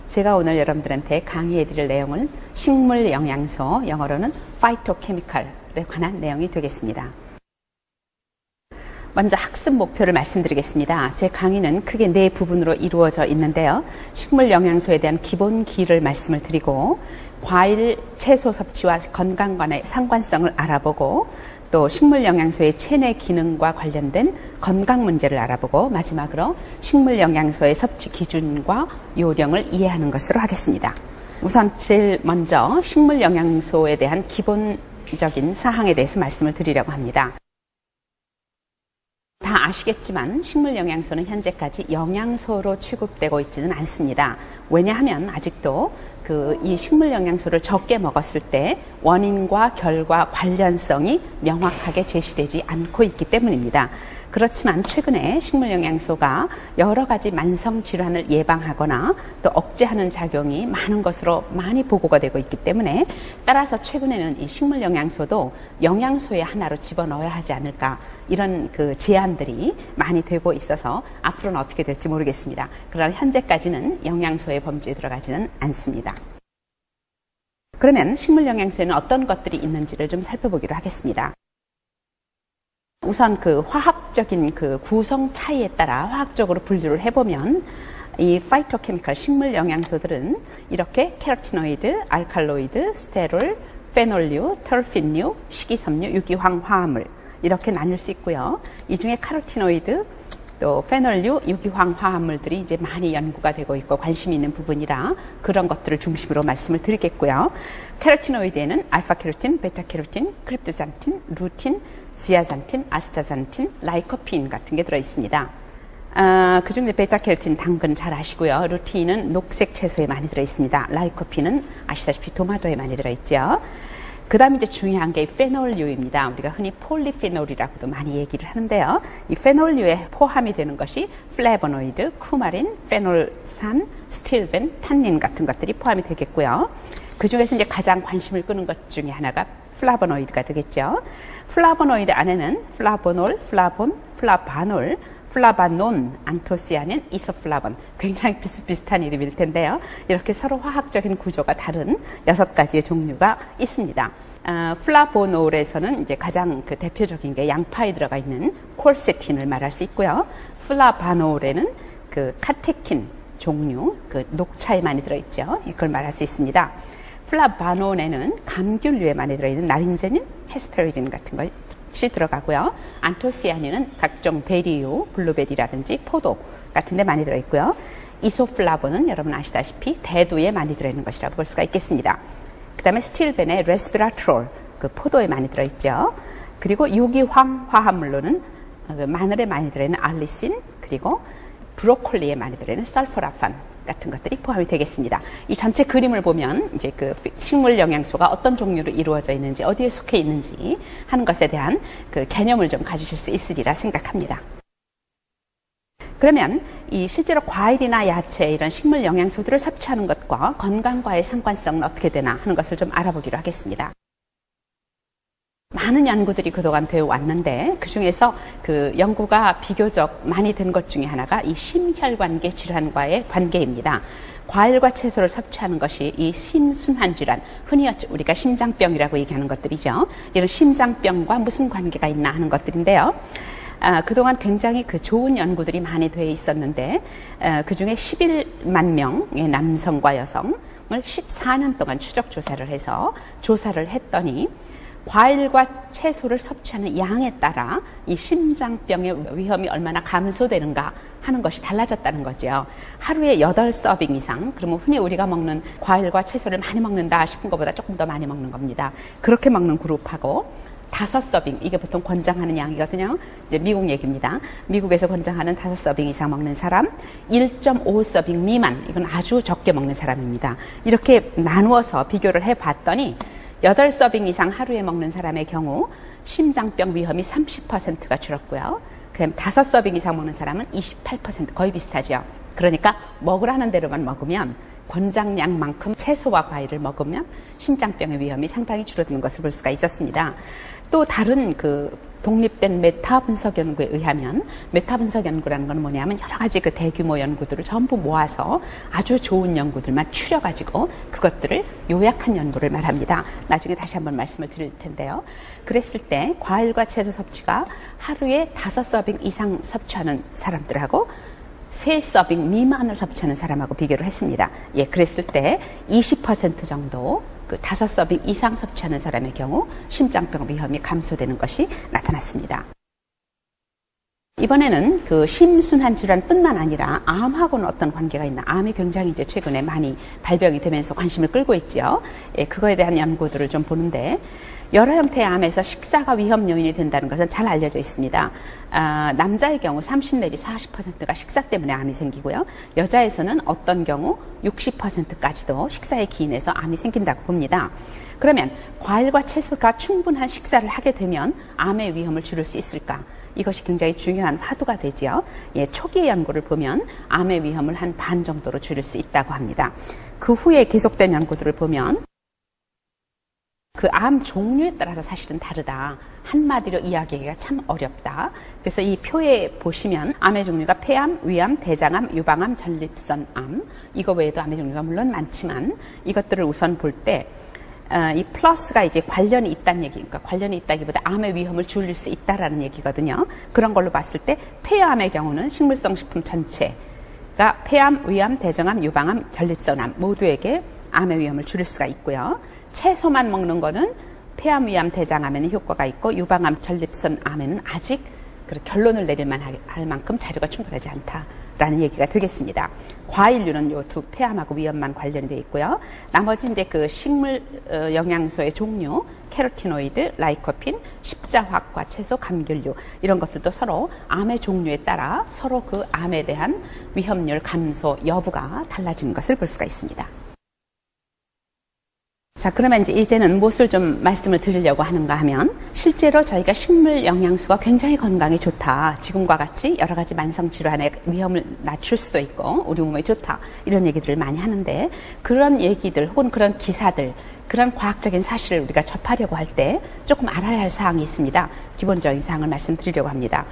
제가 오늘 여러분들한테 강의해 드릴 내용은 식물 영양소, 영어로는 phytochemical에 관한 내용이 되겠습니다. 먼저 학습 목표를 말씀드리겠습니다. 제 강의는 크게 4부분으로 이루어져 있는데요. 식물 영양소에 대한 기본기를 말씀을 드리고, 과일, 채소 섭취와 건강 간의 상관성을 알아보고, 또 식물 영양소의 체내 기능과 관련된 건강 문제를 알아보고, 마지막으로 식물 영양소의 섭취 기준과 요령을 이해하는 것으로 하겠습니다. 우선 제일 먼저 식물 영양소에 대한 기본적인 사항에 대해서 말씀을 드리려고 합니다. 다 아시겠지만 식물 영양소는 현재까지 영양소로 취급되고 있지는 않습니다. 왜냐하면 아직도 이 식물 영양소를 적게 먹었을 때 원인과 결과 관련성이 명확하게 제시되지 않고 있기 때문입니다. 그렇지만 최근에 식물 영양소가 여러 가지 만성 질환을 예방하거나 또 억제하는 작용이 많은 것으로 많이 보고가 되고 있기 때문에, 따라서 최근에는 이 식물 영양소도 영양소의 하나로 집어넣어야 하지 않을까, 이런 제안들이 많이 되고 있어서 앞으로는 어떻게 될지 모르겠습니다. 그러나 현재까지는 영양소의 범주에 들어가지는 않습니다. 그러면 식물 영양소에는 어떤 것들이 있는지를 좀 살펴보기로 하겠습니다. 우선 화학적인 구성 차이에 따라 화학적으로 분류를 해보면, 이 파이토케미컬 식물 영양소들은 이렇게 캐로티노이드, 알칼로이드, 스테롤, 페놀류, 털핀류, 식이섬유, 유기황 화합물, 이렇게 나눌 수 있고요. 이 중에 카로티노이드, 또 페놀류, 유기황 화합물들이 이제 많이 연구가 되고 있고 관심이 있는 부분이라 그런 것들을 중심으로 말씀을 드리겠고요. 캐로티노이드에는 알파캐로틴, 베타캐로틴, 크립토잔틴, 루틴, 지아잔틴, 아스타잔틴, 라이코핀 같은 게 들어있습니다. 그중에 베타캐로틴 당근 잘 아시고요. 루틴은 녹색 채소에 많이 들어있습니다. 라이코핀은 아시다시피 토마토에 많이 들어있죠. 그 다음에 이제 중요한 게 페놀류입니다. 우리가 흔히 폴리페놀이라고도 많이 얘기를 하는데요. 이 페놀류에 포함이 되는 것이 플래보노이드, 쿠마린, 페놀산, 스틸벤, 탄닌 같은 것들이 포함이 되겠고요. 그 중에서 이제 가장 관심을 끄는 것 중에 하나가 플라보노이드가 되겠죠. 플라보노이드 안에는 플라보놀, 플라본, 플라바놀, 플라바논, 안토시아닌, 이소플라본, 굉장히 비슷비슷한 이름일 텐데요. 이렇게 서로 화학적인 구조가 다른 6가지의 종류가 있습니다. 플라보놀에서는 이제 가장 대표적인 게 양파에 들어가 있는 콜세틴을 말할 수 있고요. 플라바놀에는 카테킨 종류, 녹차에 많이 들어있죠. 이걸 말할 수 있습니다. 플라바논에는 감귤류에 많이 들어있는 나린제닌, 헤스페리딘 같은 것이 들어가고요. 안토시아닌은 각종 베리류, 블루베리라든지 포도 같은 데 많이 들어있고요. 이소플라본은 여러분 아시다시피 대두에 많이 들어있는 것이라고 볼 수가 있겠습니다. 그 다음에 스틸벤의 레스베라트롤, 포도에 많이 들어있죠. 그리고 유기황 화합물로는 마늘에 많이 들어있는 알리신, 그리고 브로콜리에 많이 들어있는 설포라판 같은 것들이 포함이 되겠습니다. 이 전체 그림을 보면 이제 식물 영양소가 어떤 종류로 이루어져 있는지, 어디에 속해 있는지 하는 것에 대한 개념을 좀 가지실 수 있으리라 생각합니다. 그러면 이 실제로 과일이나 야채, 이런 식물 영양소들을 섭취하는 것과 건강과의 상관성은 어떻게 되나 하는 것을 좀 알아보기로 하겠습니다. 많은 연구들이 그동안 되어 왔는데, 그 중에서 연구가 비교적 많이 된 것 중에 하나가 이 심혈관계 질환과의 관계입니다. 과일과 채소를 섭취하는 것이 이 심순환 질환, 흔히 우리가 심장병이라고 얘기하는 것들이죠. 이런 심장병과 무슨 관계가 있나 하는 것들인데요. 그동안 굉장히 좋은 연구들이 많이 되어 있었는데, 그 중에 11만 명의 남성과 여성을 14년 동안 추적 조사를 해서 조사를 했더니, 과일과 채소를 섭취하는 양에 따라 이 심장병의 위험이 얼마나 감소되는가 하는 것이 달라졌다는 거죠. 하루에 8서빙 이상, 그러면 흔히 우리가 먹는 과일과 채소를 많이 먹는다 싶은 것보다 조금 더 많이 먹는 겁니다. 그렇게 먹는 그룹하고 5서빙, 이게 보통 권장하는 양이거든요. 이제 미국 얘기입니다. 미국에서 권장하는 5서빙 이상 먹는 사람, 1.5서빙 미만, 이건 아주 적게 먹는 사람입니다. 이렇게 나누어서 비교를 해봤더니 8서빙 이상 하루에 먹는 사람의 경우 심장병 위험이 30%가 줄었고요. 그다음 5서빙 이상 먹는 사람은 28%, 거의 비슷하죠. 그러니까 먹으라는 대로만 먹으면, 권장량만큼 채소와 과일을 먹으면 심장병의 위험이 상당히 줄어드는 것을 볼 수가 있었습니다. 또 다른 독립된 메타 분석 연구에 의하면, 메타 분석 연구라는 건 뭐냐면 여러 가지 그 대규모 연구들을 전부 모아서 아주 좋은 연구들만 추려가지고 그것들을 요약한 연구를 말합니다. 나중에 다시 한번 말씀을 드릴 텐데요. 그랬을 때 과일과 채소 섭취가 하루에 5서빙 이상 섭취하는 사람들하고 3서빙 미만을 섭취하는 사람하고 비교를 했습니다. 예, 그랬을 때 20% 정도 그 5서빙 이상 섭취하는 사람의 경우 심장병 위험이 감소되는 것이 나타났습니다. 이번에는 그 심순환 질환뿐만 아니라 암하고는 어떤 관계가 있나, 암이 굉장히 이제 최근에 많이 발병이 되면서 관심을 끌고 있죠. 예, 그거에 대한 연구들을 좀 보는데, 여러 형태의 암에서 식사가 위험 요인이 된다는 것은 잘 알려져 있습니다. 남자의 경우 30 내지 40%가 식사 때문에 암이 생기고요. 여자에서는 어떤 경우 60%까지도 식사에 기인해서 암이 생긴다고 봅니다. 그러면 과일과 채소가 충분한 식사를 하게 되면 암의 위험을 줄일 수 있을까? 이것이 굉장히 중요한 화두가 되지요. 예, 초기의 연구를 보면 암의 위험을 한 반 정도로 줄일 수 있다고 합니다. 그 후에 계속된 연구들을 보면 그 암 종류에 따라서 사실은 다르다. 한마디로 이야기하기가 참 어렵다. 그래서 이 표에 보시면 암의 종류가 폐암, 위암, 대장암, 유방암, 전립선암, 이거 외에도 암의 종류가 물론 많지만 이것들을 우선 볼 때 이 플러스가 이제 관련이 있다는 얘기니까, 관련이 있다기보다 암의 위험을 줄일 수 있다라는 얘기거든요. 그런 걸로 봤을 때 폐암의 경우는 식물성 식품 전체가 폐암, 위암, 대장암, 유방암, 전립선암 모두에게 암의 위험을 줄일 수가 있고요. 채소만 먹는 거는 폐암, 위암, 대장암에는 효과가 있고 유방암, 전립선암에는 아직 결론을 내릴만 할 만큼 자료가 충분하지 않다라는 얘기가 되겠습니다. 과일류는 요 두 폐암하고 위험만 관련되어 있고요. 나머지 이제 그 식물 영양소의 종류, 캐로티노이드, 라이코핀, 십자화과 채소, 감귤류 이런 것들도 서로 암의 종류에 따라 서로 그 암에 대한 위험률 감소 여부가 달라지는 것을 볼 수가 있습니다. 자, 그러면 이제는 무엇을 좀 말씀을 드리려고 하는가 하면, 실제로 저희가 식물 영양소가 굉장히 건강에 좋다. 지금과 같이 여러 가지 만성 질환의 위험을 낮출 수도 있고 우리 몸에 좋다. 이런 얘기들을 많이 하는데, 그런 얘기들 혹은 그런 기사들, 그런 과학적인 사실을 우리가 접하려고 할 때 조금 알아야 할 사항이 있습니다. 기본적인 사항을 말씀드리려고 합니다.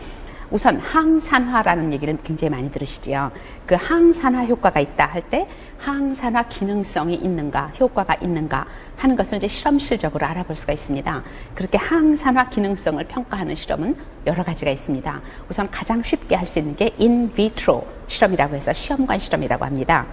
우선 항산화라는 얘기를 굉장히 많이 들으시지요. 그 항산화 효과가 있다 할 때 항산화 기능성이 있는가, 효과가 있는가 하는 것을 이제 실험실적으로 알아볼 수가 있습니다. 그렇게 항산화 기능성을 평가하는 실험은 여러 가지가 있습니다. 우선 가장 쉽게 할 수 있는 게 인비트로 실험이라고 해서 시험관 실험이라고 합니다.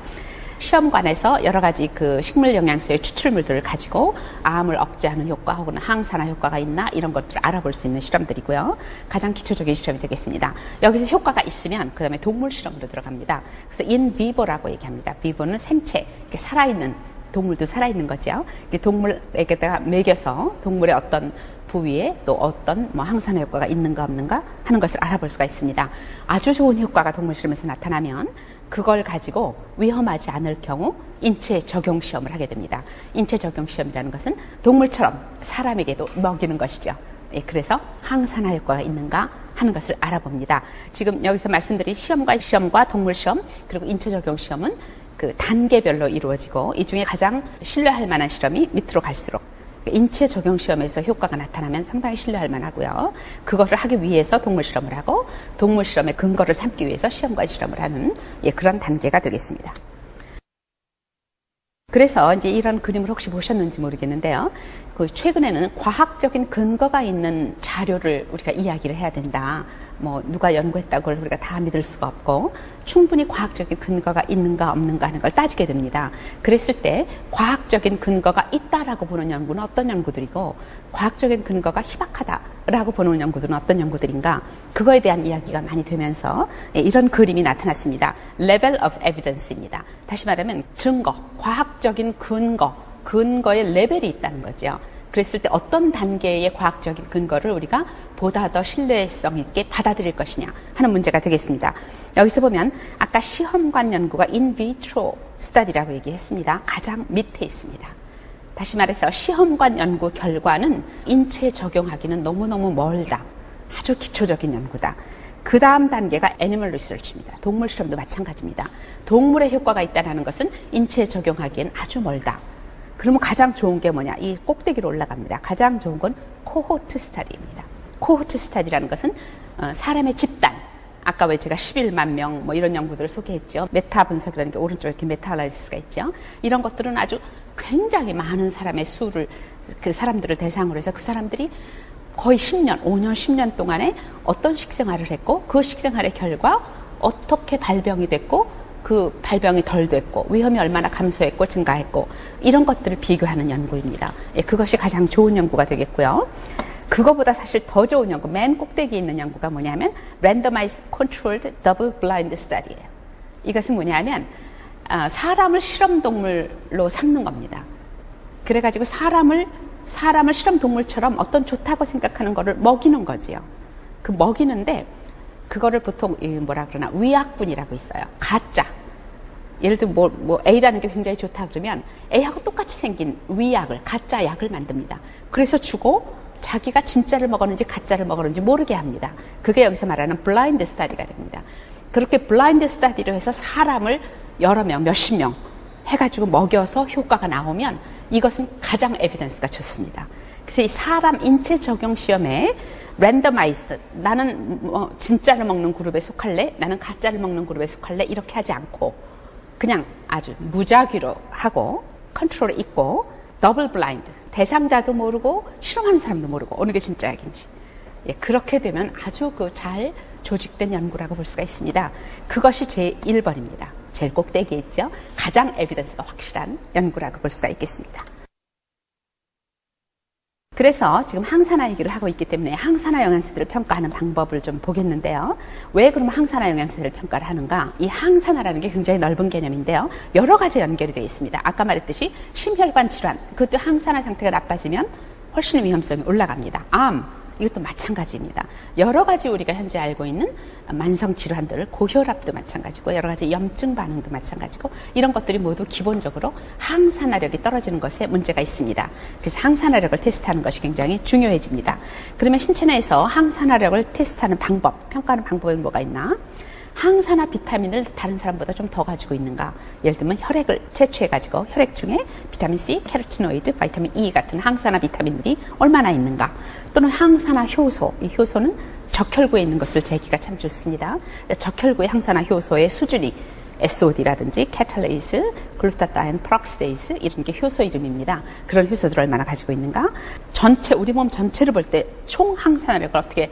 시험관에서 여러 가지 그 식물 영양소의 추출물들을 가지고 암을 억제하는 효과 혹은 항산화 효과가 있나 이런 것들을 알아볼 수 있는 실험들이고요. 가장 기초적인 실험이 되겠습니다. 여기서 효과가 있으면 그 다음에 동물 실험으로 들어갑니다. 그래서 인비보라고 얘기합니다. 비보는 생체, 살아있는 동물도 살아있는 거죠. 동물에게다가 먹여서 동물의 어떤 부위에 또 어떤 항산화 효과가 있는가 없는가 하는 것을 알아볼 수가 있습니다. 아주 좋은 효과가 동물 실험에서 나타나면 그걸 가지고 위험하지 않을 경우 인체 적용 시험을 하게 됩니다. 인체 적용 시험이라는 것은 동물처럼 사람에게도 먹이는 것이죠. 예, 그래서 항산화 효과가 있는가 하는 것을 알아봅니다. 지금 여기서 말씀드린 시험과 동물 시험 그리고 인체 적용 시험은 그 단계별로 이루어지고 이 중에 가장 신뢰할 만한 실험이 밑으로 갈수록 인체 적용 시험에서 효과가 나타나면 상당히 신뢰할 만하고요. 그것을 하기 위해서 동물 실험을 하고 동물 실험의 근거를 삼기 위해서 시험관 실험을 하는 그런 단계가 되겠습니다. 그래서 이제 이런 그림을 혹시 보셨는지 모르겠는데요. 그 최근에는 과학적인 근거가 있는 자료를 우리가 이야기를 해야 된다. 누가 연구했다고 우리가 다 믿을 수가 없고 충분히 과학적인 근거가 있는가 없는가 하는 걸 따지게 됩니다. 그랬을 때 과학적인 근거가 있다라고 보는 연구는 어떤 연구들이고 과학적인 근거가 희박하다라고 보는 연구들은 어떤 연구들인가, 그거에 대한 이야기가 많이 되면서 이런 그림이 나타났습니다. Level of Evidence입니다. 다시 말하면 증거, 과학적인 근거의 레벨이 있다는 거죠. 그랬을 때 어떤 단계의 과학적인 근거를 우리가 보다 더 신뢰성 있게 받아들일 것이냐 하는 문제가 되겠습니다. 여기서 보면 아까 시험관 연구가 인비트로 스터디라고 얘기했습니다. 가장 밑에 있습니다. 다시 말해서 시험관 연구 결과는 인체에 적용하기는 너무너무 멀다. 아주 기초적인 연구다. 그 다음 단계가 애니멀 리서치입니다. 동물 실험도 마찬가지입니다. 동물의 효과가 있다는 것은 인체에 적용하기엔 아주 멀다. 그러면 가장 좋은 게 뭐냐? 이 꼭대기로 올라갑니다. 가장 좋은 건 코호트 스터디입니다. 코호트 스타디라는 것은 사람의 집단, 아까 왜 제가 11만 명 뭐 이런 연구들을 소개했죠. 메타 분석이라는 게 오른쪽에 이렇게 메타알라이시스가 있죠. 이런 것들은 아주 굉장히 많은 사람의 수를 그 사람들을 대상으로 해서 그 사람들이 거의 10년, 5년, 10년 동안에 어떤 식생활을 했고 그 식생활의 결과 어떻게 발병이 됐고 그 발병이 덜 됐고 위험이 얼마나 감소했고 증가했고 이런 것들을 비교하는 연구입니다. 예, 그것이 가장 좋은 연구가 되겠고요. 그거보다 사실 더 좋은 연구, 맨 꼭대기에 있는 연구가 뭐냐면 Randomized Controlled Double Blind Study예요. 이것은 뭐냐면 사람을 실험동물로 삼는 겁니다. 그래가지고 사람을 실험동물처럼 어떤 좋다고 생각하는 거를 먹이는 거지요. 그 먹이는데 그거를 보통 뭐라 그러나 위약분이라고 있어요. 가짜. 예를 들면 뭐 A라는 게 굉장히 좋다 그러면 A하고 똑같이 생긴 위약을, 가짜 약을 만듭니다. 그래서 주고 자기가 진짜를 먹었는지 가짜를 먹었는지 모르게 합니다. 그게 여기서 말하는 블라인드 스터디가 됩니다. 그렇게 블라인드 스터디로 해서 사람을 여러 명, 몇십 명 해가지고 먹여서 효과가 나오면 이것은 가장 에비던스가 좋습니다. 그래서 이 사람 인체 적용 시험에 랜더마이즈드, 나는 진짜를 먹는 그룹에 속할래? 나는 가짜를 먹는 그룹에 속할래? 이렇게 하지 않고 그냥 아주 무작위로 하고 컨트롤이 있고 더블 블라인드, 대상자도 모르고 실험하는 사람도 모르고 어느 게 진짜 약인지. 예, 그렇게 되면 아주 잘 조직된 연구라고 볼 수가 있습니다. 그것이 제 1번입니다. 제일 꼭대기에 있죠. 가장 에비던스가 확실한 연구라고 볼 수가 있겠습니다. 그래서 지금 항산화 얘기를 하고 있기 때문에 항산화 영양소들을 평가하는 방법을 좀 보겠는데요. 왜 그러면 항산화 영양소들을 평가를 하는가? 이 항산화라는 게 굉장히 넓은 개념인데요. 여러 가지 연결이 되어 있습니다. 아까 말했듯이 심혈관 질환, 그것도 항산화 상태가 나빠지면 훨씬 위험성이 올라갑니다. 암, 이것도 마찬가지입니다. 여러 가지 우리가 현재 알고 있는 만성 질환들, 고혈압도 마찬가지고 여러 가지 염증 반응도 마찬가지고 이런 것들이 모두 기본적으로 항산화력이 떨어지는 것에 문제가 있습니다. 그래서 항산화력을 테스트하는 것이 굉장히 중요해집니다. 그러면 신체 내에서 항산화력을 테스트하는 방법, 평가하는 방법이 뭐가 있나? 항산화 비타민을 다른 사람보다 좀 더 가지고 있는가? 예를 들면 혈액을 채취해가지고 혈액 중에 비타민 C, 캐로티노이드, 비타민 E 같은 항산화 비타민들이 얼마나 있는가? 또는 항산화 효소, 이 효소는 적혈구에 있는 것을 재기가 참 좋습니다. 적혈구의 항산화 효소의 수준이 SOD라든지 캐탈레이스, 글루타타인, 프록시데이스 이런 게 효소 이름입니다. 그런 효소들을 얼마나 가지고 있는가? 전체 우리 몸 전체를 볼 때 총 항산화력을 어떻게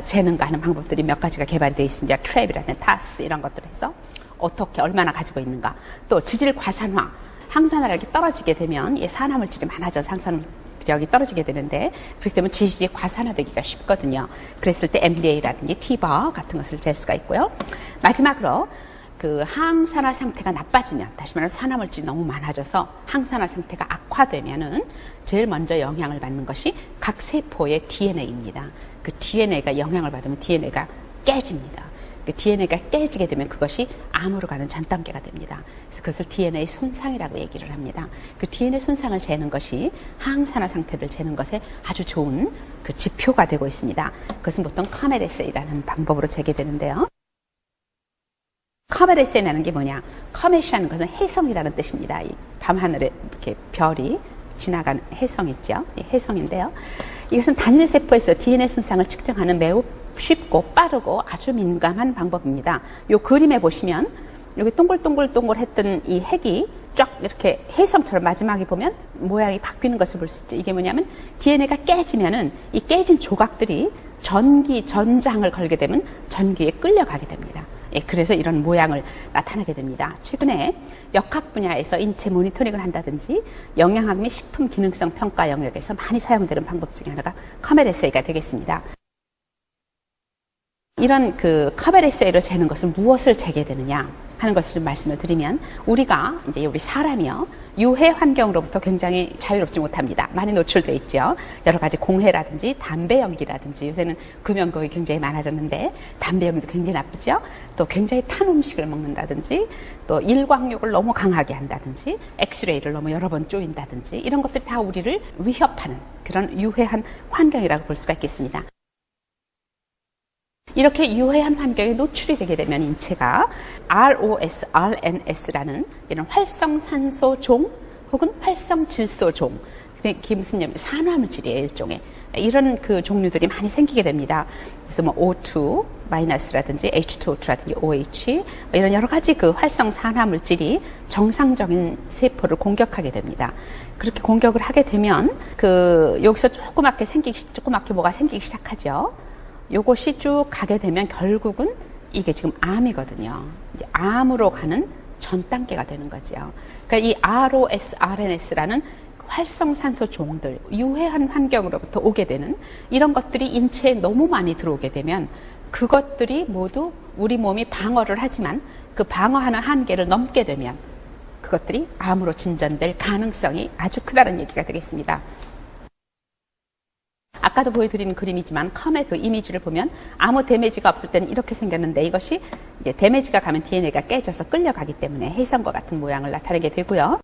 재는가 하는 방법들이 몇 가지가 개발이 되어 있습니다. 트랩이라는 타스 이런 것들을 해서 어떻게 얼마나 가지고 있는가. 또 지질 과산화, 항산화력이 떨어지게 되면 이 산화물질이 많아져서 항산화력이 떨어지게 되는데 그렇기 때문에 지질이 과산화되기가 쉽거든요. 그랬을 때 MDA라든지 T바 같은 것을 잴 수가 있고요. 마지막으로 그 항산화 상태가 나빠지면, 다시 말하면 산화물질이 너무 많아져서 항산화 상태가 악화되면은 제일 먼저 영향을 받는 것이 각 세포의 DNA입니다. 그 DNA가 영향을 받으면 DNA가 깨집니다. 그 DNA가 깨지게 되면 그것이 암으로 가는 전 단계가 됩니다. 그래서 그것을 DNA 손상이라고 얘기를 합니다. 그 DNA 손상을 재는 것이 항산화 상태를 재는 것에 아주 좋은 그 지표가 되고 있습니다. 그것은 보통 카멜 에세이라는 방법으로 재게되는데요. 카멜 에세이라는 게 뭐냐? 카멜이라는 것은 혜성이라는 뜻입니다. 이 밤하늘에 이렇게 별이 지나가는 혜성 있죠? 혜성인데요. 이것은 단일 세포에서 DNA 손상을 측정하는 매우 쉽고 빠르고 아주 민감한 방법입니다. 이 그림에 보시면 여기 동글동글동글했던 이 핵이 쫙 이렇게 혜성처럼 마지막에 보면 모양이 바뀌는 것을 볼 수 있죠. 이게 뭐냐면 DNA가 깨지면은 이 깨진 조각들이 전장을 걸게 되면 전기에 끌려가게 됩니다. 예, 그래서 이런 모양을 나타나게 됩니다. 최근에 역학 분야에서 인체 모니터링을 한다든지 영양학 및 식품 기능성 평가 영역에서 많이 사용되는 방법 중에 하나가 카멜 에세이가 되겠습니다. 이런 그 카멜 에세이로 재는 것은 무엇을 재게 되느냐 하는 것을 좀 말씀을 드리면 우리가 이제 우리 사람이요 유해 환경으로부터 굉장히 자유롭지 못합니다. 많이 노출돼 있죠. 여러 가지 공해라든지 담배 연기라든지 요새는 금연곡이 굉장히 많아졌는데 담배 연기도 굉장히 나쁘죠. 또 굉장히 탄 음식을 먹는다든지 또 일광욕을 너무 강하게 한다든지 엑스레이를 너무 여러 번 쪼인다든지 이런 것들이 다 우리를 위협하는 그런 유해한 환경이라고 볼 수가 있겠습니다. 이렇게 유해한 환경에 노출이 되게 되면 인체가 ROS, RNS라는 이런 활성산소종 혹은 활성질소종 그게 무슨 얘기냐면 산화물질이에요, 일종의. 이런 그 종류들이 많이 생기게 됩니다. 그래서 뭐 O2 마이너스라든지 H2O2라든지 OH 이런 여러 가지 그 활성 산화물질이 정상적인 세포를 공격하게 됩니다. 그렇게 공격을 하게 되면 그 여기서 조그맣게 뭐가 생기기 시작하죠. 요것이 쭉 가게 되면 결국은 이게 지금 암이거든요. 이제 암으로 가는 전 단계가 되는 거죠. 그러니까 이 ROS, RNS라는 활성산소 종들, 유해한 환경으로부터 오게 되는 이런 것들이 인체에 너무 많이 들어오게 되면 그것들이 모두 우리 몸이 방어를 하지만 그 방어하는 한계를 넘게 되면 그것들이 암으로 진전될 가능성이 아주 크다는 얘기가 되겠습니다. 아까도 보여드린 그림이지만 컴의 그 이미지를 보면 아무 데미지가 없을 때는 이렇게 생겼는데 이것이 이제 데미지가 가면 DNA가 깨져서 끌려가기 때문에 해성과 같은 모양을 나타내게 되고요.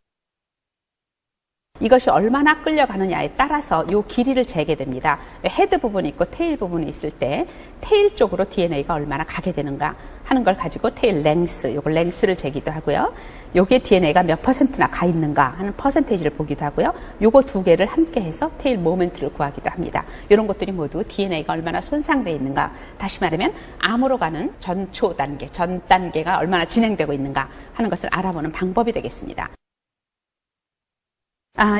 이것이 얼마나 끌려가느냐에 따라서 이 길이를 재게 됩니다. 헤드 부분이 있고 테일 부분이 있을 때 테일 쪽으로 DNA가 얼마나 가게 되는가 하는 걸 가지고 테일 랭스, 요걸 랭스를 재기도 하고요. 요게 DNA가 몇 %나 가 있는가 하는 퍼센테이지를 보기도 하고요. 요거 두 개를 함께 해서 테일 모멘트를 구하기도 합니다. 이런 것들이 모두 DNA가 얼마나 손상되어 있는가, 다시 말하면 암으로 가는 전 단계가 얼마나 진행되고 있는가 하는 것을 알아보는 방법이 되겠습니다.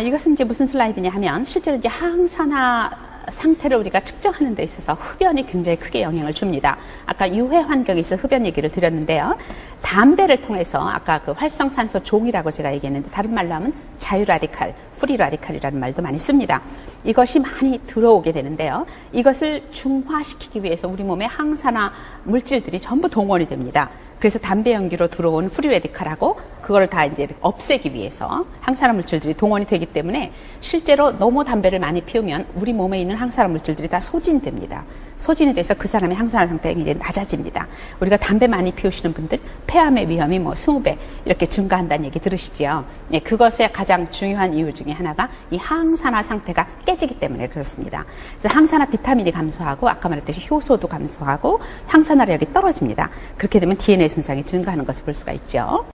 이것은 이제 무슨 슬라이드냐 하면 실제로 이제 항산화 상태를 우리가 측정하는 데 있어서 흡연이 굉장히 크게 영향을 줍니다. 아까 유해 환경에서 흡연 얘기를 드렸는데요. 담배를 통해서 아까 그 활성산소 종이라고 제가 얘기했는데 다른 말로 하면 자유라디칼, 프리라디칼이라는 말도 많이 씁니다. 이것이 많이 들어오게 되는데요. 이것을 중화시키기 위해서 우리 몸에 항산화 물질들이 전부 동원이 됩니다. 그래서 담배 연기로 들어온 프리레디칼하고 그걸 다 이제 없애기 위해서 항산화 물질들이 동원이 되기 때문에 실제로 너무 담배를 많이 피우면 우리 몸에 있는 항산화 물질들이 다 소진됩니다. 소진이 돼서 그 사람의 항산화 상태가 굉장히 낮아집니다. 우리가 담배 많이 피우시는 분들 폐암의 위험이 뭐 20배 이렇게 증가한다는 얘기 들으시죠? 네, 그것의 가장 중요한 이유 중에 하나가 이 항산화 상태가 깨지기 때문에 그렇습니다. 그래서 항산화 비타민이 감소하고 아까 말했듯이 효소도 감소하고 항산화력이 떨어집니다. 그렇게 되면 DNA 손상이 증가하는 것을 볼 수가 있죠.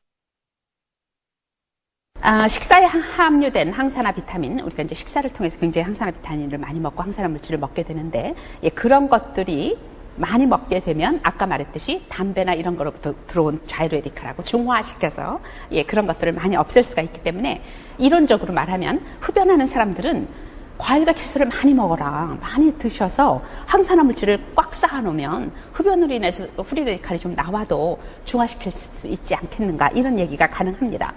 식사에 함유된 항산화 비타민, 우리가 이제 식사를 통해서 굉장히 항산화 비타민을 많이 먹고 항산화 물질을 먹게 되는데, 그런 것들이 많이 먹게 되면 아까 말했듯이 담배나 이런 거로부터 들어온 자유레디칼하고 중화시켜서 그런 것들을 많이 없앨 수가 있기 때문에 이론적으로 말하면 흡연하는 사람들은 과일과 채소를 많이 먹어라, 많이 드셔서 항산화 물질을 꽉 쌓아놓으면 흡연으로 인해서 프리레디칼이 좀 나와도 중화시킬 수 있지 않겠는가, 이런 얘기가 가능합니다.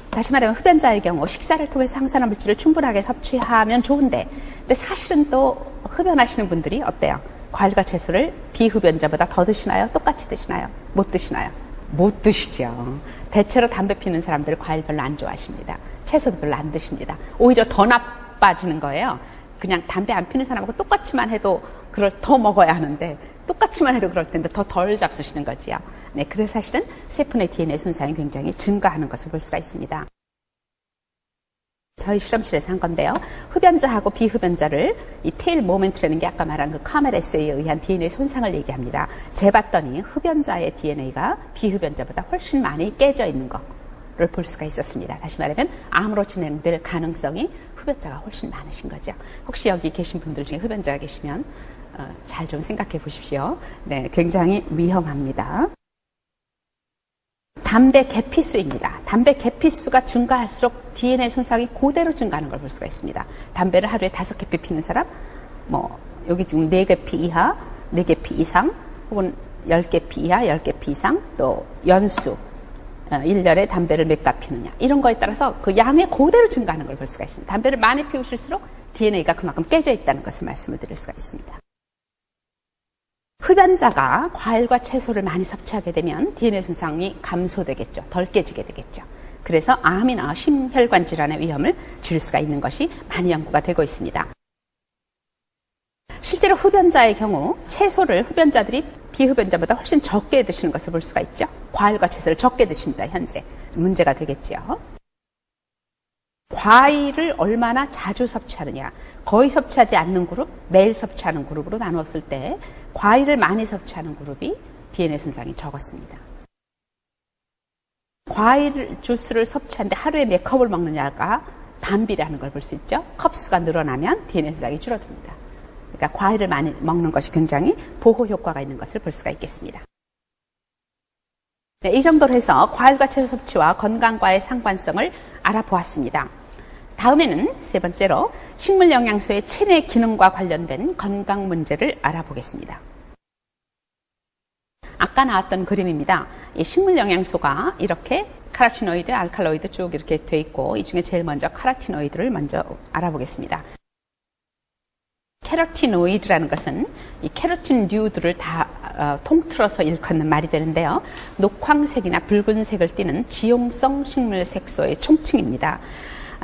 다시 말하면 흡연자의 경우 식사를 통해서 항산화 물질을 충분하게 섭취하면 좋은데, 근데 사실은 또 흡연하시는 분들이 어때요? 과일과 채소를 비흡연자보다 더 드시나요? 똑같이 드시나요? 못 드시나요? 못 드시죠. 대체로 담배 피우는 사람들 과일 별로 안 좋아하십니다. 채소도 별로 안 드십니다. 오히려 더 나빠지는 거예요. 그냥 담배 안 피우는 사람하고 똑같이만 해도 그걸 더 먹어야 하는데, 똑같이만 해도 그럴 텐데 더 덜 잡수시는 거지요. 네, 그래서 사실은 세포 내 DNA 손상이 굉장히 증가하는 것을 볼 수가 있습니다. 저희 실험실에서 한 건데요. 흡연자하고 비흡연자를 이 테일 모멘트라는 게 아까 말한 그 카멜 에세이에 의한 DNA 손상을 얘기합니다. 재봤더니 흡연자의 DNA가 비흡연자보다 훨씬 많이 깨져 있는 거를 볼 수가 있었습니다. 다시 말하면 암으로 진행될 가능성이 흡연자가 훨씬 많으신 거죠. 혹시 여기 계신 분들 중에 흡연자가 계시면 잘 좀 생각해 보십시오. 네, 굉장히 위험합니다. 담배 계피수입니다. 담배 계피수가 증가할수록 DNA 손상이 그대로 증가하는 걸 볼 수가 있습니다. 담배를 하루에 5개 피는 사람, 여기 지금 4개 피 이하, 4개 피 이상, 혹은 10개 피 이하, 10개 피 이상, 또 연수, 1년에 담배를 몇 가 피느냐, 이런 거에 따라서 그 양이 그대로 증가하는 걸 볼 수가 있습니다. 담배를 많이 피우실수록 DNA가 그만큼 깨져 있다는 것을 말씀을 드릴 수가 있습니다. 흡연자가 과일과 채소를 많이 섭취하게 되면 DNA 손상이 감소되겠죠. 덜 깨지게 되겠죠. 그래서 암이나 심혈관 질환의 위험을 줄일 수가 있는 것이 많이 연구가 되고 있습니다. 실제로 흡연자의 경우 채소를 흡연자들이 비흡연자보다 훨씬 적게 드시는 것을 볼 수가 있죠. 과일과 채소를 적게 드십니다. 현재 문제가 되겠죠. 과일을 얼마나 자주 섭취하느냐, 거의 섭취하지 않는 그룹, 매일 섭취하는 그룹으로 나누었을 때 과일을 많이 섭취하는 그룹이 DNA 손상이 적었습니다. 과일 주스를 섭취하는데 하루에 몇 컵을 먹느냐가 반비례하는 걸 볼 수 있죠. 컵수가 늘어나면 DNA 손상이 줄어듭니다. 그러니까 과일을 많이 먹는 것이 굉장히 보호 효과가 있는 것을 볼 수가 있겠습니다. 네, 이 정도로 해서 과일과 채소 섭취와 건강과의 상관성을 알아보았습니다. 다음에는 세 번째로 식물 영양소의 체내 기능과 관련된 건강 문제를 알아보겠습니다. 아까 나왔던 그림입니다. 이 식물 영양소가 이렇게 카로티노이드, 알칼로이드 쭉 이렇게 돼 있고 이 중에 제일 먼저 카로티노이드를 먼저 알아보겠습니다. 캐로티노이드라는 것은 이 캐로틴류들을 다 통틀어서 일컫는 말이 되는데요. 녹황색이나 붉은색을 띠는 지용성 식물 색소의 총칭입니다.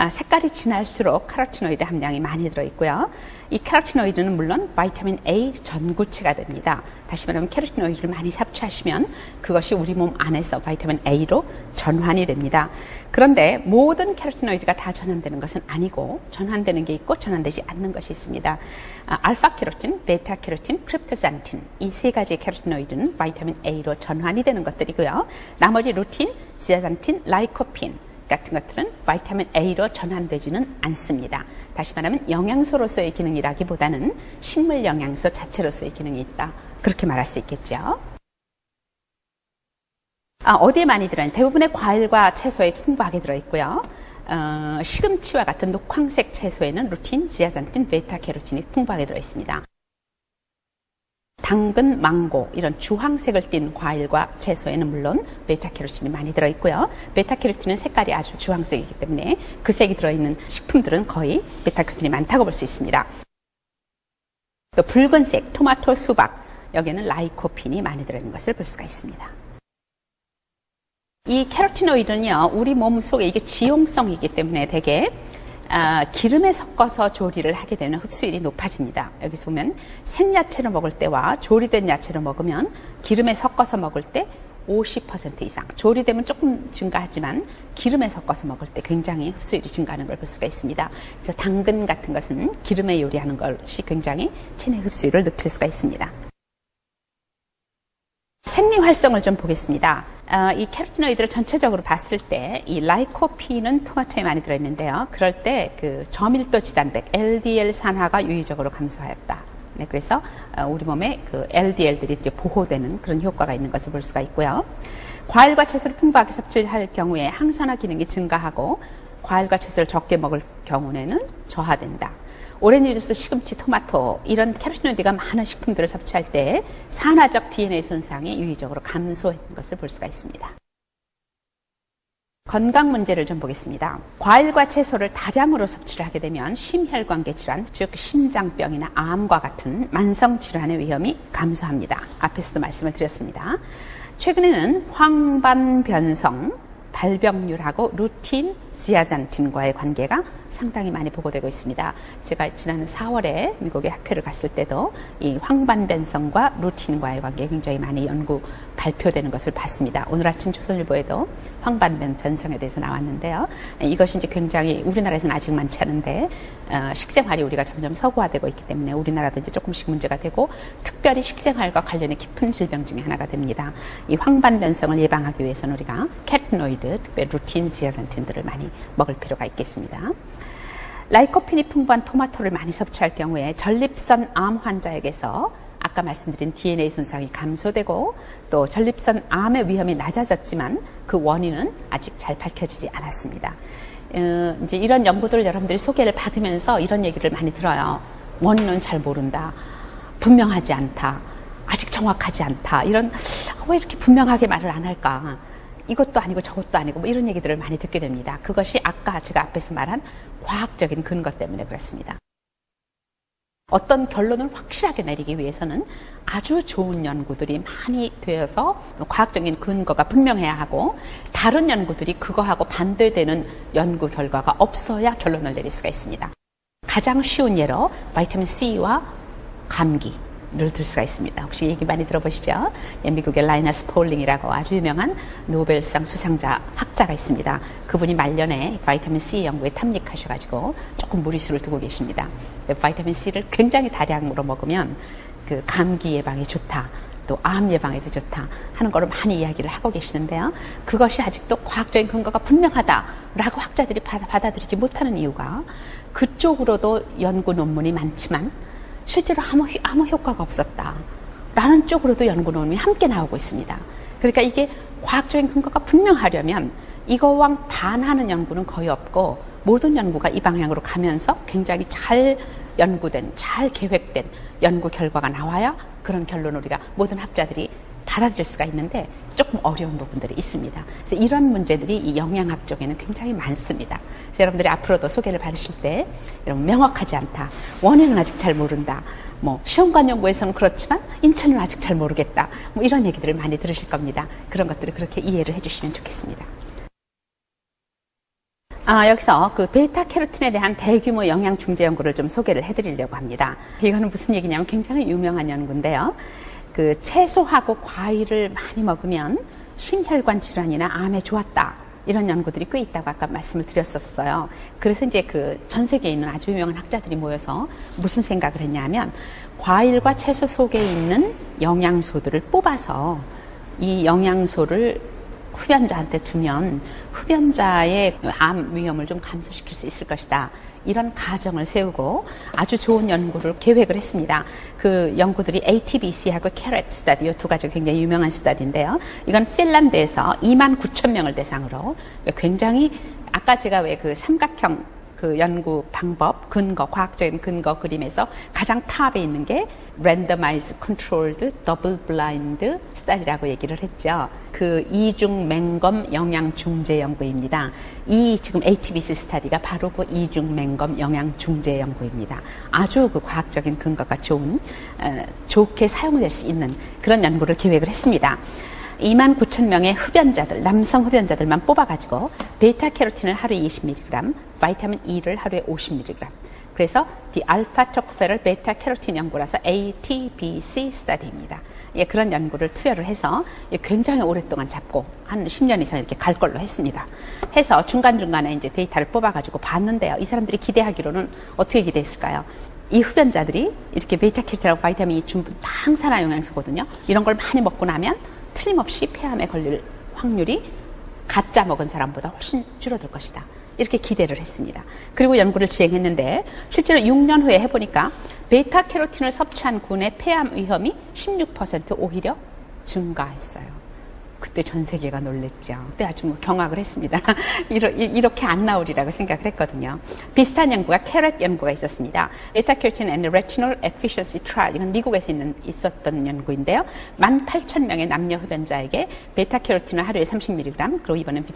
색깔이 진할수록 카로티노이드 함량이 많이 들어있고요. 이 카로티노이드는 물론 바이타민 A 전구체가 됩니다. 다시 말하면 캐로티노이드를 많이 섭취하시면 그것이 우리 몸 안에서 바이타민 A로 전환이 됩니다. 그런데 모든 캐로티노이드가 다 전환되는 것은 아니고 전환되는 게 있고 전환되지 않는 것이 있습니다. 알파 캐로틴, 베타 캐로틴, 크립토잔틴 이 세 가지 캐로티노이드는 바이타민 A로 전환이 되는 것들이고요. 나머지 루틴, 지아잔틴, 라이코핀 같은 것들은 바이타민 A로 전환되지는 않습니다. 다시 말하면 영양소로서의 기능이라기보다는 식물 영양소 자체로서의 기능이 있다. 그렇게 말할 수 있겠죠. 어디에 많이 들어있는 대부분의 과일과 채소에 풍부하게 들어있고요. 시금치와 같은 녹황색 채소에는 루틴, 지아잔틴, 베타캐로틴이 풍부하게 들어있습니다. 당근, 망고 이런 주황색을 띤 과일과 채소에는 물론 베타캐로틴이 많이 들어있고요. 베타캐로틴은 색깔이 아주 주황색이기 때문에 그 색이 들어있는 식품들은 거의 베타캐로틴이 많다고 볼 수 있습니다. 또 붉은색 토마토, 수박 여기에는 라이코핀이 많이 들어있는 것을 볼 수가 있습니다. 이 캐로티노이드는요, 우리 몸 속에 이게 지용성이기 때문에 되게 기름에 섞어서 조리를 하게 되면 흡수율이 높아집니다. 여기서 보면 생야채로 먹을 때와 조리된 야채로 먹으면 기름에 섞어서 먹을 때 50% 이상, 조리되면 조금 증가하지만 기름에 섞어서 먹을 때 굉장히 흡수율이 증가하는 걸 볼 수가 있습니다. 그래서 당근 같은 것은 기름에 요리하는 것이 굉장히 체내 흡수율을 높일 수가 있습니다. 생리 활성을 좀 보겠습니다. 이 캐로티노이드를 전체적으로 봤을 때 이 라이코핀은 토마토에 많이 들어있는데요. 그럴 때 그 저밀도 지단백 LDL 산화가 유의적으로 감소하였다. 네, 그래서 우리 몸에 그 LDL들이 이제 보호되는 그런 효과가 있는 것을 볼 수가 있고요. 과일과 채소를 풍부하게 섭취할 경우에 항산화 기능이 증가하고 과일과 채소를 적게 먹을 경우에는 저하된다. 오렌지 주스, 시금치, 토마토 이런 캐로티노이드가 많은 식품들을 섭취할 때 산화적 DNA 손상이 유의적으로 감소했는 것을 볼 수가 있습니다. 건강 문제를 좀 보겠습니다. 과일과 채소를 다량으로 섭취를 하게 되면 심혈관계 질환, 즉 심장병이나 암과 같은 만성 질환의 위험이 감소합니다. 앞에서도 말씀을 드렸습니다. 최근에는 황반 변성, 발병률하고 루틴, 지아잔틴과의 관계가 상당히 많이 보고되고 있습니다. 제가 지난 4월에 미국의 학회를 갔을 때도 이 황반변성과 루틴과의 관계가 굉장히 많이 연구 발표되는 것을 봤습니다. 오늘 아침 조선일보에도 황반변성에 대해서 나왔는데요. 이것이 이제 굉장히 우리나라에서는 아직 많지 않은데 식생활이 우리가 점점 서구화되고 있기 때문에 우리나라도 이제 조금씩 문제가 되고 특별히 식생활과 관련이 깊은 질병 중에 하나가 됩니다. 이 황반변성을 예방하기 위해서는 우리가 캐로티노이드, 특별히 루틴, 지아잔틴들을 많이 먹을 필요가 있겠습니다. 라이코핀이 풍부한 토마토를 많이 섭취할 경우에 전립선 암 환자에게서 아까 말씀드린 DNA 손상이 감소되고 또 전립선 암의 위험이 낮아졌지만 그 원인은 아직 잘 밝혀지지 않았습니다. 이제 이런 연구들을 여러분들이 소개를 받으면서 이런 얘기를 많이 들어요. 원인은 잘 모른다. 분명하지 않다. 아직 정확하지 않다. 이런 왜 이렇게 분명하게 말을 안 할까? 이것도 아니고 저것도 아니고 뭐 이런 얘기들을 많이 듣게 됩니다. 그것이 아까 제가 앞에서 말한 과학적인 근거 때문에 그렇습니다. 어떤 결론을 확실하게 내리기 위해서는 아주 좋은 연구들이 많이 되어서 과학적인 근거가 분명해야 하고 다른 연구들이 그거하고 반대되는 연구 결과가 없어야 결론을 내릴 수가 있습니다. 가장 쉬운 예로 바이타민 C와 감기를 들 수가 있습니다. 혹시 얘기 많이 들어보시죠? 미국의 라이너스 폴링이라고 아주 유명한 노벨상 수상자 학자가 있습니다. 그분이 말년에 바이타민 C 연구에 탐닉하셔가지고 조금 무리수를 두고 계십니다. 바이타민 C를 굉장히 다량으로 먹으면 그 감기 예방에 좋다. 또 암 예방에도 좋다 하는 거를 많이 이야기를 하고 계시는데요. 그것이 아직도 과학적인 근거가 분명하다라고 학자들이 받아들이지 못하는 이유가 그쪽으로도 연구 논문이 많지만 실제로 아무 효과가 없었다라는 쪽으로도 연구 논문이 함께 나오고 있습니다. 그러니까 이게 과학적인 근거가 분명하려면 이거와 반하는 연구는 거의 없고 모든 연구가 이 방향으로 가면서 굉장히 잘 연구된, 잘 계획된 연구 결과가 나와야 그런 결론을 우리가 모든 학자들이 받아들일 수가 있는데 조금 어려운 부분들이 있습니다. 그래서 이런 문제들이 이 영양학 쪽에는 굉장히 많습니다. 그래서 여러분들이 앞으로도 소개를 받으실 때 여러분 명확하지 않다, 원인은 아직 잘 모른다, 뭐 시험관 연구에서는 그렇지만 인천은 아직 잘 모르겠다, 뭐 이런 얘기들을 많이 들으실 겁니다. 그런 것들을 그렇게 이해를 해주시면 좋겠습니다. 여기서 그 베타캐로틴에 대한 대규모 영양 중재 연구를 좀 소개를 해드리려고 합니다. 이거는 무슨 얘기냐면 굉장히 유명한 연구인데요. 그 채소하고 과일을 많이 먹으면 심혈관 질환이나 암에 좋았다, 이런 연구들이 꽤 있다고 아까 말씀을 드렸었어요. 그래서 이제 그 전 세계에 있는 아주 유명한 학자들이 모여서 무슨 생각을 했냐면 과일과 채소 속에 있는 영양소들을 뽑아서 이 영양소를 흡연자한테 두면 흡연자의 암 위험을 좀 감소시킬 수 있을 것이다, 이런 가정을 세우고 아주 좋은 연구를 계획을 했습니다. 그 연구들이 ATBC하고 캐럿 스터디, 이 두 가지가 굉장히 유명한 스터디인데요. 이건 핀란드에서 29,000명을 대상으로 굉장히 아까 제가 왜 그 삼각형 그 연구 방법, 근거, 과학적인 근거 그림에서 가장 탑에 있는 게 Randomized Controlled Double Blind Study라고 얘기를 했죠. 그 이중 맹검 영양 중재 연구입니다. 이 지금 HBC 스터디가 바로 그 이중 맹검 영양 중재 연구입니다. 아주 그 과학적인 근거가 좋게 사용될 수 있는 그런 연구를 계획을 했습니다. 29,000명의 흡연자들, 남성 흡연자들만 뽑아가지고 베타캐로틴을 하루에 20mg, 바이타민 E를 하루에 50mg. 그래서 The Alpha Tocopherol Beta Carotene 연구라서 ATBC 스터디입니다. 예, 그런 연구를 투여를 해서 굉장히 오랫동안 잡고 한 10년 이상 이렇게 갈 걸로 했습니다. 해서 중간중간에 이제 데이터를 뽑아가지고 봤는데요. 이 사람들이 기대하기로는 어떻게 기대했을까요? 이 흡연자들이 이렇게 베타캐로틴하고 바이타민 E 전부 다 항산화 영양소거든요. 이런 걸 많이 먹고 나면 틀림없이 폐암에 걸릴 확률이 가짜 먹은 사람보다 훨씬 줄어들 것이다, 이렇게 기대를 했습니다. 그리고 연구를 진행했는데 실제로 6년 후에 해보니까 베타캐로틴을 섭취한 군의 폐암 위험이 16% 오히려 증가했어요. 그때 전 세계가 놀랬죠. 그때 아주 경악을 했습니다. 이렇게 안 나오리라고 생각을 했거든요. 비슷한 연구가 캐럿 연구가 있었습니다. 베타캐로틴 and Retinol Efficiency Trial, 이건 미국에서 있었던 연구인데요. 18,000명의 남녀 흡연자에게 베타캐로틴을 하루에 30mg, 그리고 이번엔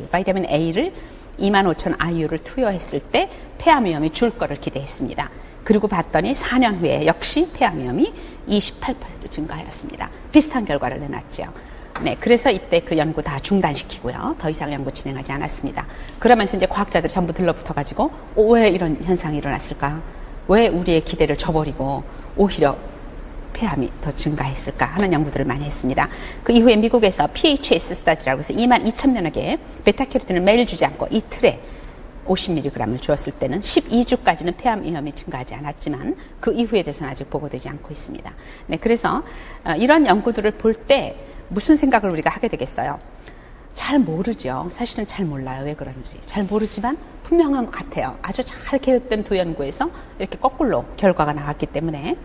바이타민 A를 25,000 IU를 투여했을 때 폐암 위험이 줄 거를 기대했습니다. 그리고 봤더니 4년 후에 역시 폐암 위험이 28% 증가하였습니다. 비슷한 결과를 내놨죠. 네, 그래서 이때 그 연구 다 중단시키고요. 더 이상 연구 진행하지 않았습니다. 그러면서 이제 과학자들이 전부 들러붙어가지고 왜 이런 현상이 일어났을까? 왜 우리의 기대를 저버리고 오히려 폐암이 더 증가했을까 하는 연구들을 많이 했습니다. 그 이후에 미국에서 PHS 스터디라고 해서 22,000명에게 베타캐로틴을 매일 주지 않고 이틀에 50mg을 주었을 때는 12주까지는 폐암 위험이 증가하지 않았지만 그 이후에 대해서는 아직 보고되지 않고 있습니다. 네, 그래서 이런 연구들을 볼 때 무슨 생각을 우리가 하게 되겠어요? 잘 모르죠. 사실은 잘 몰라요. 왜 그런지. 잘 모르지만 분명한 것 같아요. 아주 잘 계획된 두 연구에서 이렇게 거꾸로 결과가 나왔기 때문에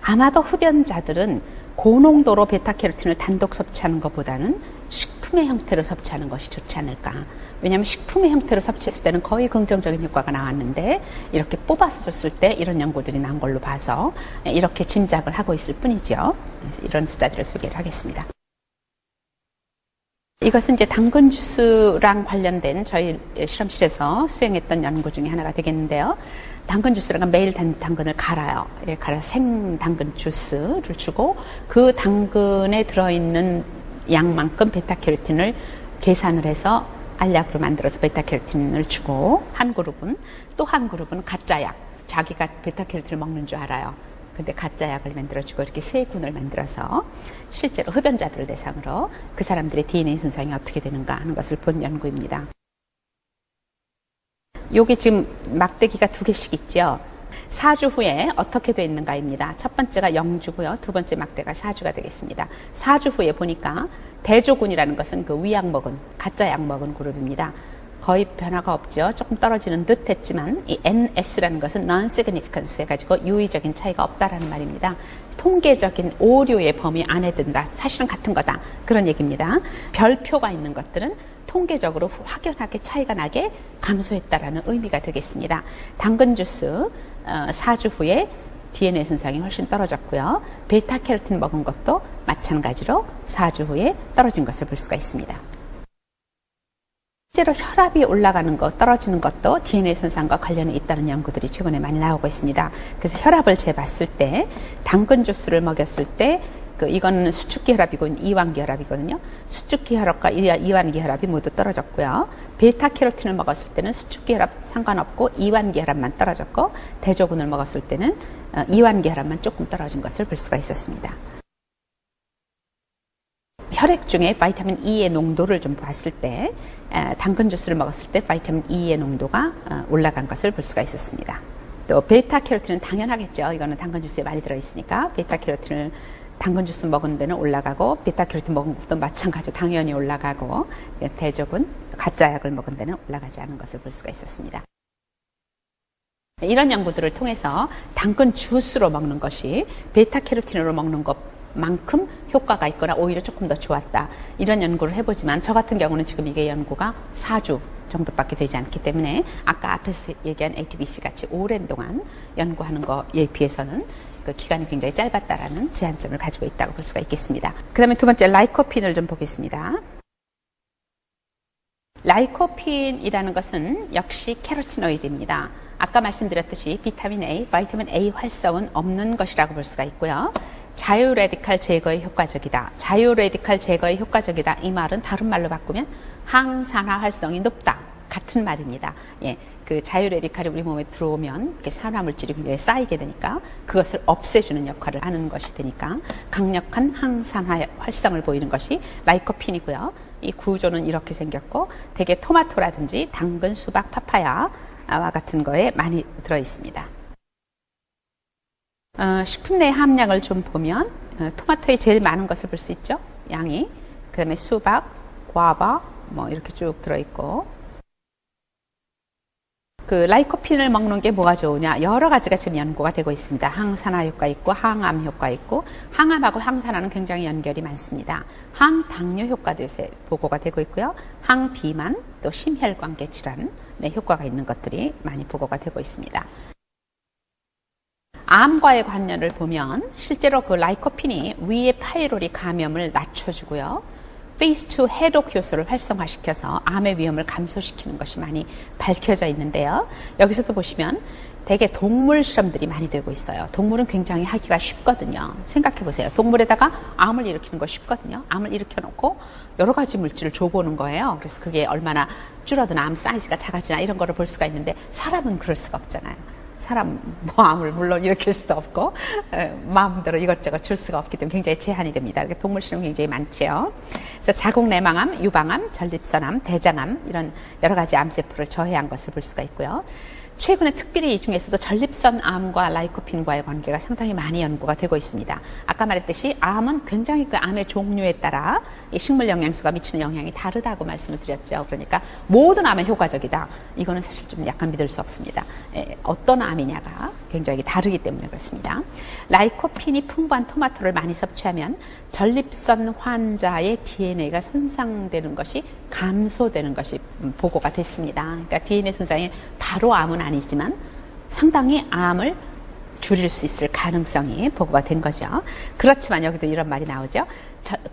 아마도 흡연자들은 고농도로 베타캐로틴을 단독 섭취하는 것보다는 식품의 형태로 섭취하는 것이 좋지 않을까. 왜냐하면 식품의 형태로 섭취했을 때는 거의 긍정적인 효과가 나왔는데 이렇게 뽑아서 줬을 때 이런 연구들이 나온 걸로 봐서 이렇게 짐작을 하고 있을 뿐이죠. 그래서 이런 스터디를 소개를 하겠습니다. 이것은 이제 당근 주스랑 관련된 저희 실험실에서 수행했던 연구 중에 하나가 되겠는데요. 당근 주스라는 건 매일 당근을 갈아요. 갈아서 생 당근 주스를 주고 그 당근에 들어있는 양만큼 베타캐로틴을 계산을 해서 알약으로 만들어서 베타캐로틴을 주고 한 그룹은, 또 한 그룹은 가짜 약, 자기가 베타캐로틴을 먹는 줄 알아요. 근데 가짜 약을 만들어주고 이렇게 세 군을 만들어서 실제로 흡연자들을 대상으로 그 사람들의 DNA 손상이 어떻게 되는가 하는 것을 본 연구입니다. 여기 지금 막대기가 2개씩 있죠. 4주 후에 어떻게 돼 있는가입니다. 첫 번째가 영주고요. 두 번째 막대가 4주가 되겠습니다. 4주 후에 보니까 대조군이라는 것은 그 위약 먹은, 가짜 약 먹은 그룹입니다. 거의 변화가 없죠. 조금 떨어지는 듯 했지만 이 NS라는 것은 non-significance 해가지고 유의적인 차이가 없다라는 말입니다. 통계적인 오류의 범위 안에 든다. 사실은 같은 거다. 그런 얘기입니다. 별표가 있는 것들은 통계적으로 확연하게 차이가 나게 감소했다라는 의미가 되겠습니다. 당근 주스 4주 후에 DNA 손상이 훨씬 떨어졌고요. 베타캐로틴 먹은 것도 마찬가지로 4주 후에 떨어진 것을 볼 수가 있습니다. 실제로 혈압이 올라가는 것, 떨어지는 것도 DNA 손상과 관련이 있다는 연구들이 최근에 많이 나오고 있습니다. 그래서 혈압을 재봤을 때 당근 주스를 먹였을 때 이건 수축기 혈압이고 이완기 혈압이거든요. 수축기 혈압과 이완기 혈압이 모두 떨어졌고요. 베타캐로틴을 먹었을 때는 수축기 혈압 상관없고 이완기 혈압만 떨어졌고 대조군을 먹었을 때는 이완기 혈압만 조금 떨어진 것을 볼 수가 있었습니다. 혈액 중에 바이타민 E의 농도를 좀 봤을 때 당근 주스를 먹었을 때 바이타민 E의 농도가 올라간 것을 볼 수가 있었습니다. 또 베타캐로틴은 당연하겠죠. 이거는 당근 주스에 많이 들어있으니까 베타캐로틴을 당근 주스 먹은 데는 올라가고 베타캐로틴 먹은 것도 마찬가지로 당연히 올라가고 대조군 가짜 약을 먹은 데는 올라가지 않은 것을 볼 수가 있었습니다. 이런 연구들을 통해서 당근 주스로 먹는 것이 베타캐로틴으로 먹는 것만큼 효과가 있거나 오히려 조금 더 좋았다. 이런 연구를 해보지만 저 같은 경우는 지금 이게 연구가 4주 정도밖에 되지 않기 때문에 아까 앞에서 얘기한 ATBC 같이 오랜 동안 연구하는 거에 비해서는 그 기간이 굉장히 짧았다라는 제한점을 가지고 있다고 볼 수가 있겠습니다. 그 다음에 두 번째 라이코핀을 좀 보겠습니다. 라이코핀이라는 것은 역시 캐로티노이드입니다. 아까 말씀드렸듯이 비타민 A, 바이타민 A 활성은 없는 것이라고 볼 수가 있고요. 자유 라디칼 제거에 효과적이다. 자유 라디칼 제거에 효과적이다. 이 말은 다른 말로 바꾸면 항산화 활성이 높다. 같은 말입니다. 예, 그 자유 라디칼이 우리 몸에 들어오면 산화 물질이 굉장히 쌓이게 되니까 그것을 없애주는 역할을 하는 것이 되니까 강력한 항산화 활성을 보이는 것이 라이코핀이고요. 이 구조는 이렇게 생겼고 대개 토마토라든지 당근, 수박, 파파야와 같은 거에 많이 들어 있습니다. 식품 내 함량을 좀 보면 토마토에 제일 많은 것을 볼 수 있죠. 양이. 그 다음에 수박, 과바 뭐 이렇게 쭉 들어있고 그 라이코핀을 먹는 게 뭐가 좋으냐 여러 가지가 지금 연구가 되고 있습니다. 항산화 효과 있고 항암 효과 있고 항암하고 항산화는 굉장히 연결이 많습니다. 항당뇨 효과도 요새 보고가 되고 있고요. 항비만 또 심혈관계 질환에 효과가 있는 것들이 많이 보고가 되고 있습니다. 암과의 관련을 보면 실제로 그 라이코핀이 위의 파이로리 감염을 낮춰주고요. 페이스 2 해독 효소를 활성화시켜서 암의 위험을 감소시키는 것이 많이 밝혀져 있는데요. 여기서도 보시면 대개 동물 실험들이 많이 되고 있어요. 동물은 굉장히 하기가 쉽거든요. 생각해 보세요. 동물에다가 암을 일으키는 거 쉽거든요. 암을 일으켜놓고 여러 가지 물질을 줘보는 거예요. 그래서 그게 얼마나 줄어든 암 사이즈가 작아지나 이런 거를 볼 수가 있는데 사람은 그럴 수가 없잖아요. 사람 암을 물론 일으킬 수도 없고 마음대로 이것저것 줄 수가 없기 때문에 굉장히 제한이 됩니다. 동물 실험 굉장히 많죠. 그래서 자궁 내막암, 유방암, 전립선암, 대장암 이런 여러 가지 암세포를 저해한 것을 볼 수가 있고요. 최근에 특별히 이 중에서도 전립선암과 라이코핀과의 관계가 상당히 많이 연구가 되고 있습니다. 아까 말했듯이 암은 굉장히 그 암의 종류에 따라 이 식물 영양소가 미치는 영향이 다르다고 말씀을 드렸죠. 그러니까 모든 암에 효과적이다. 이거는 사실 좀 약간 믿을 수 없습니다. 어떤 암이냐가 굉장히 다르기 때문에 그렇습니다. 라이코핀이 풍부한 토마토를 많이 섭취하면 전립선 환자의 DNA가 손상되는 것이 감소되는 것이 보고가 됐습니다. 그러니까 DNA 손상이 바로 암은 아니지만 상당히 암을 줄일 수 있을 가능성이 보고가 된 거죠. 그렇지만 여기도 이런 말이 나오죠.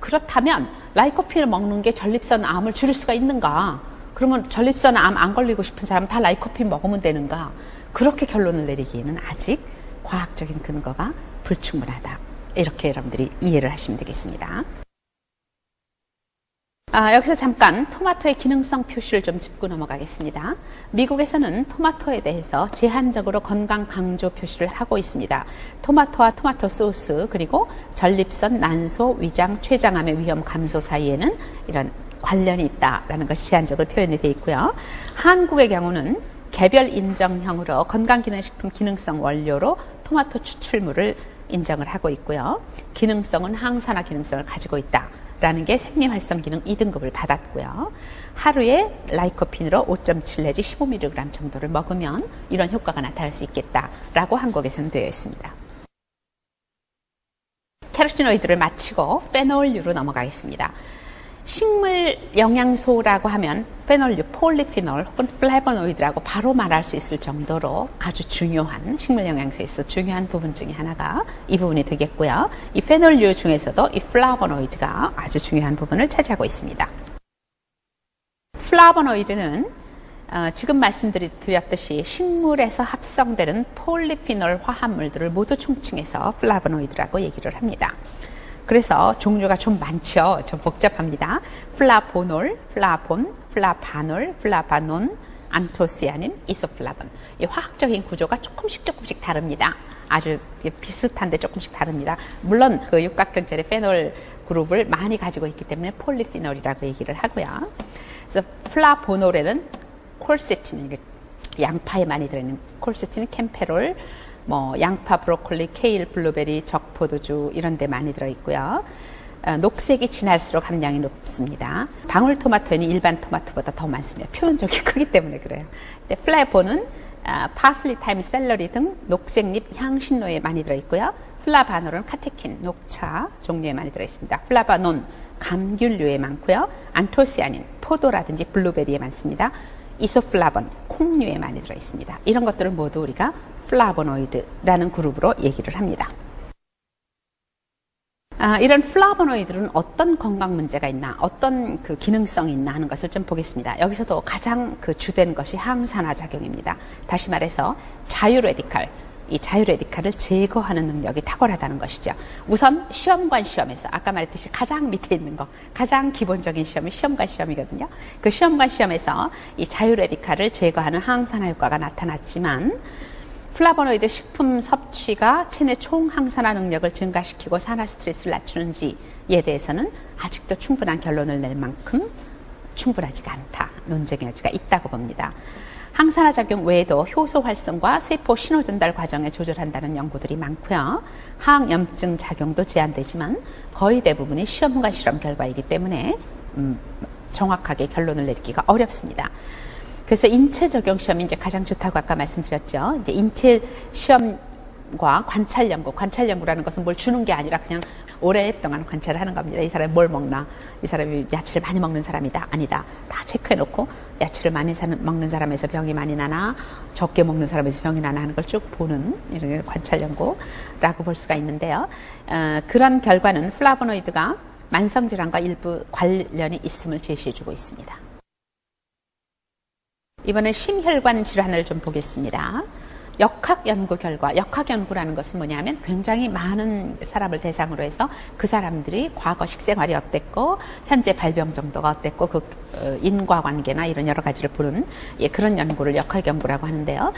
그렇다면 라이코핀을 먹는 게 전립선 암을 줄일 수가 있는가? 그러면 전립선 암 안 걸리고 싶은 사람은 다 라이코핀 먹으면 되는가? 그렇게 결론을 내리기에는 아직 과학적인 근거가 불충분하다. 이렇게 여러분들이 이해를 하시면 되겠습니다. 여기서 잠깐 토마토의 기능성 표시를 좀 짚고 넘어가겠습니다. 미국에서는 토마토에 대해서 제한적으로 건강 강조 표시를 하고 있습니다. 토마토와 토마토 소스 그리고 전립선, 난소, 위장, 췌장암의 위험 감소 사이에는 이런 관련이 있다라는 것이 제한적으로 표현이 되어 있고요. 한국의 경우는 개별 인정형으로 건강기능식품 기능성 원료로 토마토 추출물을 인정을 하고 있고요. 기능성은 항산화 기능성을 가지고 있다라는 게 생리활성 기능 2등급을 받았고요. 하루에 라이코핀으로 5.7 내지 15mg 정도를 먹으면 이런 효과가 나타날 수 있겠다라고 한국에서는 되어 있습니다. 캐로티노이드를 마치고 페놀류로 넘어가겠습니다. 식물 영양소라고 하면 페놀류, 폴리피놀 혹은 플라보노이드라고 바로 말할 수 있을 정도로 아주 중요한 식물 영양소에서 중요한 부분 중에 하나가 이 부분이 되겠고요. 이 페놀류 중에서도 이 플라보노이드가 아주 중요한 부분을 차지하고 있습니다. 플라보노이드는 지금 말씀드렸듯이 식물에서 합성되는 폴리피놀 화합물들을 모두 총칭해서 플라보노이드라고 얘기를 합니다. 그래서 종류가 좀 많죠. 좀 복잡합니다. 플라보놀, 플라본, 플라바놀, 플라바논, 안토시아닌, 이소플라본. 이 화학적인 구조가 조금씩 다릅니다. 아주 비슷한데 조금씩 다릅니다. 물론 그 육각형체의 페놀 그룹을 많이 가지고 있기 때문에 폴리피놀이라고 얘기를 하고요. 그래서 플라보놀에는 콜세틴, 양파에 많이 들어있는 콜세틴, 캠페롤, 양파, 브로콜리, 케일, 블루베리, 적포도주 이런 데 많이 들어있고요. 녹색이 진할수록 함량이 높습니다. 방울토마토에는 일반 토마토보다 더 많습니다. 표현적이 크기 때문에 그래요. 플라보는 파슬리, 타임, 샐러리 등 녹색잎 향신료에 많이 들어있고요. 플라바놀은 카테킨, 녹차 종류에 많이 들어있습니다. 플라바논, 감귤류에 많고요. 안토시아닌, 포도라든지 블루베리에 많습니다. 이소플라본, 콩류에 많이 들어있습니다. 이런 것들을 모두 우리가 플라보노이드라는 그룹으로 얘기를 합니다. 이런 플라보노이드는 어떤 건강 문제가 있나, 어떤 그 기능성이 있나 하는 것을 좀 보겠습니다. 여기서도 가장 그 주된 것이 항산화 작용입니다. 다시 말해서 자유레디칼, 이 자유레디칼을 제거하는 능력이 탁월하다는 것이죠. 우선 시험관 시험에서 아까 말했듯이 가장 밑에 있는 거, 가장 기본적인 시험이 시험관 시험이거든요. 그 시험관 시험에서 이 자유레디칼을 제거하는 항산화 효과가 나타났지만 플라보노이드 식품 섭취가 체내 총 항산화 능력을 증가시키고 산화 스트레스를 낮추는지에 대해서는 아직도 충분한 결론을 낼 만큼 충분하지가 않다. 논쟁의 여지가 있다고 봅니다. 항산화 작용 외에도 효소 활성과 세포 신호 전달 과정에 조절한다는 연구들이 많고요. 항염증 작용도 제한되지만 거의 대부분이 시험관 실험 결과이기 때문에 정확하게 결론을 내리기가 어렵습니다. 그래서 인체 적용 시험이 이제 가장 좋다고 아까 말씀드렸죠. 이제 인체 시험과 관찰 연구라는 것은 뭘 주는 게 아니라 그냥 오랫동안 관찰을 하는 겁니다. 이 사람이 뭘 먹나, 이 사람이 야채를 많이 먹는 사람이다, 아니다, 다 체크해놓고 야채를 많이 먹는 사람에서 병이 많이 나나, 적게 먹는 사람에서 병이 나나 하는 걸 쭉 보는 이런 관찰 연구라고 볼 수가 있는데요. 그런 결과는 플라보노이드가 만성질환과 일부 관련이 있음을 제시해주고 있습니다. 이번엔 심혈관 질환을 좀 보겠습니다. 역학 연구 결과, 역학 연구라는 것은 뭐냐면 굉장히 많은 사람을 대상으로 해서 그 사람들이 과거 식생활이 어땠고 현재 발병 정도가 어땠고 그 인과관계나 이런 여러 가지를 보는 그런 연구를 역학 연구라고 하는데요.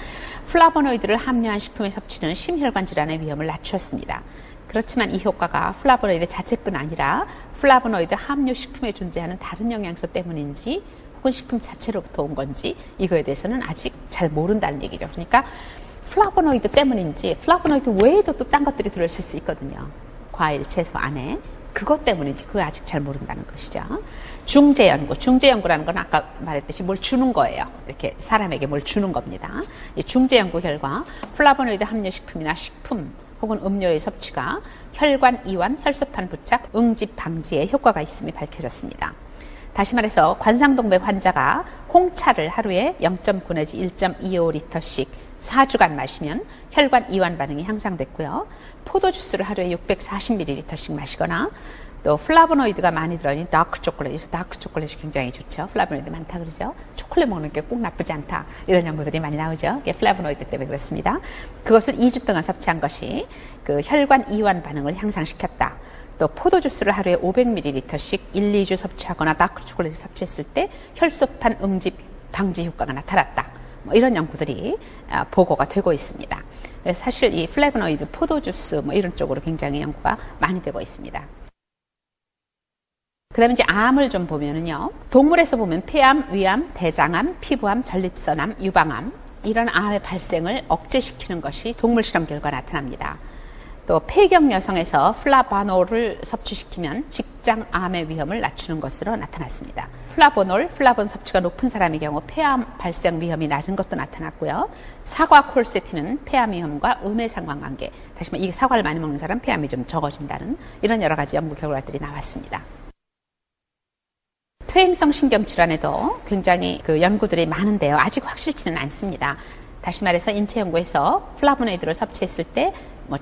플라보노이드를 함유한 식품의 섭취는 심혈관 질환의 위험을 낮추었습니다. 그렇지만 이 효과가 플라보노이드 자체뿐 아니라 플라보노이드 함유 식품에 존재하는 다른 영양소 때문인지 혹은 식품 자체로부터 온 건지 이거에 대해서는 아직 잘 모른다는 얘기죠. 그러니까 플라보노이드 때문인지 플라보노이드 외에도 또 딴 것들이 들어있을 수 있거든요. 과일, 채소 안에. 그것 때문인지 그거 아직 잘 모른다는 것이죠. 중재 연구라는 건 아까 말했듯이 뭘 주는 거예요. 이렇게 사람에게 뭘 주는 겁니다. 이 중재 연구 결과 플라보노이드 함유 식품이나 식품 혹은 음료의 섭취가 혈관 이완, 혈소판 부착, 응집 방지에 효과가 있음이 밝혀졌습니다. 다시 말해서 관상동맥 환자가 홍차를 하루에 0.9 내지 1.25리터씩 4주간 마시면 혈관 이완 반응이 향상됐고요. 포도주스를 하루에 640ml씩 마시거나 또 플라보노이드가 많이 들어있는 다크 초콜릿이 굉장히 좋죠. 플라보노이드 많다 그러죠. 초콜릿 먹는 게 꼭 나쁘지 않다. 이런 연구들이 많이 나오죠. 이게 플라보노이드 때문에 그렇습니다. 그것을 2주 동안 섭취한 것이 그 혈관 이완 반응을 향상시켰다. 또 포도주스를 하루에 500ml씩 1, 2주 섭취하거나 다크 초콜릿을 섭취했을 때 혈소판 응집 방지 효과가 나타났다. 이런 연구들이 보고가 되고 있습니다. 사실 이 플라보노이드, 포도주스 이런 쪽으로 굉장히 연구가 많이 되고 있습니다. 그 다음에 이제 암을 좀 보면은요. 동물에서 보면 폐암, 위암, 대장암, 피부암, 전립선암, 유방암 이런 암의 발생을 억제시키는 것이 동물 실험 결과 나타납니다. 또 폐경 여성에서 플라바놀을 섭취시키면 직장암의 위험을 낮추는 것으로 나타났습니다. 플라보놀 섭취가 높은 사람의 경우 폐암 발생 위험이 낮은 것도 나타났고요. 사과 콜세틴은 폐암 위험과 음의 상관관계, 다시 말해 이 사과를 많이 먹는 사람 폐암이 좀 적어진다는 이런 여러 가지 연구 결과들이 나왔습니다. 퇴행성 신경질환에도 굉장히 연구들이 많은데요. 아직 확실치는 않습니다. 다시 말해서 인체 연구에서 플라보노이드를 섭취했을 때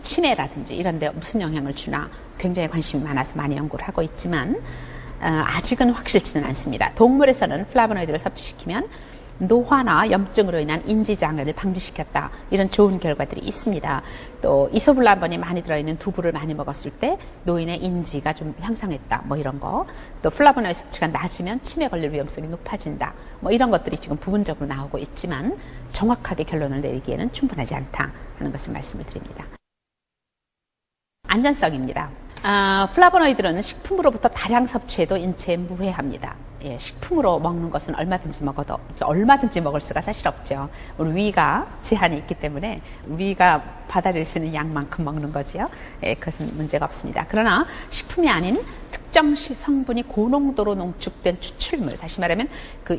치매라든지 이런 데 무슨 영향을 주나 굉장히 관심이 많아서 많이 연구를 하고 있지만 아직은 확실치는 않습니다. 동물에서는 플라보노이드를 섭취시키면 노화나 염증으로 인한 인지장애를 방지시켰다. 이런 좋은 결과들이 있습니다. 또 이소블라본이 많이 들어있는 두부를 많이 먹었을 때 노인의 인지가 좀 향상했다. 이런 거. 또 플라보노이드 섭취가 낮으면 치매 걸릴 위험성이 높아진다. 이런 것들이 지금 부분적으로 나오고 있지만 정확하게 결론을 내리기에는 충분하지 않다 하는 것을 말씀을 드립니다. 안전성입니다. 플라보노이드는 식품으로부터 다량 섭취해도 인체에 무해합니다. 식품으로 먹는 것은 얼마든지 먹을 수가 사실 없죠. 우리 위가 제한이 있기 때문에 위가 받아들일 수 있는 양만큼 먹는 거지요. 그것은 문제가 없습니다. 그러나 식품이 아닌 특정 성분이 고농도로 농축된 추출물, 다시 말하면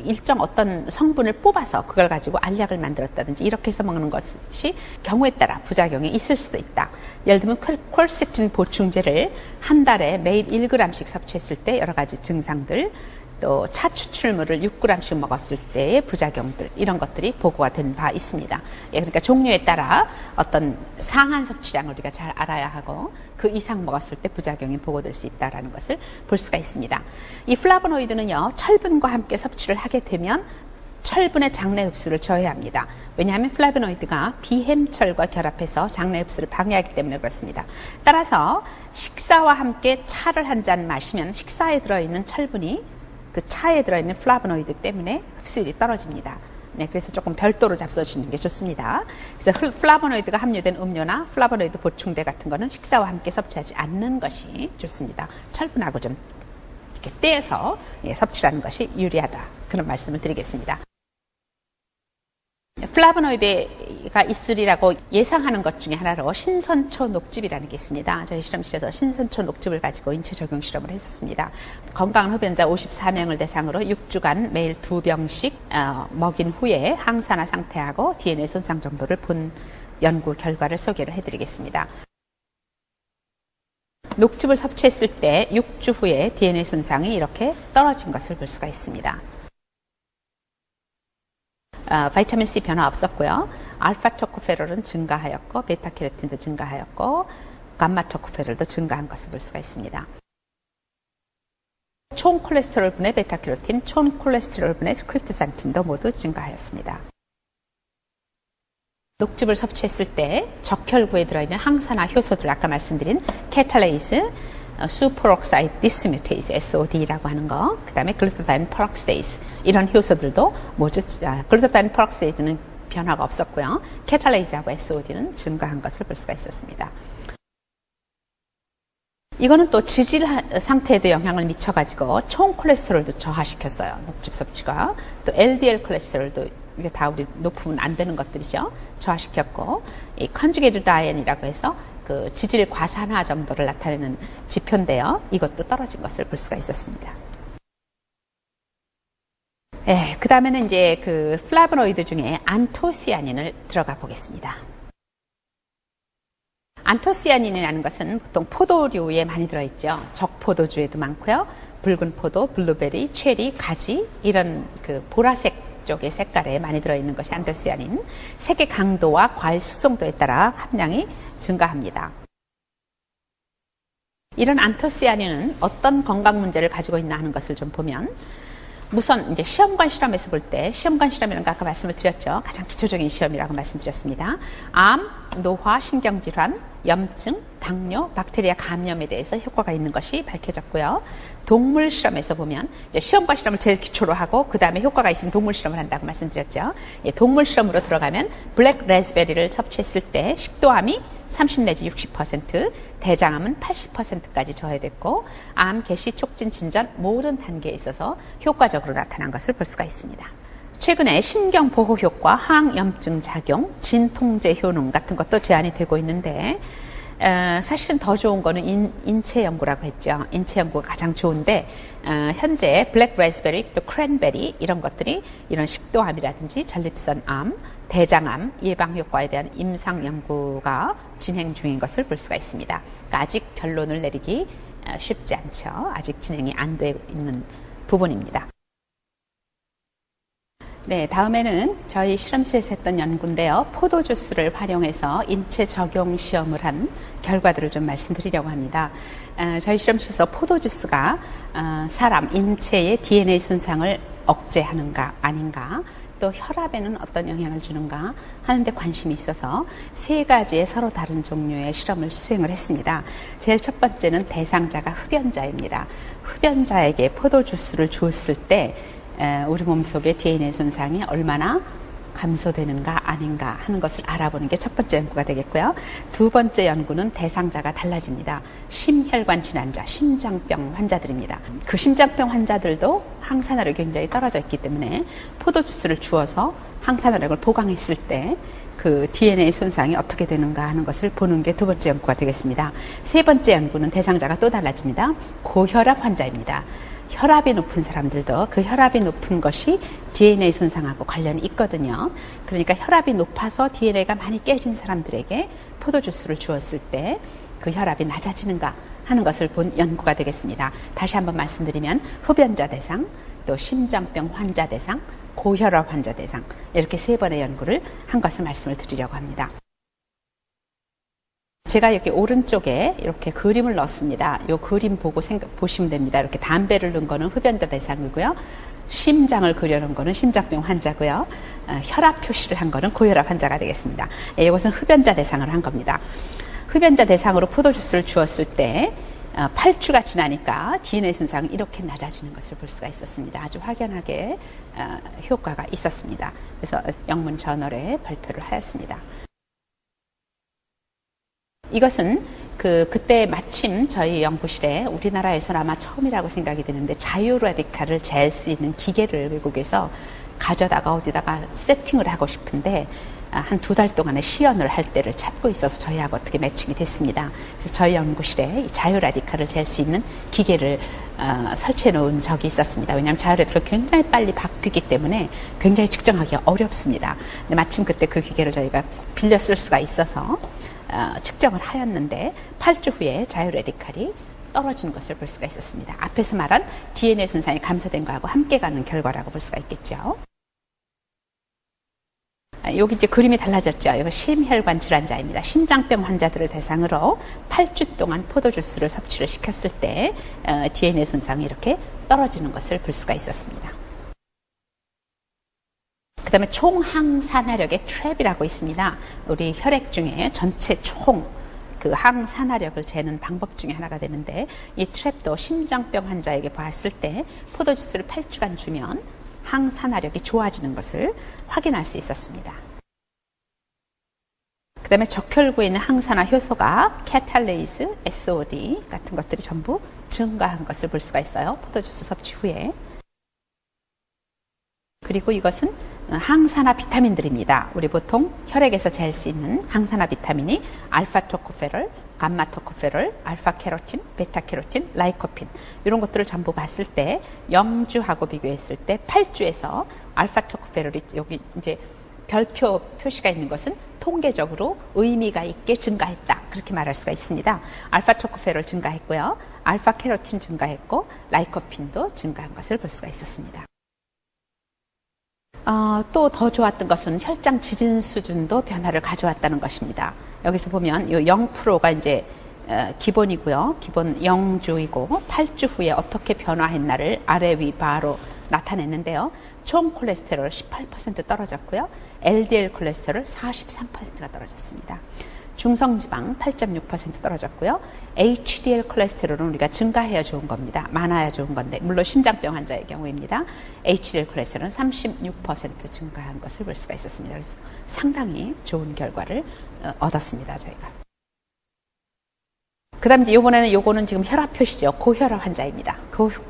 일정 어떤 성분을 뽑아서 그걸 가지고 알약을 만들었다든지 이렇게 해서 먹는 것이 경우에 따라 부작용이 있을 수도 있다. 예를 들면 콜세틴 보충제를 한 달에 매일 1g씩 섭취했을 때 여러 가지 증상들, 또 차 추출물을 6g씩 먹었을 때의 부작용들, 이런 것들이 보고가 된 바 있습니다. 그러니까 종류에 따라 어떤 상한 섭취량을 우리가 잘 알아야 하고 그 이상 먹었을 때 부작용이 보고될 수 있다는 것을 볼 수가 있습니다. 이 플라보노이드는요, 철분과 함께 섭취를 하게 되면 철분의 장내 흡수를 저해합니다. 왜냐하면 플라보노이드가 비햄철과 결합해서 장내 흡수를 방해하기 때문에 그렇습니다. 따라서 식사와 함께 차를 한 잔 마시면 식사에 들어있는 철분이 그 차에 들어있는 플라보노이드 때문에 흡수율이 떨어집니다. 그래서 조금 별도로 잡숴주시는 게 좋습니다. 그래서 플라보노이드가 함유된 음료나 플라보노이드 보충제 같은 거는 식사와 함께 섭취하지 않는 것이 좋습니다. 철분하고 좀 이렇게 떼어서 섭취하는 것이 유리하다. 그런 말씀을 드리겠습니다. 플라보노이드가 있으리라고 예상하는 것 중에 하나로 신선초 녹즙이라는 게 있습니다. 저희 실험실에서 신선초 녹즙을 가지고 인체 적용 실험을 했었습니다. 건강한 흡연자 54명을 대상으로 6주간 매일 2병씩 먹인 후에 항산화 상태하고 DNA 손상 정도를 본 연구 결과를 소개를 해드리겠습니다. 녹즙을 섭취했을 때 6주 후에 DNA 손상이 이렇게 떨어진 것을 볼 수가 있습니다. 바이타민 C 변화 없었고요. 알파 토코페롤은 증가하였고 베타 캐로틴도 증가하였고 감마 토코페롤도 증가한 것을 볼 수가 있습니다. 총 콜레스테롤분의 베타 캐로틴, 총 콜레스테롤분의 크립토산틴도 모두 증가하였습니다. 녹즙을 섭취했을 때 적혈구에 들어있는 항산화 효소들, 아까 말씀드린 케탈레이즈, 수퍼옥사이드 디스뮤테이즈 SOD라고 하는 거, 그 다음에 글루타타인 퍼럭세이즈, 이런 효소들도 모두 글루타타인 퍼럭세이즈는 변화가 없었고요. 케탈레이즈하고 SOD는 증가한 것을 볼 수가 있었습니다. 이거는 또 지질 상태에도 영향을 미쳐가지고 총 콜레스테롤도 저하시켰어요. 녹즙 섭취가. 또 LDL 콜레스테롤도 이게 다 우리 높으면 안 되는 것들이죠. 저하시켰고, 이 컨주게이트 다이앤이라고 해서 그 지질 과산화 정도를 나타내는 지표인데요. 이것도 떨어진 것을 볼 수가 있었습니다. 그 다음에는 이제 그 플라보노이드 중에 안토시아닌을 들어가 보겠습니다. 안토시아닌이라는 것은 보통 포도류에 많이 들어있죠. 적포도주에도 많고요. 붉은 포도, 블루베리, 체리, 가지, 이런 그 보라색 쪽의 색깔에 많이 들어있는 것이 안토시아닌. 색의 강도와 과일 숙성도에 따라 함량이 증가합니다. 이런 안토시아닌은 어떤 건강 문제를 가지고 있나 하는 것을 좀 보면, 우선 이제 시험관 실험에서 볼 때, 시험관 실험이라는 거 아까 말씀을 드렸죠. 가장 기초적인 시험이라고 말씀드렸습니다. 암, 노화, 신경질환, 염증, 당뇨, 박테리아 감염에 대해서 효과가 있는 것이 밝혀졌고요. 동물 실험에서 보면 이제 시험관 실험을 제일 기초로 하고 그 다음에 효과가 있으면 동물 실험을 한다고 말씀드렸죠. 동물 실험으로 들어가면 블랙 레즈베리를 섭취했을 때 식도암이 30 내지 60%, 대장암은 80%까지 저해됐고 암, 개시, 촉진, 진전 모든 단계에 있어서 효과적으로 나타난 것을 볼 수가 있습니다. 최근에 신경보호 효과, 항염증 작용, 진통제 효능 같은 것도 제한이 되고 있는데 사실은 더 좋은 거는 인체 연구라고 했죠. 인체 연구가 가장 좋은데 현재 블랙 레즈베리, 또 크랜베리 이런 것들이 이런 식도암이라든지 전립선암, 대장암 예방 효과에 대한 임상 연구가 진행 중인 것을 볼 수가 있습니다. 그러니까 아직 결론을 내리기 쉽지 않죠. 아직 진행이 안 되고 있는 부분입니다. 네, 다음에는 저희 실험실에서 했던 연구인데요. 포도주스를 활용해서 인체 적용 시험을 한 결과들을 좀 말씀드리려고 합니다. 저희 실험실에서 포도주스가 사람 인체의 DNA 손상을 억제하는가 아닌가, 또 혈압에는 어떤 영향을 주는가 하는데 관심이 있어서 3가지의 서로 다른 종류의 실험을 수행을 했습니다. 제일 첫 번째는 대상자가 흡연자입니다. 흡연자에게 포도주스를 주었을 때 우리 몸속의 DNA 손상이 얼마나 감소되는가 아닌가 하는 것을 알아보는 게 첫 번째 연구가 되겠고요. 두 번째 연구는 대상자가 달라집니다. 심혈관 질환자, 심장병 환자들입니다. 그 심장병 환자들도 항산화력이 굉장히 떨어져 있기 때문에 포도주스를 주어서 항산화력을 보강했을 때 그 DNA 손상이 어떻게 되는가 하는 것을 보는 게 두 번째 연구가 되겠습니다. 세 번째 연구는 대상자가 또 달라집니다. 고혈압 환자입니다. 혈압이 높은 사람들도 그 혈압이 높은 것이 DNA 손상하고 관련이 있거든요. 그러니까 혈압이 높아서 DNA가 많이 깨진 사람들에게 포도주스를 주었을 때 그 혈압이 낮아지는가 하는 것을 본 연구가 되겠습니다. 다시 한번 말씀드리면 흡연자 대상, 또 심장병 환자 대상, 고혈압 환자 대상 이렇게 3번의 연구를 한 것을 말씀을 드리려고 합니다. 제가 여기 오른쪽에 이렇게 그림을 넣었습니다. 이 그림 보고 보시면 됩니다. 이렇게 담배를 넣은 거는 흡연자 대상이고요. 심장을 그려놓은 거는 심장병 환자고요. 혈압 표시를 한 거는 고혈압 환자가 되겠습니다. 이것은 흡연자 대상을 한 겁니다. 흡연자 대상으로 포도주스를 주었을 때 8주가 지나니까 DNA 손상이 이렇게 낮아지는 것을 볼 수가 있었습니다. 아주 확연하게 효과가 있었습니다. 그래서 영문 저널에 발표를 하였습니다. 이것은 그때 마침 저희 연구실에 우리나라에서는 아마 처음이라고 생각이 드는데 자유 라디칼을 잴 수 있는 기계를 외국에서 가져다가 어디다가 세팅을 하고 싶은데 한 2달 동안의 시연을 할 때를 찾고 있어서 저희하고 어떻게 매칭이 됐습니다. 그래서 저희 연구실에 이 자유 라디칼을 잴 수 있는 기계를 설치해 놓은 적이 있었습니다. 왜냐하면 자유 라디칼이 굉장히 빨리 바뀌기 때문에 굉장히 측정하기가 어렵습니다. 근데 마침 그때 그 기계를 저희가 빌려 쓸 수가 있어서 측정을 하였는데 8주 후에 자유 라디칼이 떨어지는 것을 볼 수가 있었습니다. 앞에서 말한 DNA 손상이 감소된 거하고 함께 가는 결과라고 볼 수가 있겠죠. 여기 이제 그림이 달라졌죠. 이거 심혈관 질환자입니다. 심장병 환자들을 대상으로 8주 동안 포도주스를 섭취를 시켰을 때 DNA 손상이 이렇게 떨어지는 것을 볼 수가 있었습니다. 그 다음에 총항산화력의 트랩이라고 있습니다. 우리 혈액 중에 전체 총 그 항산화력을 재는 방법 중에 하나가 되는데 이 트랩도 심장병 환자에게 봤을 때 포도주스를 8주간 주면 항산화력이 좋아지는 것을 확인할 수 있었습니다. 그 다음에 적혈구에 있는 항산화 효소가 캐탈레이즈, SOD 같은 것들이 전부 증가한 것을 볼 수가 있어요. 포도주스 섭취 후에. 그리고 이것은 항산화 비타민들입니다. 우리 보통 혈액에서 잴 수 있는 항산화 비타민이 알파 토코페롤, 감마 토코페롤, 알파 캐로틴, 베타 캐로틴, 라이코핀 이런 것들을 전부 봤을 때 0주하고 비교했을 때 8주에서 알파 토코페롤이 여기 이제 별표 표시가 있는 것은 통계적으로 의미가 있게 증가했다. 그렇게 말할 수가 있습니다. 알파 토코페롤 증가했고요. 알파 캐로틴 증가했고 라이코핀도 증가한 것을 볼 수가 있었습니다. 또 더 좋았던 것은 혈장 지진 수준도 변화를 가져왔다는 것입니다. 여기서 보면 이 0%가 이제 기본이고요. 기본 0주이고 8주 후에 어떻게 변화했나를 아래 위 바로 나타냈는데요. 총 콜레스테롤 18% 떨어졌고요. LDL 콜레스테롤 43%가 떨어졌습니다. 중성지방 8.6% 떨어졌고요. HDL 콜레스테롤은 우리가 증가해야 좋은 겁니다. 많아야 좋은 건데 물론 심장병 환자의 경우입니다. HDL 콜레스테롤은 36% 증가한 것을 볼 수가 있었습니다. 그래서 상당히 좋은 결과를 얻었습니다. 저희가. 그다음 이제 요거는 지금 혈압 표시죠. 고혈압 환자입니다.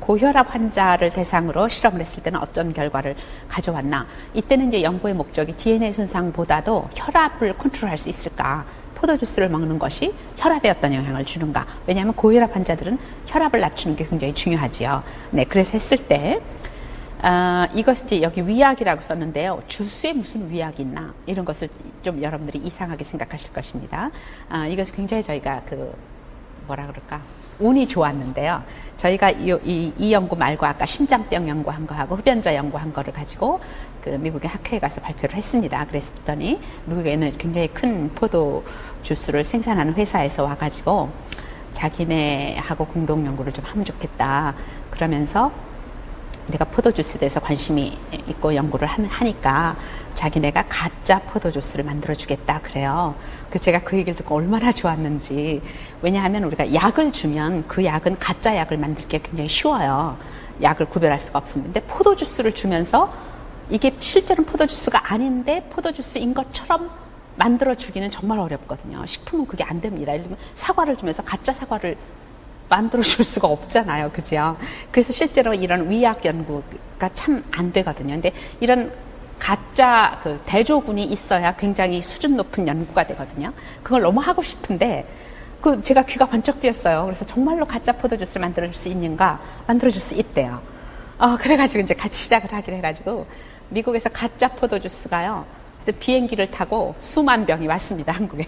고혈압 환자를 대상으로 실험을 했을 때는 어떤 결과를 가져왔나? 이때는 이제 연구의 목적이 DNA 손상보다도 혈압을 컨트롤할 수 있을까? 포도주스를 먹는 것이 혈압에 어떤 영향을 주는가? 왜냐하면 고혈압 환자들은 혈압을 낮추는 게 굉장히 중요하지요. 네, 그래서 했을 때 이것이 이제 여기 위약이라고 썼는데요. 주스에 무슨 위약이 있나? 이런 것을 좀 여러분들이 이상하게 생각하실 것입니다. 이것은 굉장히 저희가 뭐라 그럴까? 운이 좋았는데요. 저희가 이 연구 말고 아까 심장병 연구한 거하고 흡연자 연구한 거를 가지고 그 미국의 학회에 가서 발표를 했습니다. 그랬더니 미국에는 굉장히 큰 포도 주스를 생산하는 회사에서 와가지고 자기네하고 공동 연구를 좀 하면 좋겠다. 그러면서 내가 포도주스에 대해서 관심이 있고 연구를 하니까 자기네가 가짜 포도주스를 만들어주겠다 그래요. 그래서 제가 그 얘기를 듣고 얼마나 좋았는지. 왜냐하면 우리가 약을 주면 그 약은 가짜 약을 만들 게 굉장히 쉬워요. 약을 구별할 수가 없습니다. 근데 포도주스를 주면서 이게 실제로는 포도주스가 아닌데 포도주스인 것처럼 만들어주기는 정말 어렵거든요. 식품은 그게 안 됩니다. 예를 들면 사과를 주면서 가짜 사과를 만들어줄 수가 없잖아요. 그죠? 그래서 실제로 이런 위약 연구가 참 안 되거든요. 근데 이런 가짜 대조군이 있어야 굉장히 수준 높은 연구가 되거든요. 그걸 너무 하고 싶은데, 제가 귀가 번쩍 뜨였어요. 그래서 정말로 가짜 포도주스를 만들어줄 수 있는가? 만들어줄 수 있대요. 그래가지고 이제 같이 시작을 하기로 해가지고, 미국에서 가짜 포도주스가요, 비행기를 타고 수만 병이 왔습니다, 한국에.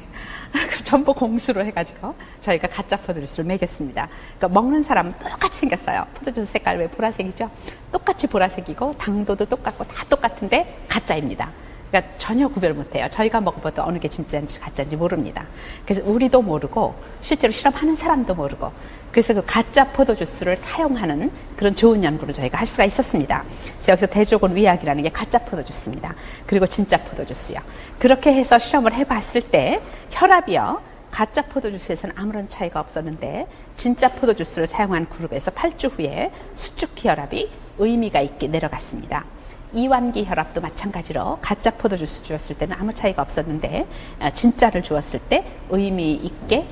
전부 공수로 해가지고 저희가 가짜 포도주스를 먹였습니다. 그러니까 먹는 사람은 똑같이 생겼어요. 포도주스 색깔 왜 보라색이죠? 똑같이 보라색이고 당도도 똑같고 다 똑같은데 가짜입니다. 그러니까 전혀 구별 못해요. 저희가 먹어봐도 어느 게 진짜인지 가짜인지 모릅니다. 그래서 우리도 모르고 실제로 실험하는 사람도 모르고 그래서 그 가짜 포도주스를 사용하는 그런 좋은 연구를 저희가 할 수가 있었습니다. 그래서 여기서 대조군 위약이라는 게 가짜 포도주스입니다. 그리고 진짜 포도주스요. 그렇게 해서 실험을 해봤을 때 혈압이요. 가짜 포도주스에서는 아무런 차이가 없었는데 진짜 포도주스를 사용한 그룹에서 8주 후에 수축기 혈압이 의미가 있게 내려갔습니다. 이완기 혈압도 마찬가지로 가짜 포도주스 주었을 때는 아무 차이가 없었는데 진짜를 주었을 때 의미 있게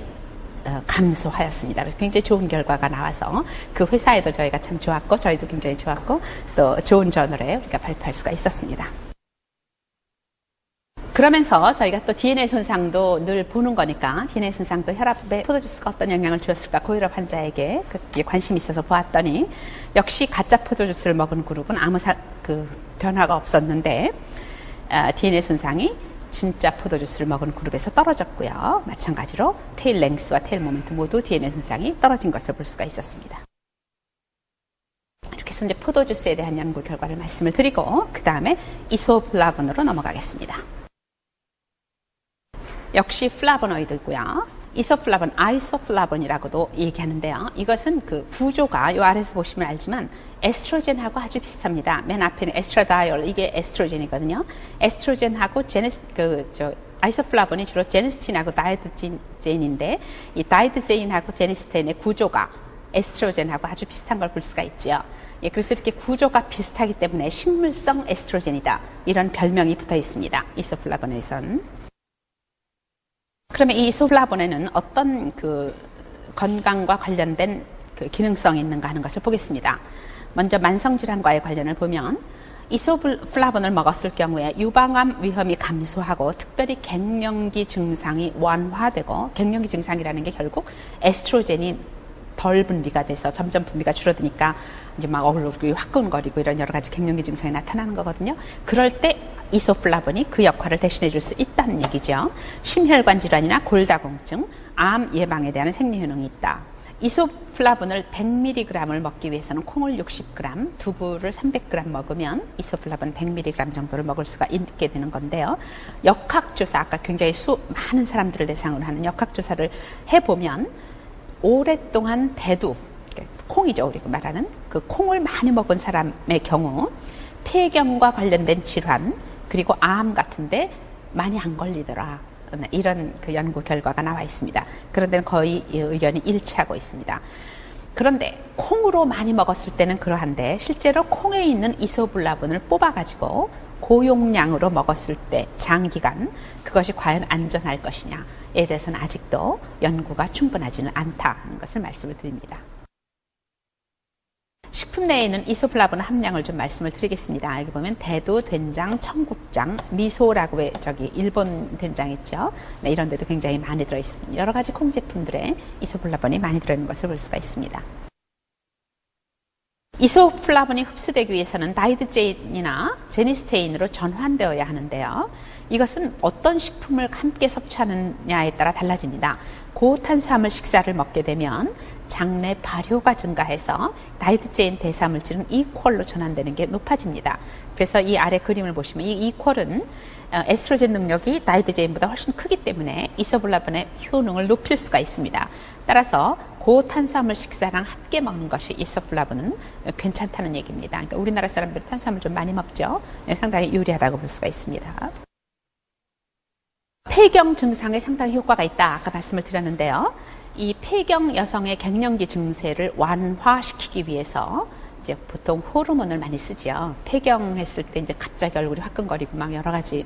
감소하였습니다. 그래서 굉장히 좋은 결과가 나와서 그 회사에도 저희가 참 좋았고 저희도 굉장히 좋았고 또 좋은 저널에 우리가 발표할 수가 있었습니다. 그러면서 저희가 또 DNA 손상도 늘 보는 거니까 DNA 손상도 혈압에 포도주스가 어떤 영향을 주었을까 고혈압 환자에게 관심이 있어서 보았더니 역시 가짜 포도주스를 먹은 그룹은 아무 변화가 없었는데 DNA 손상이 진짜 포도주스를 먹은 그룹에서 떨어졌고요. 마찬가지로 테일 랭스와 테일 모멘트 모두 DNA 손상이 떨어진 것을 볼 수가 있었습니다. 이렇게 해서 이제 포도주스에 대한 연구 결과를 말씀을 드리고 그 다음에 이소플라본으로 넘어가겠습니다. 역시 플라보노이드고요. 이소플라본, 아이소플라본이라고도 얘기하는데요. 이것은 그 구조가 요 아래에서 보시면 알지만 에스트로겐하고 아주 비슷합니다. 맨 앞에는 에스트라다이올, 이게 에스트로겐이거든요. 에스트로겐하고 아이소플라본이 주로 제니스틴하고 다이드제인인데 이 다이드제인하고 제니스틴의 구조가 에스트로겐하고 아주 비슷한 걸 볼 수가 있죠. 예, 그래서 이렇게 구조가 비슷하기 때문에 식물성 에스트로겐이다. 이런 별명이 붙어 있습니다. 이소플라본에선. 그러면 이 이소플라본에는 어떤 건강과 관련된 기능성이 있는가 하는 것을 보겠습니다. 먼저 만성질환과의 관련을 보면 이소플라본을 먹었을 경우에 유방암 위험이 감소하고 특별히 갱년기 증상이 완화되고 갱년기 증상이라는 게 결국 에스트로겐이 덜 분비가 돼서 점점 분비가 줄어드니까 이제 막 얼굴이 화끈거리고 이런 여러 가지 갱년기 증상이 나타나는 거거든요. 그럴 때 이소플라본이 그 역할을 대신해 줄 수 있다는 얘기죠. 심혈관 질환이나 골다공증, 암 예방에 대한 생리 효능이 있다. 이소플라본을 100mg을 먹기 위해서는 콩을 60g, 두부를 300g 먹으면 이소플라본 100mg 정도를 먹을 수가 있게 되는 건데요. 역학조사, 아까 굉장히 많은 사람들을 대상으로 하는 역학조사를 해보면 오랫동안 대두, 콩이죠, 우리가 말하는 그 콩을 많이 먹은 사람의 경우 폐경과 관련된 질환 그리고 암 같은데 많이 안 걸리더라. 이런 연구 결과가 나와 있습니다. 그런데 거의 의견이 일치하고 있습니다. 그런데 콩으로 많이 먹었을 때는 그러한데 실제로 콩에 있는 이소플라본을 뽑아가지고 고용량으로 먹었을 때 장기간 그것이 과연 안전할 것이냐에 대해서는 아직도 연구가 충분하지는 않다는 것을 말씀을 드립니다. 식품 내에 있는 이소플라본 함량을 좀 말씀을 드리겠습니다. 여기 보면 대두, 된장, 청국장, 미소라고 일본 된장 있죠. 네, 이런 데도 굉장히 많이 들어있습니다. 여러 가지 콩 제품들에 이소플라본이 많이 들어있는 것을 볼 수가 있습니다. 이소플라본이 흡수되기 위해서는 나이드제인이나 제니스테인으로 전환되어야 하는데요. 이것은 어떤 식품을 함께 섭취하느냐에 따라 달라집니다. 고탄수화물 식사를 먹게 되면 장내 발효가 증가해서 나이드제인 대사물질은 이퀄로 전환되는 게 높아집니다. 그래서 이 아래 그림을 보시면 이 이퀄은 에스트로겐 능력이 나이드제인보다 훨씬 크기 때문에 이소플라본의 효능을 높일 수가 있습니다. 따라서 고탄수화물 식사랑 함께 먹는 것이 이소플라본은 괜찮다는 얘기입니다. 그러니까 우리나라 사람들은 탄수화물 좀 많이 먹죠. 상당히 유리하다고 볼 수가 있습니다. 폐경 증상에 상당히 효과가 있다. 아까 말씀을 드렸는데요. 이 폐경 여성의 갱년기 증세를 완화시키기 위해서 이제 보통 호르몬을 많이 쓰죠. 폐경했을 때 이제 갑자기 얼굴이 화끈거리고 막 여러 가지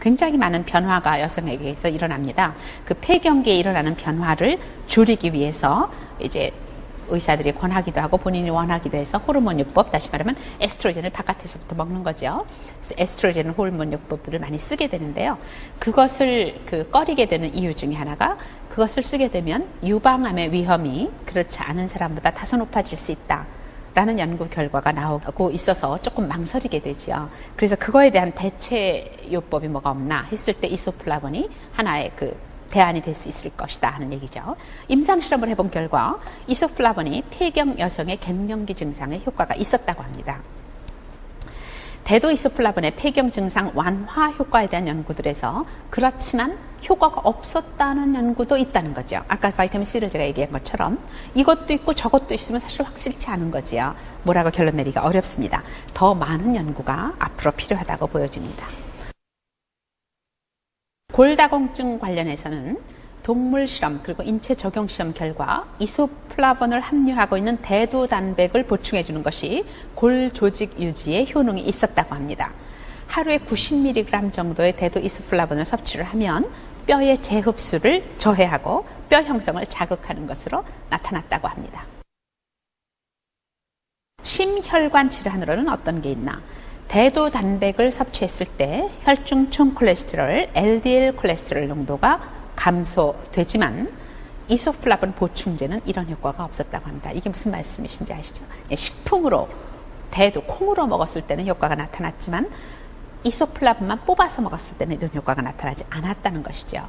굉장히 많은 변화가 여성에게서 일어납니다. 그 폐경기에 일어나는 변화를 줄이기 위해서 이제 의사들이 권하기도 하고 본인이 원하기도 해서 호르몬요법, 다시 말하면 에스트로겐을 바깥에서부터 먹는 거죠. 그래서 에스트로겐 호르몬요법들을 많이 쓰게 되는데요. 그것을 꺼리게 되는 이유 중에 하나가 그것을 쓰게 되면 유방암의 위험이 그렇지 않은 사람보다 다소 높아질 수 있다. 라는 연구 결과가 나오고 있어서 조금 망설이게 되죠. 그래서 그거에 대한 대체요법이 뭐가 없나 했을 때 이소플라본이 하나의 대안이 될 수 있을 것이다 하는 얘기죠. 임상실험을 해본 결과 이소플라본이 폐경 여성의 갱년기 증상에 효과가 있었다고 합니다. 대두 이소플라본의 폐경 증상 완화 효과에 대한 연구들에서 그렇지만 효과가 없었다는 연구도 있다는 거죠. 아까 바이타민 C를 제가 얘기한 것처럼 이것도 있고 저것도 있으면 사실 확실치 않은 거지요. 뭐라고 결론 내리기가 어렵습니다. 더 많은 연구가 앞으로 필요하다고 보여집니다. 골다공증 관련해서는 동물 실험 그리고 인체 적용 시험 결과 이소플라본을 함유하고 있는 대두 단백을 보충해 주는 것이 골 조직 유지에 효능이 있었다고 합니다. 하루에 90mg 정도의 대두 이소플라본을 섭취를 하면 뼈의 재흡수를 저해하고 뼈 형성을 자극하는 것으로 나타났다고 합니다. 심혈관 질환으로는 어떤 게 있나? 대두 단백을 섭취했을 때 혈중 총 콜레스테롤, LDL 콜레스테롤 농도가 감소되지만 이소플라본 보충제는 이런 효과가 없었다고 합니다. 이게 무슨 말씀이신지 아시죠? 식품으로 대두, 콩으로 먹었을 때는 효과가 나타났지만 이소플라본만 뽑아서 먹었을 때는 이런 효과가 나타나지 않았다는 것이죠.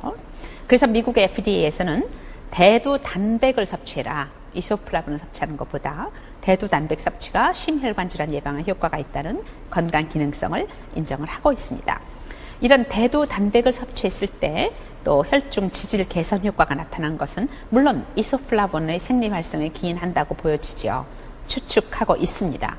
그래서 미국의 FDA에서는 대두 단백을 섭취해라. 이소플라본을 섭취하는 것보다 대두 단백 섭취가 심혈관 질환 예방에 효과가 있다는 건강 기능성을 인정을 하고 있습니다. 이런 대두 단백을 섭취했을 때 또 혈중 지질 개선 효과가 나타난 것은 물론 이소플라본의 생리 활성에 기인한다고 보여지죠. 추측하고 있습니다.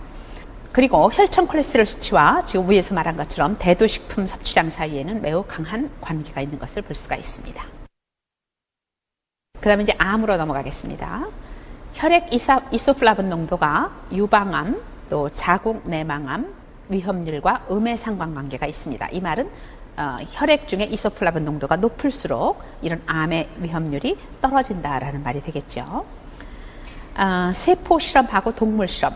그리고 혈청 콜레스테롤 수치와 지금 위에서 말한 것처럼 대두 식품 섭취량 사이에는 매우 강한 관계가 있는 것을 볼 수가 있습니다. 그 다음에 이제 암으로 넘어가겠습니다. 혈액 이소플라본 농도가 유방암, 또 자궁 내망암 위험률과 음의 상관관계가 있습니다. 이 말은 혈액 중에 이소플라본 농도가 높을수록 이런 암의 위험률이 떨어진다라는 말이 되겠죠. 세포 실험하고 동물 실험,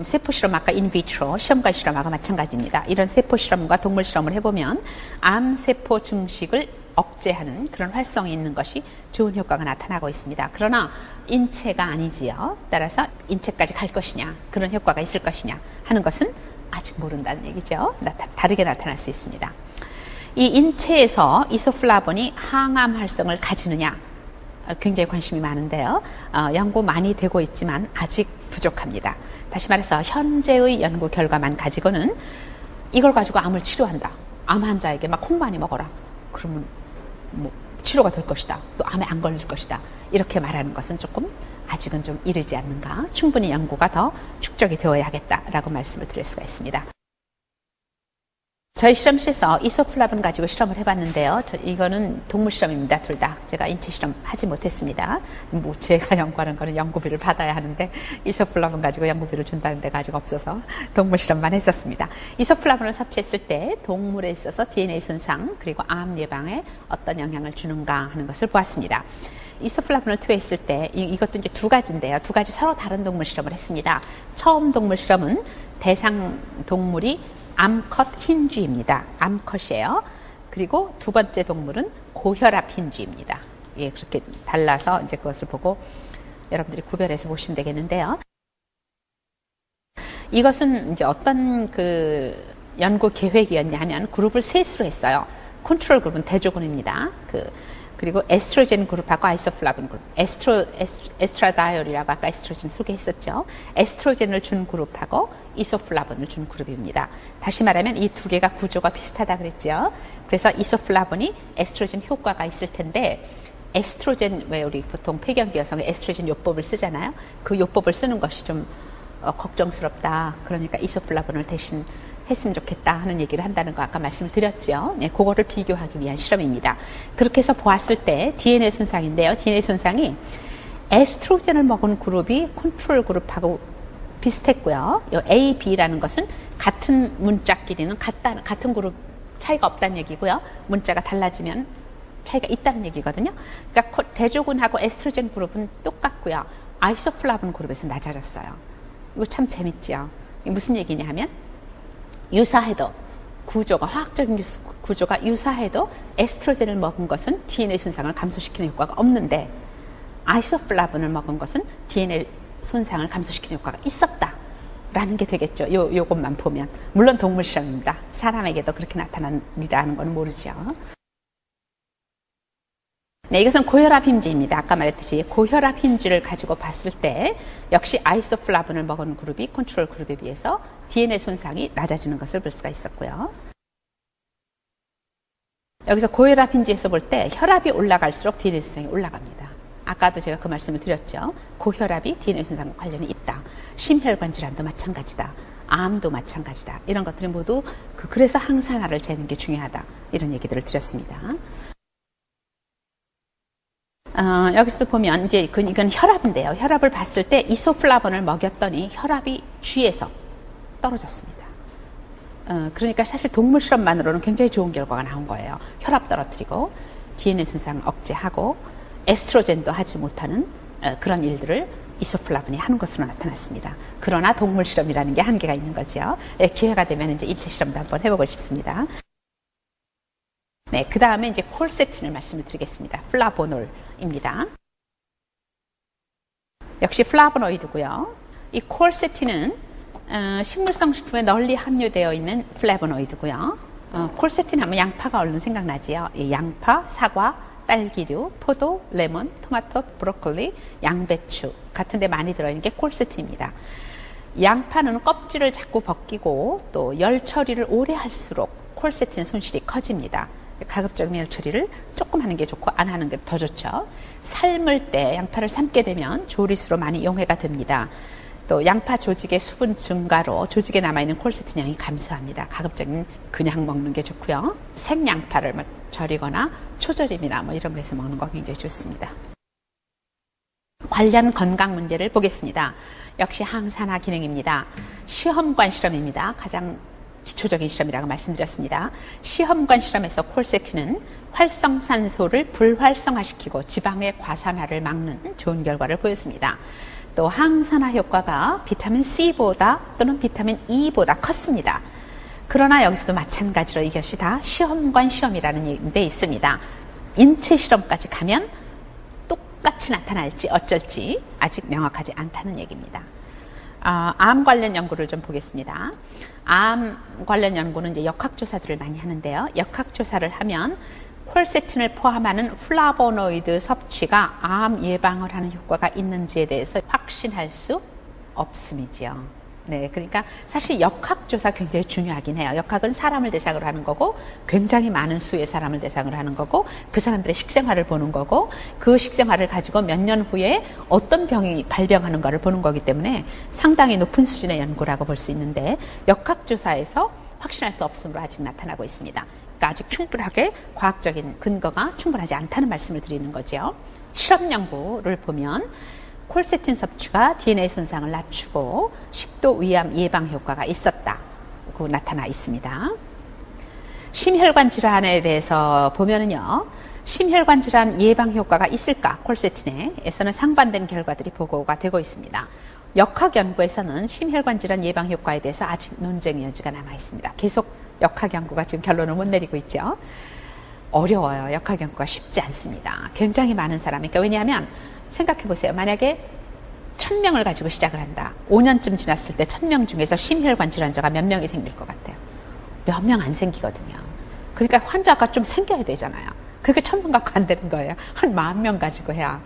세포 실험 아까 인비트로 시험관 실험하고 마찬가지입니다. 이런 세포 실험과 동물 실험을 해보면 암 세포 증식을 억제하는 그런 활성이 있는 것이 좋은 효과가 나타나고 있습니다. 그러나 인체가 아니지요. 따라서 인체까지 갈 것이냐, 그런 효과가 있을 것이냐 하는 것은 아직 모른다는 얘기죠. 다르게 나타날 수 있습니다. 이 인체에서 이소플라본이 항암 활성을 가지느냐 굉장히 관심이 많은데요. 연구 많이 되고 있지만 아직 부족합니다. 다시 말해서 현재의 연구 결과만 가지고는 이걸 가지고 암을 치료한다. 암 환자에게 막 콩 많이 먹어라. 그러면 뭐 치료가 될 것이다. 또 암에 안 걸릴 것이다. 이렇게 말하는 것은 조금 아직은 좀 이르지 않는가. 충분히 연구가 더 축적이 되어야겠다라고 말씀을 드릴 수가 있습니다. 저희 실험실에서 이소플라본 가지고 실험을 해봤는데요. 이거는 동물 실험입니다. 둘 다. 제가 인체 실험 하지 못했습니다. 뭐 제가 연구하는 거는 연구비를 받아야 하는데 이소플라본 가지고 연구비를 준다는 데가 아직 없어서 동물 실험만 했었습니다. 이소플라본을 섭취했을 때 동물에 있어서 DNA 손상 그리고 암 예방에 어떤 영향을 주는가 하는 것을 보았습니다. 이소플라본을 투여했을 때 이것도 이제 두 가지인데요. 두 가지 서로 다른 동물 실험을 했습니다. 처음 동물 실험은 대상 동물이 암컷 흰쥐입니다. 암컷이에요. 그리고 두 번째 동물은 고혈압 흰쥐입니다. 예, 그렇게 달라서 이제 그것을 보고 여러분들이 구별해서 보시면 되겠는데요. 이것은 이제 어떤 그 연구 계획이었냐 하면 그룹을 셋으로 했어요. 컨트롤 그룹은 대조군입니다. 그리고 에스트로겐 그룹하고 아이소플라본 그룹, 에스트라다이올이라고 아까 에스트로겐 소개했었죠. 에스트로겐을 준 그룹하고 이소플라본을 준 그룹입니다. 다시 말하면 이 두 개가 구조가 비슷하다 그랬죠. 그래서 이소플라본이 에스트로겐 효과가 있을 텐데 에스트로겐 왜 우리 보통 폐경기 여성의 에스트로겐 요법을 쓰잖아요. 그 요법을 쓰는 것이 좀 걱정스럽다. 그러니까 이소플라본을 대신 했으면 좋겠다 하는 얘기를 한다는 거 아까 말씀을 드렸죠. 네, 그거를 비교하기 위한 실험입니다. 그렇게 해서 보았을 때 DNA 손상인데요. DNA 손상이 에스트로겐을 먹은 그룹이 컨트롤 그룹하고 비슷했고요. 이 A, B라는 것은 같은 문자끼리는 같은 그룹 차이가 없다는 얘기고요. 문자가 달라지면 차이가 있다는 얘기거든요. 그러니까 대조군하고 에스트로겐 그룹은 똑같고요. 아이소플라본 그룹에서 낮아졌어요. 이거 참 재밌죠. 이게 무슨 얘기냐 하면 유사해도 구조가 화학적인 구조가 유사해도 에스트로겐을 먹은 것은 DNA 손상을 감소시키는 효과가 없는데 아이소플라본을 먹은 것은 DNA 손상을 감소시키는 효과가 있었다라는 게 되겠죠. 요것만 보면 물론 동물 실험입니다. 사람에게도 그렇게 나타나리라는 건 모르죠. 네, 이것은 고혈압 흰쥐입니다. 아까 말했듯이 고혈압 흰쥐를 가지고 봤을 때 역시 아이소플라본을 먹은 그룹이 컨트롤 그룹에 비해서 DNA 손상이 낮아지는 것을 볼 수가 있었고요. 여기서 고혈압 흰쥐에서 볼 때 혈압이 올라갈수록 DNA 손상이 올라갑니다. 아까도 제가 그 말씀을 드렸죠. 고혈압이 DNA 손상과 관련이 있다. 심혈관 질환도 마찬가지다. 암도 마찬가지다. 이런 것들이 모두 그래서 항산화를 재는 게 중요하다. 이런 얘기들을 드렸습니다. 여기서도 보면 이제 이건 혈압인데요. 혈압을 봤을 때 이소플라본을 먹였더니 혈압이 쥐에서 떨어졌습니다. 그러니까 사실 동물 실험만으로는 굉장히 좋은 결과가 나온 거예요. 혈압 떨어뜨리고 DNA 손상 억제하고 에스트로겐도 하지 못하는 그런 일들을 이소플라본이 하는 것으로 나타났습니다. 그러나 동물 실험이라는 게 한계가 있는 거죠. 기회가 되면 이제 인체 실험도 한번 해보고 싶습니다. 네, 그 다음에 이제 콜세틴을 말씀을 드리겠습니다. 플라보놀입니다. 역시 플라보노이드고요. 이 콜세틴은 식물성 식품에 널리 함유되어 있는 플라보노이드고요. 콜세틴 하면 양파가 얼른 생각나지요. 이 양파, 사과, 딸기류, 포도, 레몬, 토마토, 브로콜리, 양배추 같은 데 많이 들어있는 게 콜세틴입니다. 양파는 껍질을 자꾸 벗기고 또 열 처리를 오래 할수록 콜세틴 손실이 커집니다. 가급적이면 열 처리를 조금 하는 게 좋고 안 하는 게 더 좋죠. 삶을 때 양파를 삶게 되면 조리수로 많이 용해가 됩니다. 또 양파 조직의 수분 증가로 조직에 남아있는 콜세틴 양이 감소합니다. 가급적이면 그냥 먹는 게 좋고요. 생양파를 절이거나 초절임이나 이런 거에서 먹는 거 굉장히 좋습니다. 관련 건강 문제를 보겠습니다. 역시 항산화 기능입니다. 시험관 실험입니다. 가장 기초적인 실험이라고 말씀드렸습니다. 시험관 실험에서 콜세틴은 활성산소를 불활성화시키고 지방의 과산화를 막는 좋은 결과를 보였습니다. 또 항산화 효과가 비타민 C보다 또는 비타민 E보다 컸습니다. 그러나 여기서도 마찬가지로 이것이 다 시험관 시험이라는 데 있습니다. 인체 실험까지 가면 똑같이 나타날지 어쩔지 아직 명확하지 않다는 얘기입니다. 암 관련 연구를 좀 보겠습니다. 암 관련 연구는 이제 역학조사들을 많이 하는데요. 역학조사를 하면 콜세틴을 포함하는 플라보노이드 섭취가 암 예방을 하는 효과가 있는지에 대해서 확신할 수 없음이지요. 네, 그러니까 사실 역학조사 굉장히 중요하긴 해요. 역학은 사람을 대상으로 하는 거고 굉장히 많은 수의 사람을 대상으로 하는 거고 그 사람들의 식생활을 보는 거고 그 식생활을 가지고 몇 년 후에 어떤 병이 발병하는 거를 보는 거기 때문에 상당히 높은 수준의 연구라고 볼 수 있는데 역학조사에서 확신할 수 없으므로 아직 나타나고 있습니다. 그러니까 아직 충분하게 과학적인 근거가 충분하지 않다는 말씀을 드리는 거죠. 실험 연구를 보면 콜세틴 섭취가 DNA 손상을 낮추고 식도 위암 예방 효과가 있었다고 나타나 있습니다. 심혈관 질환에 대해서 보면은요, 심혈관 질환 예방 효과가 있을까? 콜세틴에서는 상반된 결과들이 보고가 되고 있습니다. 역학 연구에서는 심혈관 질환 예방 효과에 대해서 아직 논쟁의 여지가 남아 있습니다. 계속 역학 연구가 지금 결론을 못 내리고 있죠. 어려워요. 역학 연구가 쉽지 않습니다. 굉장히 많은 사람이. 그러니까 왜냐하면 생각해 보세요. 만약에 1000명을 가지고 시작을 한다. 5년쯤 지났을 때 1000명 중에서 심혈관 질환자가 몇 명이 생길 것 같아요? 몇 명 안 생기거든요. 그러니까 환자가 좀 생겨야 되잖아요. 그게 1000명 갖고 안 되는 거예요. 한 10,000명 가지고 해야,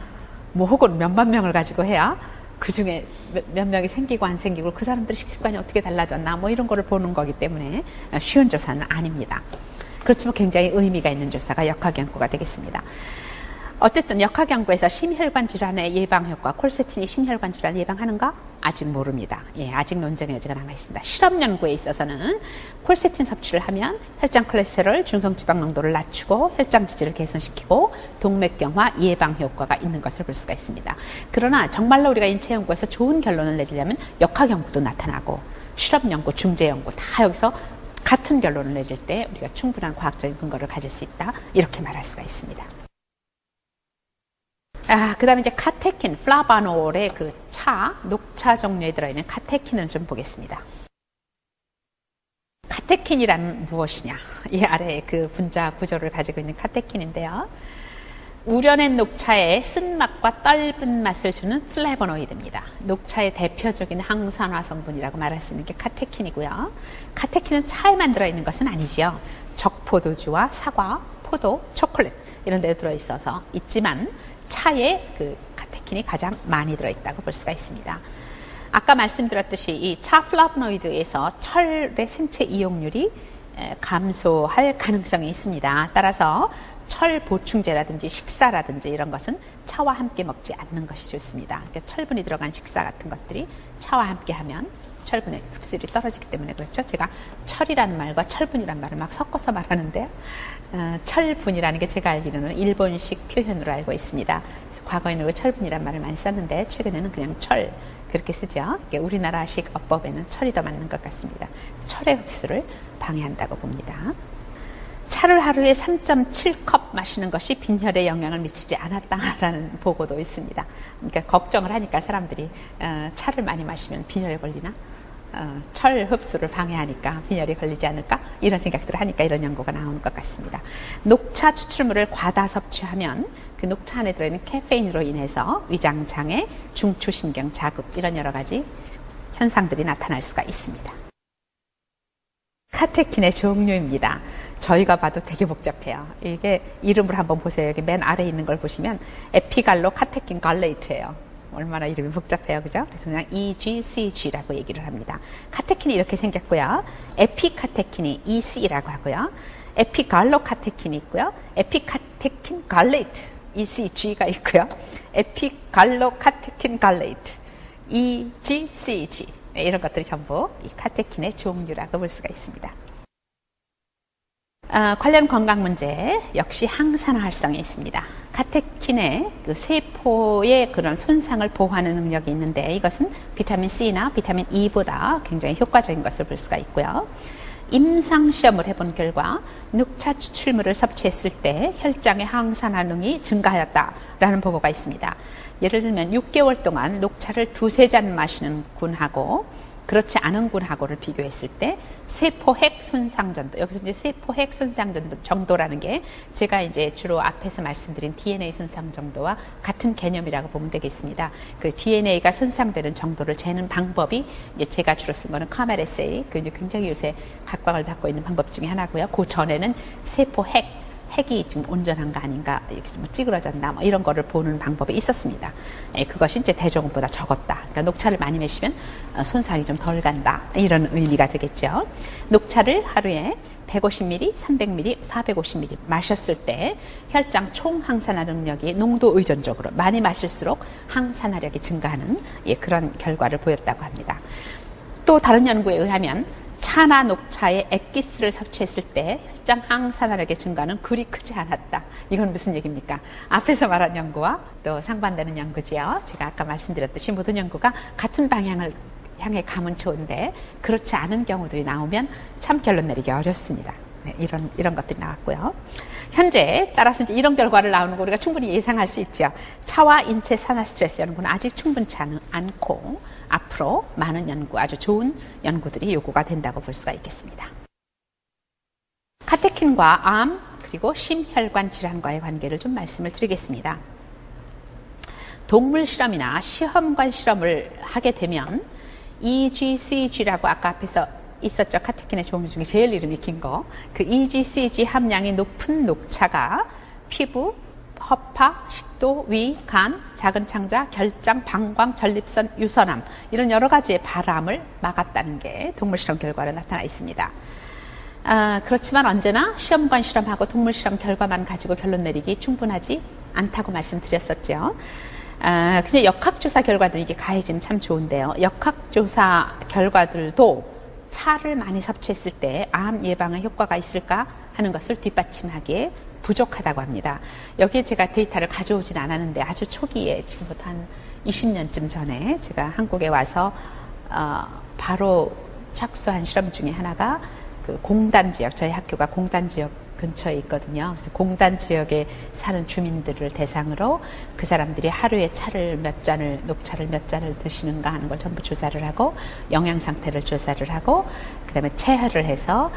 뭐 혹은 몇만 명을 가지고 해야 그 중에 몇 명이 생기고 안 생기고 그 사람들의 식습관이 어떻게 달라졌나 뭐 이런 거를 보는 거기 때문에 쉬운 조사는 아닙니다. 그렇지만 굉장히 의미가 있는 조사가 역학 연구가 되겠습니다. 어쨌든 역학 연구에서 심혈관 질환의 예방 효과, 콜세틴이 심혈관 질환 예방하는가? 아직 모릅니다. 아직 논쟁의 여지가 남아 있습니다. 실험 연구에 있어서는 콜세틴 섭취를 하면 혈장 콜레스테롤, 중성 지방 농도를 낮추고 혈장 지지를 개선시키고 동맥경화 예방 효과가 있는 것을 볼 수가 있습니다. 그러나 정말로 우리가 인체 연구에서 좋은 결론을 내리려면 역학 연구도 나타나고 실험 연구, 중재 연구 다 여기서 같은 결론을 내릴 때 우리가 충분한 과학적인 근거를 가질 수 있다. 이렇게 말할 수가 있습니다. 그 다음에 이제 카테킨, 플라바놀의 그 녹차 종류에 들어있는 카테킨을 좀 보겠습니다. 카테킨이란 무엇이냐? 이 아래에 그 분자 구조를 가지고 있는 카테킨인데요. 우려낸 녹차의 쓴맛과 떫은 맛을 주는 플래보노이드입니다. 녹차의 대표적인 항산화 성분이라고 말할 수 있는 게 카테킨이고요. 카테킨은 차에만 들어있는 것은 아니지요. 적포도주와 사과, 포도, 초콜릿 이런 데 들어있어서 있지만 차에 그 카테킨이 가장 많이 들어있다고 볼 수가 있습니다. 아까 말씀드렸듯이 이 차 플라보노이드에서 철의 생체 이용률이 감소할 가능성이 있습니다. 따라서 철 보충제라든지 식사라든지 이런 것은 차와 함께 먹지 않는 것이 좋습니다. 그러니까 철분이 들어간 식사 같은 것들이 차와 함께 하면 철분의 흡수율이 떨어지기 때문에 그렇죠. 제가 철이라는 말과 철분이라는 말을 막 섞어서 말하는데요. 철분이라는 게 제가 알기로는 일본식 표현으로 알고 있습니다. 그래서 과거에는 철분이라는 말을 많이 썼는데 최근에는 그냥 철 그렇게 쓰죠. 우리나라식 어법에는 철이 더 맞는 것 같습니다. 철의 흡수를 방해한다고 봅니다. 차를 하루에 3.7컵 마시는 것이 빈혈에 영향을 미치지 않았다라는 보고도 있습니다. 그러니까 걱정을 하니까 사람들이 차를 많이 마시면 빈혈에 걸리나? 철 흡수를 방해하니까 빈혈이 걸리지 않을까? 이런 생각들을 하니까 이런 연구가 나오는 것 같습니다. 녹차 추출물을 과다 섭취하면 그 녹차 안에 들어있는 카페인으로 인해서 위장장애, 중추신경 자극 이런 여러 가지 현상들이 나타날 수가 있습니다. 카테킨의 종류입니다. 저희가 봐도 되게 복잡해요. 이게 이름을 한번 보세요. 여기 맨 아래에 있는 걸 보시면 에피갈로 카테킨 갈레이트예요. 얼마나 이름이 복잡해요. 그죠? 그래서 그냥 EGCG라고 얘기를 합니다. 카테킨이 이렇게 생겼고요. 에피카테킨이 EC라고 하고요. 에피갈로 카테킨이 있고요. 에피카테킨 갈레이트 ECG가 있고요. 에피갈로 카테킨 갈레이트 EGCG 이런 것들이 전부 이 카테킨의 종류라고 볼 수가 있습니다. 관련 건강 문제 역시 항산화 활성에 있습니다. 카테킨의 그 세포의 그런 손상을 보호하는 능력이 있는데 이것은 비타민 C나 비타민 E보다 굉장히 효과적인 것을 볼 수가 있고요. 임상 시험을 해본 결과 녹차 추출물을 섭취했을 때 혈장의 항산화능이 증가하였다라는 보고가 있습니다. 예를 들면 6개월 동안 녹차를 2-3잔 마시는 군하고 그렇지 않은 군하고를 비교했을 때 세포핵 손상 정도, 여기서 이제 세포핵 손상 정도라는 게 제가 이제 주로 앞에서 말씀드린 DNA 손상 정도와 같은 개념이라고 보면 되겠습니다. 그 DNA가 손상되는 정도를 재는 방법이 이제 제가 주로 쓴 거는 카멜 에세이, 그 굉장히 요새 각광을 받고 있는 방법 중에 하나고요. 그 전에는 핵이 좀 온전한가 아닌가, 이렇게 뭐 찌그러졌나, 뭐 이런 거를 보는 방법이 있었습니다. 그것이 이제 대조금보다 적었다. 그러니까 녹차를 많이 마시면 손상이 좀 덜 간다. 이런 의미가 되겠죠. 녹차를 하루에 150ml, 300ml, 450ml 마셨을 때 혈장 총 항산화 능력이 농도 의존적으로 많이 마실수록 항산화력이 증가하는 그런 결과를 보였다고 합니다. 또 다른 연구에 의하면 차나 녹차에 액기스를 섭취했을 때 혈장 항산화력의 증가는 그리 크지 않았다. 이건 무슨 얘기입니까? 앞에서 말한 연구와 또 상반되는 연구지요. 제가 아까 말씀드렸듯이 모든 연구가 같은 방향을 향해 가면 좋은데 그렇지 않은 경우들이 나오면 참 결론 내리기 어렵습니다. 네, 이런 것들이 나왔고요. 현재 따라서 이제 이런 결과를 나오는 거 우리가 충분히 예상할 수 있죠. 차와 인체 산화 스트레스 연구는 아직 충분치 않고 앞으로 많은 연구, 아주 좋은 연구들이 요구가 된다고 볼 수가 있겠습니다. 카테킨과 암 그리고 심혈관 질환과의 관계를 좀 말씀을 드리겠습니다. 동물 실험이나 시험관 실험을 하게 되면 EGCG라고 아까 앞에서 있었죠. 카테킨의 종류 중에 제일 이름이 긴 거. 그 EGCG 함량이 높은 녹차가 피부, 허파, 식도, 위, 간, 작은 창자, 결장, 방광, 전립선, 유선암 이런 여러 가지의 발암을 막았다는 게 동물 실험 결과로 나타나 있습니다. 그렇지만 언제나 시험관 실험하고 동물 실험 결과만 가지고 결론 내리기 충분하지 않다고 말씀드렸었죠. 그냥 역학조사 결과들이 이게 가해지면 참 좋은데요. 역학조사 결과들도 차를 많이 섭취했을 때 암 예방에 효과가 있을까 하는 것을 뒷받침하기에 부족하다고 합니다. 여기에 제가 데이터를 가져오진 않았는데 아주 초기에 지금부터 한 20년쯤 전에 제가 한국에 와서 바로 착수한 실험 중에 하나가 그 공단 지역, 저희 학교가 공단 지역 근처에 있거든요. 그래서 공단 지역에 사는 주민들을 대상으로 그 사람들이 하루에 녹차를 몇 잔을 드시는가 하는 걸 전부 조사를 하고 영양 상태를 조사를 하고 그다음에 체혈을 해서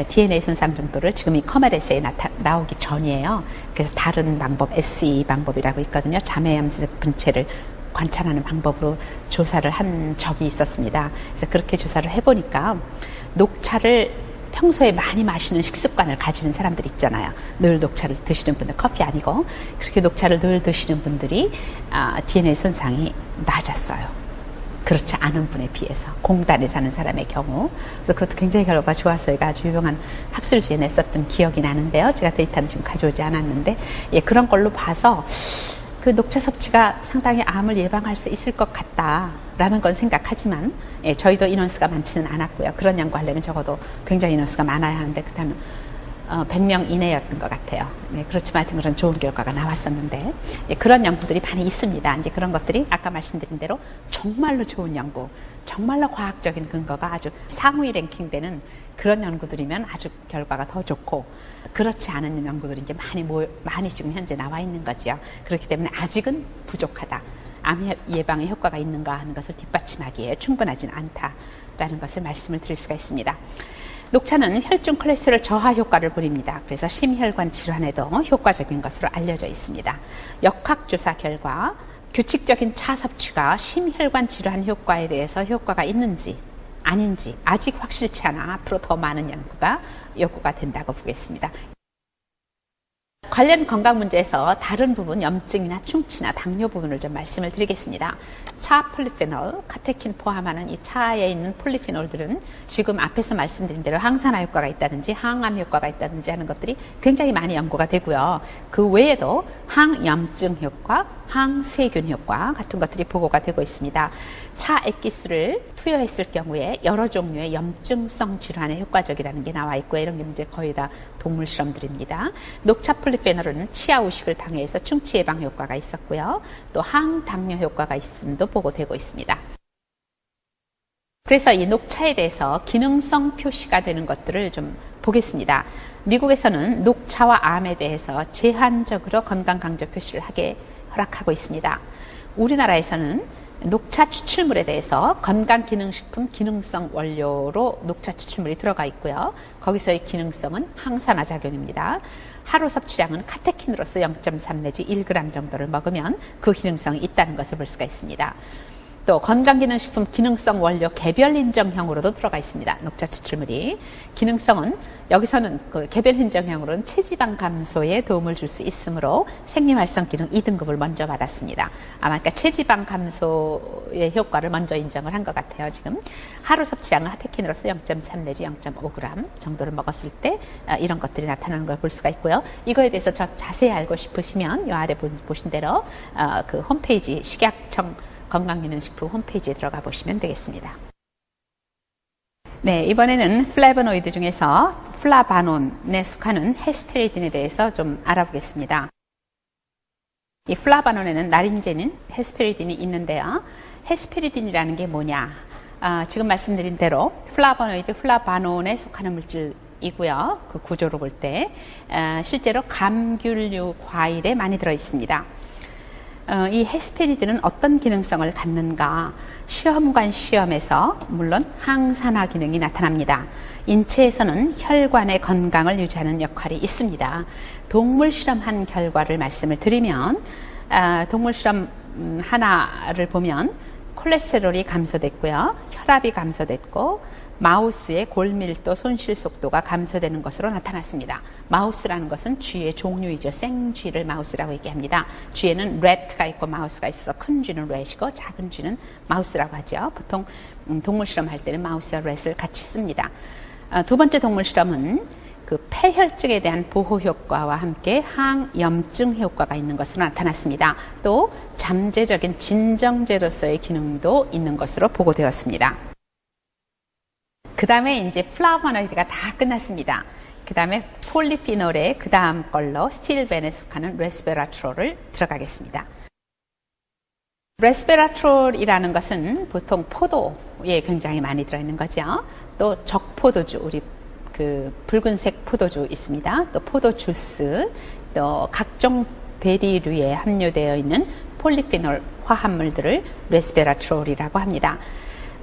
DNA 손상 정도를 지금 이 커멜에세이 나오기 전이에요. 그래서 다른 방법, SE 방법이라고 있거든요. 자매암세 분체를 관찰하는 방법으로 조사를 한 적이 있었습니다. 그래서 그렇게 조사를 해보니까 녹차를 평소에 많이 마시는 식습관을 가지는 사람들 있잖아요. 늘 녹차를 드시는 분들, 커피 아니고 그렇게 녹차를 늘 드시는 분들이 DNA 손상이 낮았어요. 그렇지 않은 분에 비해서 공단에 사는 사람의 경우. 그래서 그것도 굉장히 결과가 좋았어요. 아주 유명한 학술지에 냈었던 기억이 나는데요. 제가 데이터는 지금 가져오지 않았는데 그런 걸로 봐서 그 녹차 섭취가 상당히 암을 예방할 수 있을 것 같다라는 건 생각하지만 저희도 인원수가 많지는 않았고요. 그런 연구하려면 적어도 굉장히 인원수가 많아야 하는데 그때는 100명 이내였던 것 같아요. 그렇지만 하여튼 그런 좋은 결과가 나왔었는데 그런 연구들이 많이 있습니다. 이제 그런 것들이 아까 말씀드린 대로 정말로 좋은 연구, 정말로 과학적인 근거가 아주 상위 랭킹되는 그런 연구들이면 아주 결과가 더 좋고 그렇지 않은 연구들이 이제 많이 지금 현재 나와 있는 거죠. 그렇기 때문에 아직은 부족하다. 암 예방에 효과가 있는가 하는 것을 뒷받침하기에 충분하지는 않다라는 것을 말씀을 드릴 수가 있습니다. 녹차는 혈중 콜레스테롤 저하 효과를 보입니다. 그래서 심혈관 질환에도 효과적인 것으로 알려져 있습니다. 역학조사 결과 규칙적인 차 섭취가 심혈관 질환 효과에 대해서 효과가 있는지 아닌지 아직 확실치 않아 앞으로 더 많은 연구가 요구가 된다고 보겠습니다. 관련 건강 문제에서 다른 부분, 염증이나 충치나 당뇨 부분을 좀 말씀을 드리겠습니다. 차 폴리페놀, 카테킨 포함하는 이 차에 있는 폴리페놀들은 지금 앞에서 말씀드린 대로 항산화 효과가 있다든지 항암 효과가 있다든지 하는 것들이 굉장히 많이 연구가 되고요. 그 외에도 항염증 효과, 항세균 효과 같은 것들이 보고가 되고 있습니다. 차 액기스를 투여했을 경우에 여러 종류의 염증성 질환에 효과적이라는 게 나와 있고 이런 게 이제 거의 다 동물 실험들입니다. 녹차 폴리페놀은 치아 우식을 방해해서 충치 예방 효과가 있었고요. 또 항당뇨 효과가 있음도 보고되고 있습니다. 그래서 이 녹차에 대해서 기능성 표시가 되는 것들을 좀 보겠습니다. 미국에서는 녹차와 암에 대해서 제한적으로 건강 강조 표시를 하게 허락하고 있습니다. 우리나라에서는 녹차 추출물에 대해서 건강기능식품 기능성 원료로 녹차 추출물이 들어가 있고요. 거기서의 기능성은 항산화 작용입니다. 하루 섭취량은 카테킨으로서 0.3 내지 1g 정도를 먹으면 그 기능성이 있다는 것을 볼 수가 있습니다. 또 건강기능식품 기능성 원료 개별 인정형으로도 들어가 있습니다. 녹차 추출물이. 기능성은 여기서는 그 개별 인정형으로는 체지방 감소에 도움을 줄 수 있으므로 생리활성 기능 2등급을 먼저 받았습니다. 아마 그러니까 체지방 감소의 효과를 먼저 인정을 한 것 같아요. 지금 하루 섭취량은 카테킨으로서 0.3 내지 0.5g 정도를 먹었을 때 이런 것들이 나타나는 걸 볼 수가 있고요. 이거에 대해서 더 자세히 알고 싶으시면 이 아래 보신 대로 그 홈페이지 식약청 건강기능식품 홈페이지에 들어가 보시면 되겠습니다. 네, 이번에는 플라보노이드 중에서 플라바논에 속하는 헤스페리딘에 대해서 좀 알아보겠습니다. 이 플라바논에는 나린제닌, 헤스페리딘이 있는데요. 헤스페리딘이라는 게 뭐냐? 지금 말씀드린 대로 플라보노이드, 플라바논에 속하는 물질이고요. 그 구조로 볼 때 실제로 감귤류 과일에 많이 들어 있습니다. 이 헤스페리딘은 어떤 기능성을 갖는가? 시험관 시험에서 물론 항산화 기능이 나타납니다. 인체에서는 혈관의 건강을 유지하는 역할이 있습니다. 동물 실험한 결과를 말씀을 드리면 동물 실험 하나를 보면 콜레스테롤이 감소됐고요. 혈압이 감소됐고 마우스의 골밀도 손실 속도가 감소되는 것으로 나타났습니다. 마우스라는 것은 쥐의 종류이죠. 생쥐를 마우스라고 얘기합니다. 쥐에는 래트가 있고 마우스가 있어서 큰 쥐는 래시고 작은 쥐는 마우스라고 하죠. 보통 동물 실험할 때는 마우스와 래트를 같이 씁니다. 두 번째 동물 실험은 그 폐혈증에 대한 보호 효과와 함께 항염증 효과가 있는 것으로 나타났습니다. 또 잠재적인 진정제로서의 기능도 있는 것으로 보고되었습니다. 그 다음에 이제 플라보노이드가 다 끝났습니다. 그 다음에 폴리피놀의 그 다음 걸로 스틸벤에 속하는 레스베라트롤을 들어가겠습니다. 레스베라트롤이라는 것은 보통 포도에 굉장히 많이 들어있는 거죠. 또 적포도주, 우리 그 붉은색 포도주 있습니다. 또 포도 주스, 또 각종 베리류에 함유되어 있는 폴리피놀 화합물들을 레스베라트롤이라고 합니다.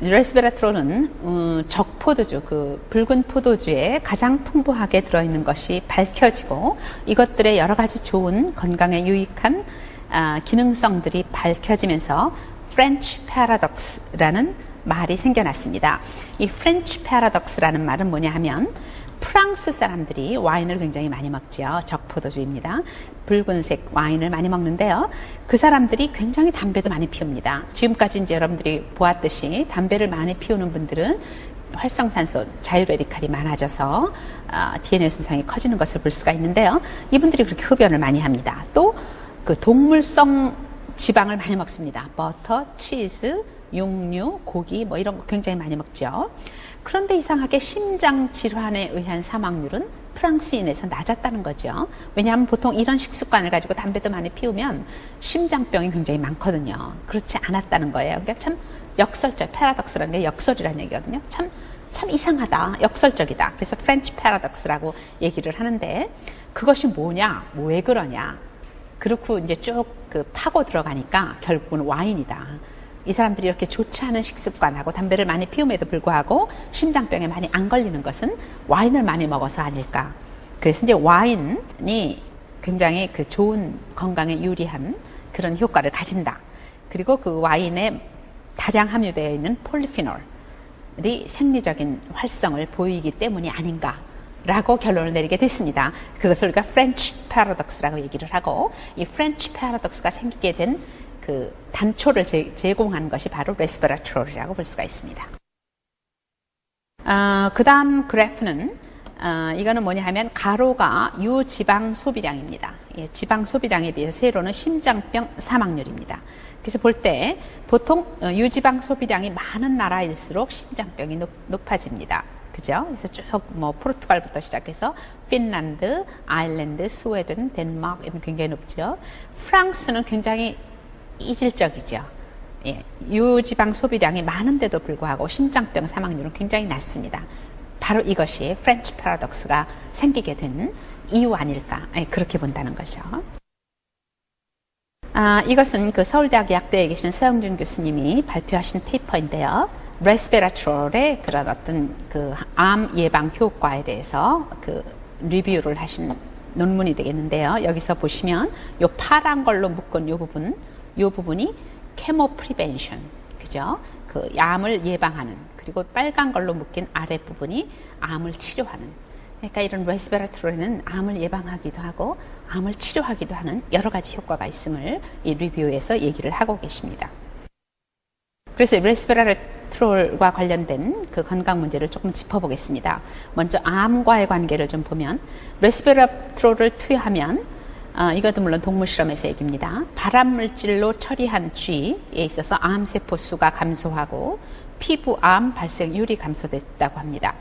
레스베라트롤은 적포도주, 그 붉은 포도주에 가장 풍부하게 들어있는 것이 밝혀지고 이것들의 여러 가지 좋은 건강에 유익한 기능성들이 밝혀지면서 프렌치 패러독스라는 말이 생겨났습니다. 이 프렌치 패러독스라는 말은 뭐냐 하면 프랑스 사람들이 와인을 굉장히 많이 먹죠. 적포도주입니다. 붉은색 와인을 많이 먹는데요. 그 사람들이 굉장히 담배도 많이 피웁니다. 지금까지 이제 여러분들이 보았듯이 담배를 많이 피우는 분들은 활성산소, 자유레디칼이 많아져서 DNA 손상이 커지는 것을 볼 수가 있는데요. 이분들이 그렇게 흡연을 많이 합니다. 또 그 동물성 지방을 많이 먹습니다. 버터, 치즈, 육류, 고기 뭐 이런 거 굉장히 많이 먹죠. 그런데 이상하게 심장 질환에 의한 사망률은 프랑스인에서 낮았다는 거죠. 왜냐하면 보통 이런 식습관을 가지고 담배도 많이 피우면 심장병이 굉장히 많거든요. 그렇지 않았다는 거예요. 그러니까 참 역설적, 패러독스라는 게 역설이라는 얘기거든요. 참 이상하다, 역설적이다. 그래서 프렌치 패러독스라고 얘기를 하는데 그것이 뭐냐, 왜 그러냐. 그렇고 이제 쭉 그 파고 들어가니까 결국은 와인이다. 이 사람들이 이렇게 좋지 않은 식습관하고 담배를 많이 피움에도 불구하고 심장병에 많이 안 걸리는 것은 와인을 많이 먹어서 아닐까. 그래서 이제 와인이 굉장히 그 좋은 건강에 유리한 그런 효과를 가진다. 그리고 그 와인에 다량 함유되어 있는 폴리피놀이 생리적인 활성을 보이기 때문이 아닌가라고 결론을 내리게 됐습니다. 그것을 우리가 프렌치 패러독스라고 얘기를 하고 이 프렌치 패러독스가 생기게 된 그 단초를 제공한 것이 바로 레스베라트롤이라고 볼 수가 있습니다. 그 다음 그래프는 이거는 뭐냐 하면 가로가 유지방 소비량입니다. 예, 지방 소비량에 비해서 세로는 심장병 사망률입니다. 그래서 볼 때 보통 유지방 소비량이 많은 나라일수록 심장병이 높아집니다. 그죠? 그래서 쭉 뭐 포르투갈부터 시작해서 핀란드, 아일랜드, 스웨덴, 덴마크 이런 굉장히 높죠. 프랑스는 굉장히 이질적이죠. 예, 유지방 소비량이 많은데도 불구하고 심장병 사망률은 굉장히 낮습니다. 바로 이것이 프렌치 패러독스가 생기게 된 이유 아닐까, 그렇게 본다는 거죠. 이것은 그 서울대학 약대에 계시는 서영준 교수님이 발표하신 페이퍼인데요. 레스베라트롤의 그런 어떤 그 암 예방 효과에 대해서 그 리뷰를 하신 논문이 되겠는데요. 여기서 보시면 요 파란 걸로 묶은 요 부분이 케모 프리벤션, 그죠? 그 암을 예방하는, 그리고 빨간 걸로 묶인 아래 부분이 암을 치료하는. 그러니까 이런 레스베라트롤에는 암을 예방하기도 하고 암을 치료하기도 하는 여러 가지 효과가 있음을 이 리뷰에서 얘기를 하고 계십니다. 그래서 레스베라트롤과 관련된 그 건강 문제를 조금 짚어보겠습니다. 먼저 암과의 관계를 좀 보면 레스베라트롤을 투여하면 이것도 물론 동물 실험에서 얘기입니다. 발암물질로 처리한 쥐에 있어서 암세포 수가 감소하고 피부 암 발생률이 감소됐다고 합니다.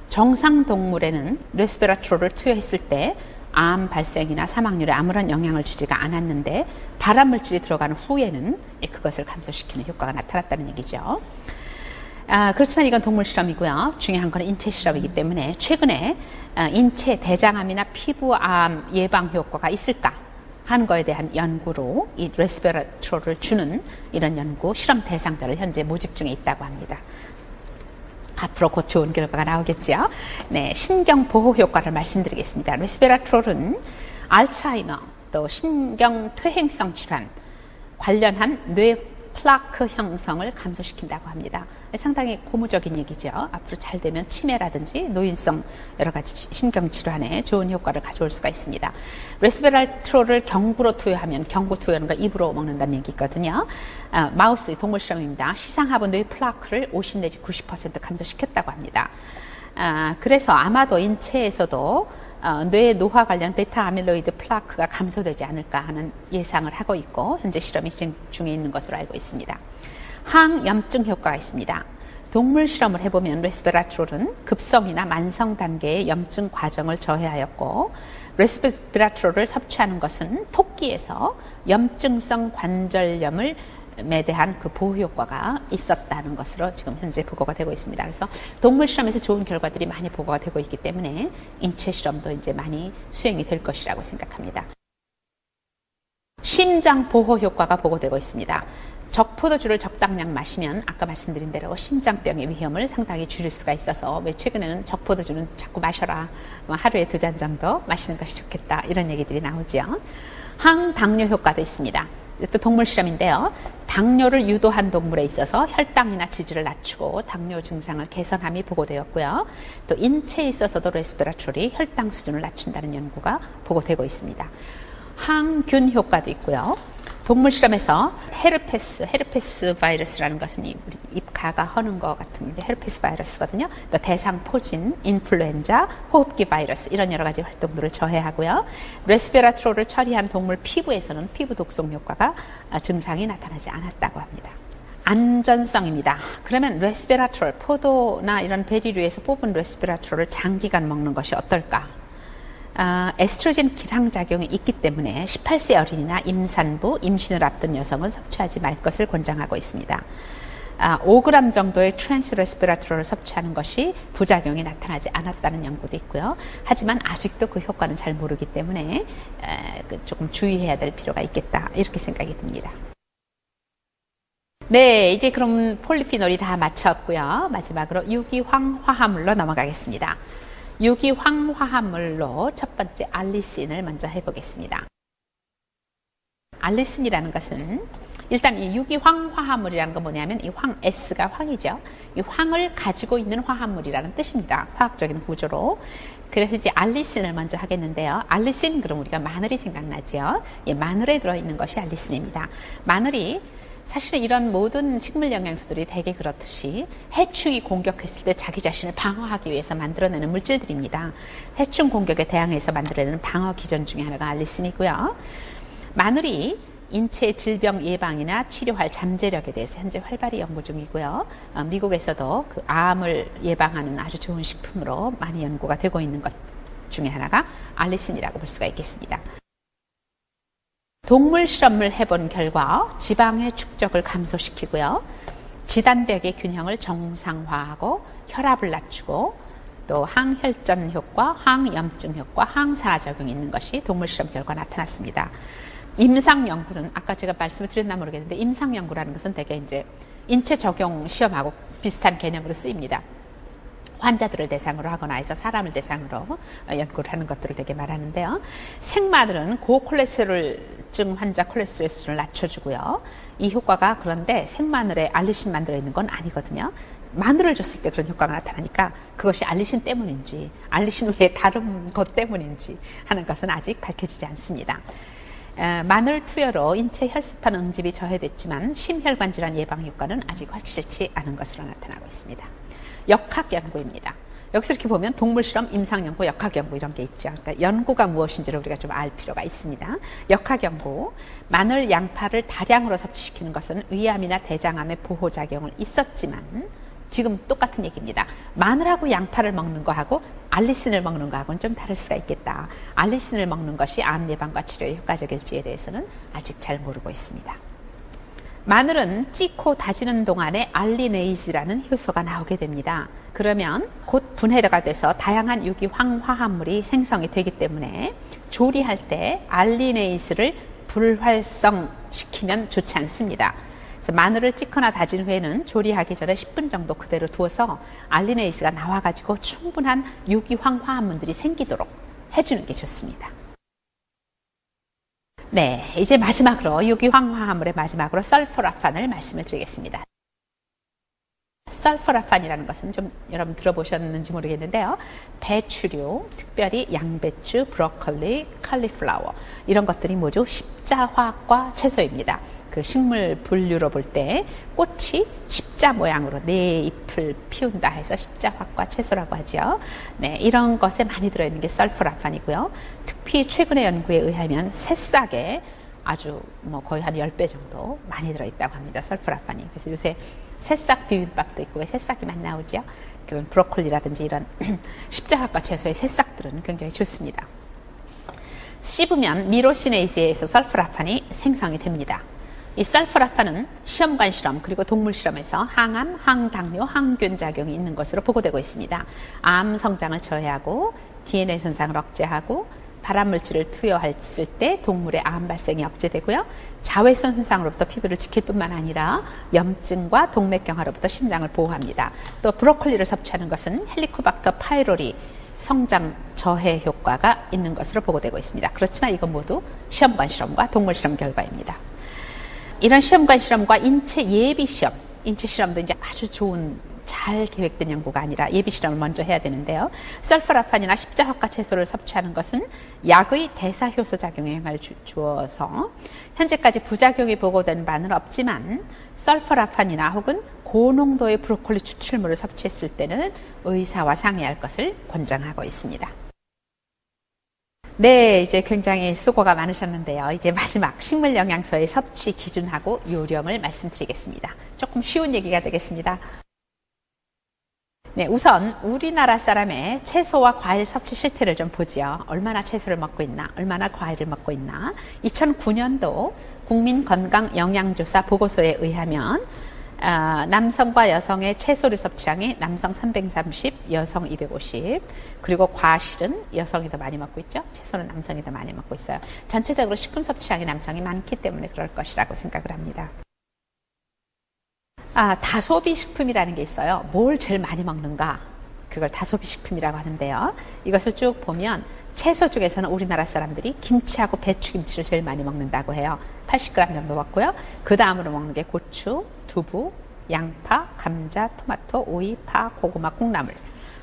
정상 동물에는 레스베라트롤을 투여했을 때 암 발생이나 사망률에 아무런 영향을 주지가 않았는데 발암물질이 들어간 후에는 그것을 감소시키는 효과가 나타났다는 얘기죠. 그렇지만 이건 동물 실험이고요. 중요한 건 인체 실험이기 때문에 최근에 인체 대장암이나 피부암 예방 효과가 있을까 하는 거에 대한 연구로 이 레스베라트롤을 주는 이런 연구 실험 대상자를 현재 모집 중에 있다고 합니다. 앞으로 곧 좋은 결과가 나오겠죠. 네, 신경 보호 효과를 말씀드리겠습니다. 레스베라트롤은 알츠하이머 또 신경 퇴행성 질환 관련한 뇌 플라크 형성을 감소시킨다고 합니다. 상당히 고무적인 얘기죠. 앞으로 잘 되면 치매라든지 노인성 여러 가지 신경질환에 좋은 효과를 가져올 수가 있습니다. 레스베라트롤을 경구로 투여하면, 경구 투여하는 거 입으로 먹는다는 얘기거든요. 마우스 동물 실험입니다. 시상하부 뇌 플라크를 50 내지 90% 감소시켰다고 합니다. 그래서 아마도 인체에서도 뇌 노화 관련 베타 아밀로이드 플라크가 감소되지 않을까 하는 예상을 하고 있고 현재 실험이 진행 중에 있는 것으로 알고 있습니다. 항염증 효과가 있습니다. 동물 실험을 해보면 레스베라트롤은 급성이나 만성 단계의 염증 과정을 저해하였고 레스베라트롤을 섭취하는 것은 토끼에서 염증성 관절염을 에 대한 그 보호 효과가 있었다는 것으로 지금 현재 보고가 되고 있습니다. 그래서 동물 실험에서 좋은 결과들이 많이 보고가 되고 있기 때문에 인체 실험도 이제 많이 수행이 될 것이라고 생각합니다. 심장 보호 효과가 보고되고 있습니다. 적포도주를 적당량 마시면 아까 말씀드린 대로 심장병의 위험을 상당히 줄일 수가 있어서 최근에는 적포도주는 자꾸 마셔라, 하루에 2잔 정도 마시는 것이 좋겠다 이런 얘기들이 나오죠. 항당뇨 효과도 있습니다. 또 동물 실험인데요. 당뇨를 유도한 동물에 있어서 혈당이나 지지를 낮추고 당뇨 증상을 개선함이 보고되었고요. 또 인체에 있어서도 레스베라트롤이 혈당 수준을 낮춘다는 연구가 보고되고 있습니다. 항균 효과도 있고요. 동물 실험에서 헤르페스 바이러스라는 것은 우리 입가가 허는 것 같은 헤르페스 바이러스거든요. 또 대상포진, 인플루엔자, 호흡기 바이러스 이런 여러 가지 활동들을 저해하고요. 레스베라트롤을 처리한 동물 피부에서는 피부 독성 효과가 증상이 나타나지 않았다고 합니다. 안전성입니다. 그러면 레스베라트롤, 포도나 이런 베리류에서 뽑은 레스베라트롤을 장기간 먹는 것이 어떨까? 에스트로겐 기량작용이 있기 때문에 18세 어린이나 임산부, 임신을 앞둔 여성은 섭취하지 말 것을 권장하고 있습니다. 5g 정도의 트랜스 레스베라트롤을 섭취하는 것이 부작용이 나타나지 않았다는 연구도 있고요. 하지만 아직도 그 효과는 잘 모르기 때문에 조금 주의해야 될 필요가 있겠다 이렇게 생각이 듭니다. 네, 이제 그럼 폴리피놀이 다 마쳤고요. 마지막으로 유기황 화합물로 넘어가겠습니다. 유기황 화합물로 첫 번째 알리신을 먼저 해보겠습니다. 알리신이라는 것은 일단 이 유기황 화합물이라는 건 뭐냐면 이 황, S가 황이죠. 이 황을 가지고 있는 화합물이라는 뜻입니다. 화학적인 구조로. 그래서 이제 알리신을 먼저 하겠는데요. 알리신 그럼 우리가 마늘이 생각나죠. 이 마늘에 들어있는 것이 알리신입니다. 마늘이 사실은 이런 모든 식물 영양소들이 대개 그렇듯이 해충이 공격했을 때 자기 자신을 방어하기 위해서 만들어내는 물질들입니다. 해충 공격에 대항해서 만들어내는 방어 기전 중에 하나가 알리신이고요. 마늘이 인체 질병 예방이나 치료할 잠재력에 대해서 현재 활발히 연구 중이고요. 미국에서도 그 암을 예방하는 아주 좋은 식품으로 많이 연구가 되고 있는 것 중에 하나가 알리신이라고 볼 수가 있겠습니다. 동물 실험을 해본 결과 지방의 축적을 감소시키고요. 지단백의 균형을 정상화하고 혈압을 낮추고 또 항혈전 효과, 항염증 효과, 항산화작용이 있는 것이 동물 실험 결과 나타났습니다. 임상연구는 아까 제가 말씀을 드렸나 모르겠는데 임상연구라는 것은 대개 이제 인체 적용 시험하고 비슷한 개념으로 쓰입니다. 환자들을 대상으로 하거나 해서 사람을 대상으로 연구를 하는 것들을 되게 말하는데요. 생마늘은 고콜레스테롤증 환자 콜레스테롤 수준을 낮춰주고요. 이 효과가 그런데 생마늘에 알리신만 들어있는 건 아니거든요. 마늘을 줬을 때 그런 효과가 나타나니까 그것이 알리신 때문인지 알리신 외에 다른 것 때문인지 하는 것은 아직 밝혀지지 않습니다. 마늘 투여로 인체 혈소판 응집이 저해됐지만 심혈관 질환 예방 효과는 아직 확실치 않은 것으로 나타나고 있습니다. 역학 연구입니다. 여기서 이렇게 보면 동물 실험, 임상 연구, 역학 연구 이런 게 있죠. 그러니까 연구가 무엇인지를 우리가 좀 알 필요가 있습니다. 역학 연구, 마늘, 양파를 다량으로 섭취시키는 것은 위암이나 대장암의 보호작용을 있었지만 지금 똑같은 얘기입니다. 마늘하고 양파를 먹는 거하고 알리신을 먹는 거하고는 좀 다를 수가 있겠다. 알리신을 먹는 것이 암 예방과 치료에 효과적일지에 대해서는 아직 잘 모르고 있습니다. 마늘은 찌고 다지는 동안에 알리네이즈라는 효소가 나오게 됩니다. 그러면 곧 분해가 돼서 다양한 유기 황화합물이 생성이 되기 때문에 조리할 때 알리네이즈를 불활성시키면 좋지 않습니다. 그래서 마늘을 찌거나 다진 후에는 조리하기 전에 10분 정도 그대로 두어서 알리네이즈가 나와가지고 충분한 유기 황화합물들이 생기도록 해주는 게 좋습니다. 네, 이제 마지막으로 유기 황화합물의 마지막으로 설포라판을 말씀을 드리겠습니다. 설포라판이라는 것은 좀 여러분 들어보셨는지 모르겠는데요. 배추류, 특별히 양배추, 브로콜리, 칼리플라워 이런 것들이 뭐죠? 십자화과 채소입니다. 그 식물 분류로 볼 때 꽃이 십자 모양으로 네 잎을 피운다 해서 십자화과 채소라고 하죠. 네, 이런 것에 많이 들어있는 게 설포라판이고요. 특히 최근의 연구에 의하면 새싹에 아주 거의 한 10배 정도 많이 들어있다고 합니다. 설포라판이. 그래서 요새 새싹 비빔밥도 있고 왜 새싹이 많이 나오죠? 그런 브로콜리라든지 이런 십자화과 채소의 새싹들은 굉장히 좋습니다. 씹으면 미로시네이즈에 의해서 설포라판이 생성이 됩니다. 이 설포라판은 시험관 실험 그리고 동물 실험에서 항암, 항당뇨, 항균 작용이 있는 것으로 보고되고 있습니다. 암 성장을 저해하고 DNA 손상을 억제하고 발암물질을 투여했을 때 동물의 암 발생이 억제되고요. 자외선 손상으로부터 피부를 지킬 뿐만 아니라 염증과 동맥경화로부터 심장을 보호합니다. 또 브로콜리를 섭취하는 것은 헬리코박터 파이로리 성장 저해 효과가 있는 것으로 보고되고 있습니다. 그렇지만 이건 모두 시험관 실험과 동물 실험 결과입니다. 이런 시험관 실험과 인체 예비 시험, 인체 실험도 이제 아주 좋은 잘 계획된 연구가 아니라 예비 실험을 먼저 해야 되는데요. 설포라판이나 십자화과 채소를 섭취하는 것은 약의 대사 효소 작용에 영향을 주어서 현재까지 부작용이 보고된 바는 없지만 설포라판이나 혹은 고농도의 브로콜리 추출물을 섭취했을 때는 의사와 상의할 것을 권장하고 있습니다. 네, 이제 굉장히 수고가 많으셨는데요. 이제 마지막 식물 영양소의 섭취 기준하고 요령을 말씀드리겠습니다. 조금 쉬운 얘기가 되겠습니다. 네, 우선 우리나라 사람의 채소와 과일 섭취 실태를 좀 보죠. 얼마나 채소를 먹고 있나, 얼마나 과일을 먹고 있나. 2009년도 국민건강영양조사 보고서에 의하면 남성과 여성의 채소를 섭취량이 남성 330, 여성 250. 그리고 과실은 여성이 더 많이 먹고 있죠. 채소는 남성이 더 많이 먹고 있어요. 전체적으로 식품 섭취량이 남성이 많기 때문에 그럴 것이라고 생각을 합니다. 다소비 식품이라는 게 있어요. 뭘 제일 많이 먹는가? 그걸 다소비 식품이라고 하는데요. 이것을 쭉 보면 채소 중에서는 우리나라 사람들이 김치하고 배추김치를 제일 많이 먹는다고 해요. 80g 정도 먹고요. 그 다음으로 먹는 게 고추, 두부, 양파, 감자, 토마토, 오이, 파, 고구마, 콩나물.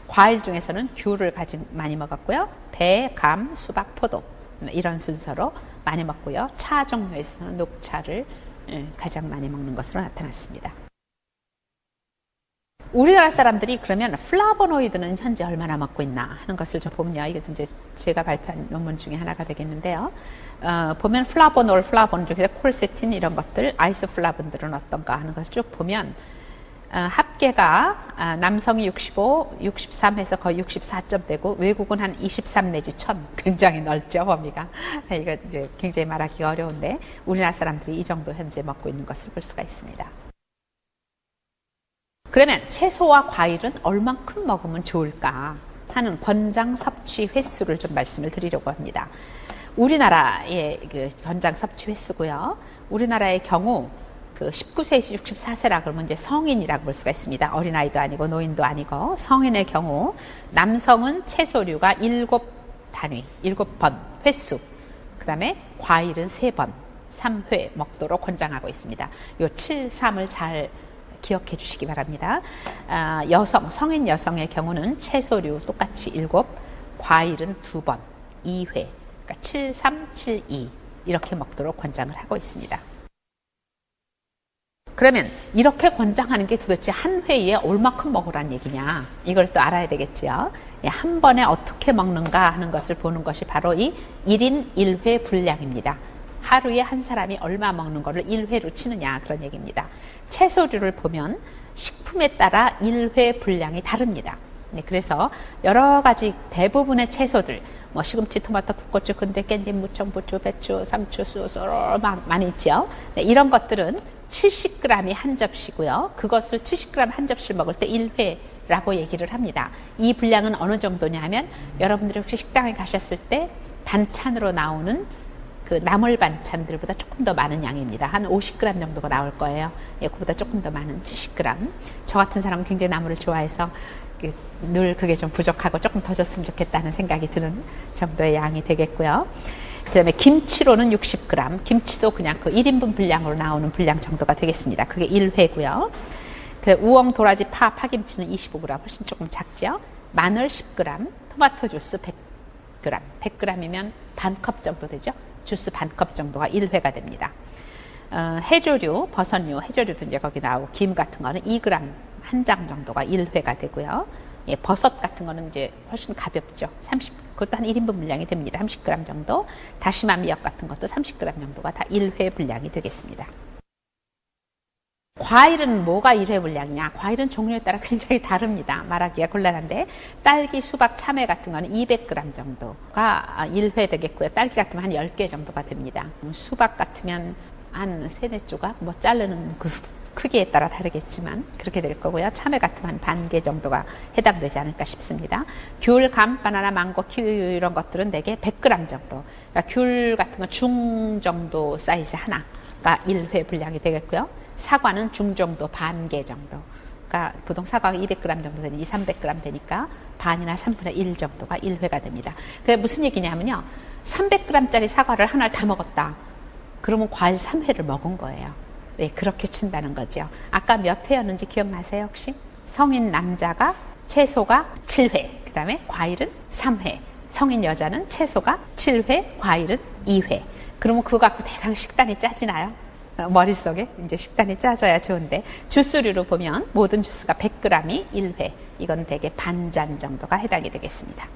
과일 중에서는 귤을 많이 먹었고요. 배, 감, 수박, 포도 이런 순서로 많이 먹고요. 차 종류에서는 녹차를 가장 많이 먹는 것으로 나타났습니다. 우리나라 사람들이 그러면 플라보노이드는 현재 얼마나 먹고 있나 하는 것을 좀 보면 이게 이제 제가 발표한 논문 중에 하나가 되겠는데요. 보면 플라보놀, 플라본 중에서 콜세틴 이런 것들, 아이소플라본들은 어떤가 하는 것을 쭉 보면 합계가 남성이 65, 63해서 거의 64점 되고 외국은 한 23 내지 1000 굉장히 넓죠 범위가. 이거 이제 굉장히 말하기가 어려운데 우리나라 사람들이 이 정도 현재 먹고 있는 것을 볼 수가 있습니다. 그러면 채소와 과일은 얼만큼 먹으면 좋을까 하는 권장 섭취 횟수를 좀 말씀을 드리려고 합니다. 우리나라의 그 권장 섭취 횟수고요. 우리나라의 경우 그 19세에서 64세라 그러면 이제 성인이라고 볼 수가 있습니다. 어린아이도 아니고 노인도 아니고 성인의 경우 남성은 채소류가 7단위, 7번 횟수, 그 다음에 과일은 3번, 3회 먹도록 권장하고 있습니다. 이 7-3을 잘 기억해 주시기 바랍니다. 성인 여성의 경우는 채소류 똑같이 7, 과일은 2번, 2회, 그러니까 7, 3, 7, 2 이렇게 먹도록 권장을 하고 있습니다. 그러면 이렇게 권장하는 게 도대체 한 회에 얼마큼 먹으란 얘기냐? 이걸 또 알아야 되겠지요. 한 번에 어떻게 먹는가 하는 것을 보는 것이 바로 이 1인 1회 분량입니다. 하루에 한 사람이 얼마 먹는 거를 1회로 치느냐 그런 얘기입니다. 채소류를 보면 식품에 따라 1회 분량이 다릅니다. 네, 그래서 여러 가지 대부분의 채소들, 뭐 시금치, 토마토, 국고추, 근대, 깻잎, 무청, 부추, 배추, 상추, 쑥, 많이 있죠. 네, 이런 것들은 70g이 한 접시고요. 그것을 70g 한 접시를 먹을 때 1회라고 얘기를 합니다. 이 분량은 어느 정도냐 하면 여러분들이 혹시 식당에 가셨을 때 반찬으로 나오는 그 나물 반찬들보다 조금 더 많은 양입니다. 한 50g 정도가 나올 거예요. 예, 그보다 조금 더 많은 70g. 저 같은 사람은 굉장히 나물을 좋아해서 늘 그게 좀 부족하고 조금 더 줬으면 좋겠다는 생각이 드는 정도의 양이 되겠고요. 그 다음에 김치로는 60g. 김치도 그냥 그 1인분 분량으로 나오는 분량 정도가 되겠습니다. 그게 1회고요. 그 우엉, 도라지, 파김치는 25g. 훨씬 조금 작죠. 마늘 10g. 토마토 주스 100g. 100g이면 반컵 정도 되죠. 주스 반컵 정도가 1회가 됩니다. 해조류, 버섯류, 해조류도 이제 거기 나오고, 김 같은 거는 2g 한 장 정도가 1회가 되고요. 예, 버섯 같은 거는 이제 훨씬 가볍죠. 그것도 한 1인분 분량이 됩니다. 30g 정도. 다시마 미역 같은 것도 30g 정도가 다 1회 분량이 되겠습니다. 과일은 뭐가 1회 분량이냐? 과일은 종류에 따라 굉장히 다릅니다. 말하기가 곤란한데, 딸기, 수박, 참외 같은 거는 200g 정도가 1회 되겠고요. 딸기 같으면 한 10개 정도가 됩니다. 수박 같으면 한 3-4조각, 뭐 자르는 그 크기에 따라 다르겠지만 그렇게 될 거고요. 참외 같으면 한 반 개 정도가 해당되지 않을까 싶습니다. 귤, 감, 바나나, 망고, 키위 이런 것들은 대개 100g 정도. 그러니까 귤 같은 건 중 정도 사이즈 하나가 1회 분량이 되겠고요. 사과는 중 정도 반 개 정도. 그러니까 보통 사과가 200g 정도 되니 200-300g 되니까 반이나 3분의 1 정도가 1회가 됩니다. 그게 무슨 얘기냐면요. 300g짜리 사과를 하나를 다 먹었다. 그러면 과일 3회를 먹은 거예요. 네, 그렇게 친다는 거죠. 아까 몇 회였는지 기억나세요, 혹시? 성인 남자가 채소가 7회, 그 다음에 과일은 3회. 성인 여자는 채소가 7회, 과일은 2회. 그러면 그거 갖고 대강 식단이 짜지나요? 머릿속에 이제 식단이 짜져야 좋은데, 주스류로 보면 모든 주스가 100g이 1회. 이건 대개 반잔 정도가 해당이 되겠습니다.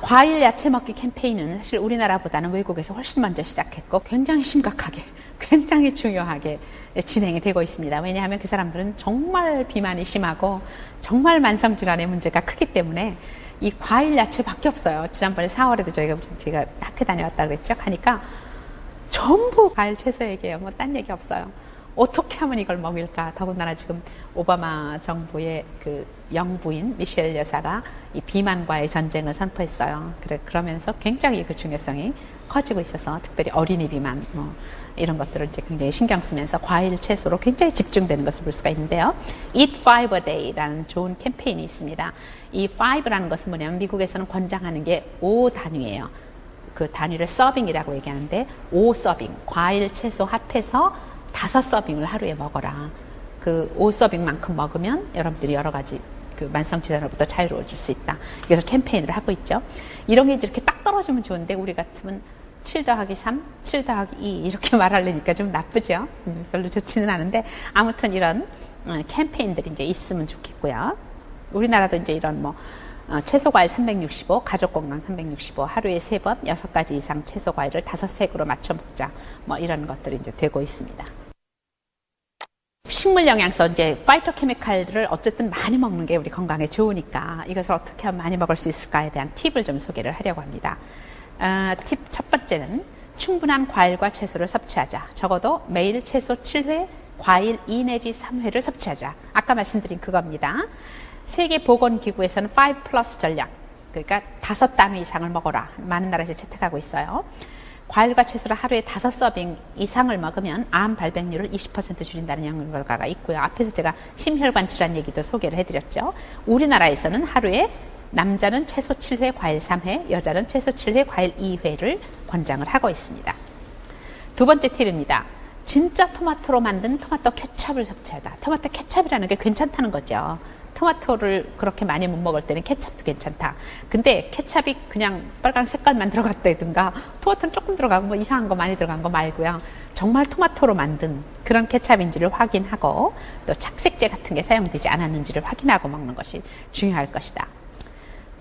과일 야채 먹기 캠페인은 사실 우리나라보다는 외국에서 훨씬 먼저 시작했고 굉장히 심각하게, 굉장히 중요하게 진행이 되고 있습니다. 왜냐하면 그 사람들은 정말 비만이 심하고 정말 만성질환의 문제가 크기 때문에 이 과일 야채밖에 없어요. 지난번에 4월에도 저희가 학교 다녀왔다 그랬죠. 하니까 전부 과일 채소 얘기예요. 뭐 딴 얘기 없어요. 어떻게 하면 이걸 먹일까? 더군다나 지금 오바마 정부의 그 영부인 미셸 여사가 이 비만과의 전쟁을 선포했어요. 그러면서 굉장히 그 중요성이 커지고 있어서 특별히 어린이 비만 뭐 이런 것들을 이제 굉장히 신경 쓰면서 과일 채소로 굉장히 집중되는 것을 볼 수가 있는데요. Eat 5 a Day라는 좋은 캠페인이 있습니다. 이 5라는 것은 뭐냐면 미국에서는 권장하는 게 5단위예요. 그 단위를 서빙이라고 얘기하는데 5서빙, 과일 채소 합해서 5서빙을 하루에 먹어라. 그 5서빙만큼 먹으면 여러분들이 여러 가지 그 만성질환으로부터 자유로워질 수 있다. 그래서 캠페인을 하고 있죠. 이런 게 이렇게 딱 떨어지면 좋은데 우리 같으면 7 더하기 3, 7 더하기 2 이렇게 말하려니까 좀 나쁘죠. 별로 좋지는 않은데 아무튼 이런 캠페인들이 이제 있으면 좋겠고요. 우리나라도 이제 이런 뭐 채소 과일 365, 가족 건강 365, 하루에 3번 6가지 이상 채소 과일을 5색으로 맞춰 먹자. 뭐 이런 것들이 이제 되고 있습니다. 식물 영양소, 이제 파이토케미칼들을 어쨌든 많이 먹는 게 우리 건강에 좋으니까 이것을 어떻게 하면 많이 먹을 수 있을까에 대한 팁을 좀 소개를 하려고 합니다. 팁 첫 번째는 충분한 과일과 채소를 섭취하자. 적어도 매일 채소 7회, 과일 2 내지 3회를 섭취하자. 아까 말씀드린 그겁니다. 세계보건기구에서는 5+ 전략, 그러니까 5단위 이상을 먹어라. 많은 나라에서 채택하고 있어요. 과일과 채소를 하루에 5서빙 이상을 먹으면 암 발병률을 20% 줄인다는 연구 결과가 있고요. 앞에서 제가 심혈관 질환 얘기도 소개를 해드렸죠. 우리나라에서는 하루에 남자는 채소 7회, 과일 3회, 여자는 채소 7회, 과일 2회를 권장을 하고 있습니다. 두 번째 팁입니다. 진짜 토마토로 만든 토마토 케첩을 섭취하다. 토마토 케첩이라는 게 괜찮다는 거죠. 토마토를 그렇게 많이 못 먹을 때는 케찹도 괜찮다. 근데 케찹이 그냥 빨간 색깔만 들어갔다든가 토마토는 조금 들어가고 뭐 이상한 거 많이 들어간 거 말고요. 정말 토마토로 만든 그런 케찹인지를 확인하고 또 착색제 같은 게 사용되지 않았는지를 확인하고 먹는 것이 중요할 것이다.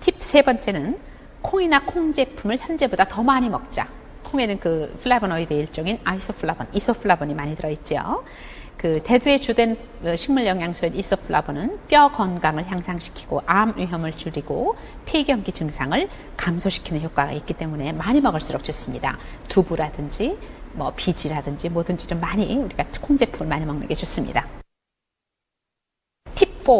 팁 세 번째는 콩이나 콩 제품을 현재보다 더 많이 먹자. 콩에는 그 플라보노이드의 일종인 이소플라본이 많이 들어있죠. 그 대두의 주된 식물 영양소인 이소플라본은 뼈 건강을 향상시키고 암 위험을 줄이고 폐경기 증상을 감소시키는 효과가 있기 때문에 많이 먹을수록 좋습니다. 두부라든지 뭐 비지라든지 뭐든지 좀 많이 우리가 콩 제품을 많이 먹는 게 좋습니다. 팁 4.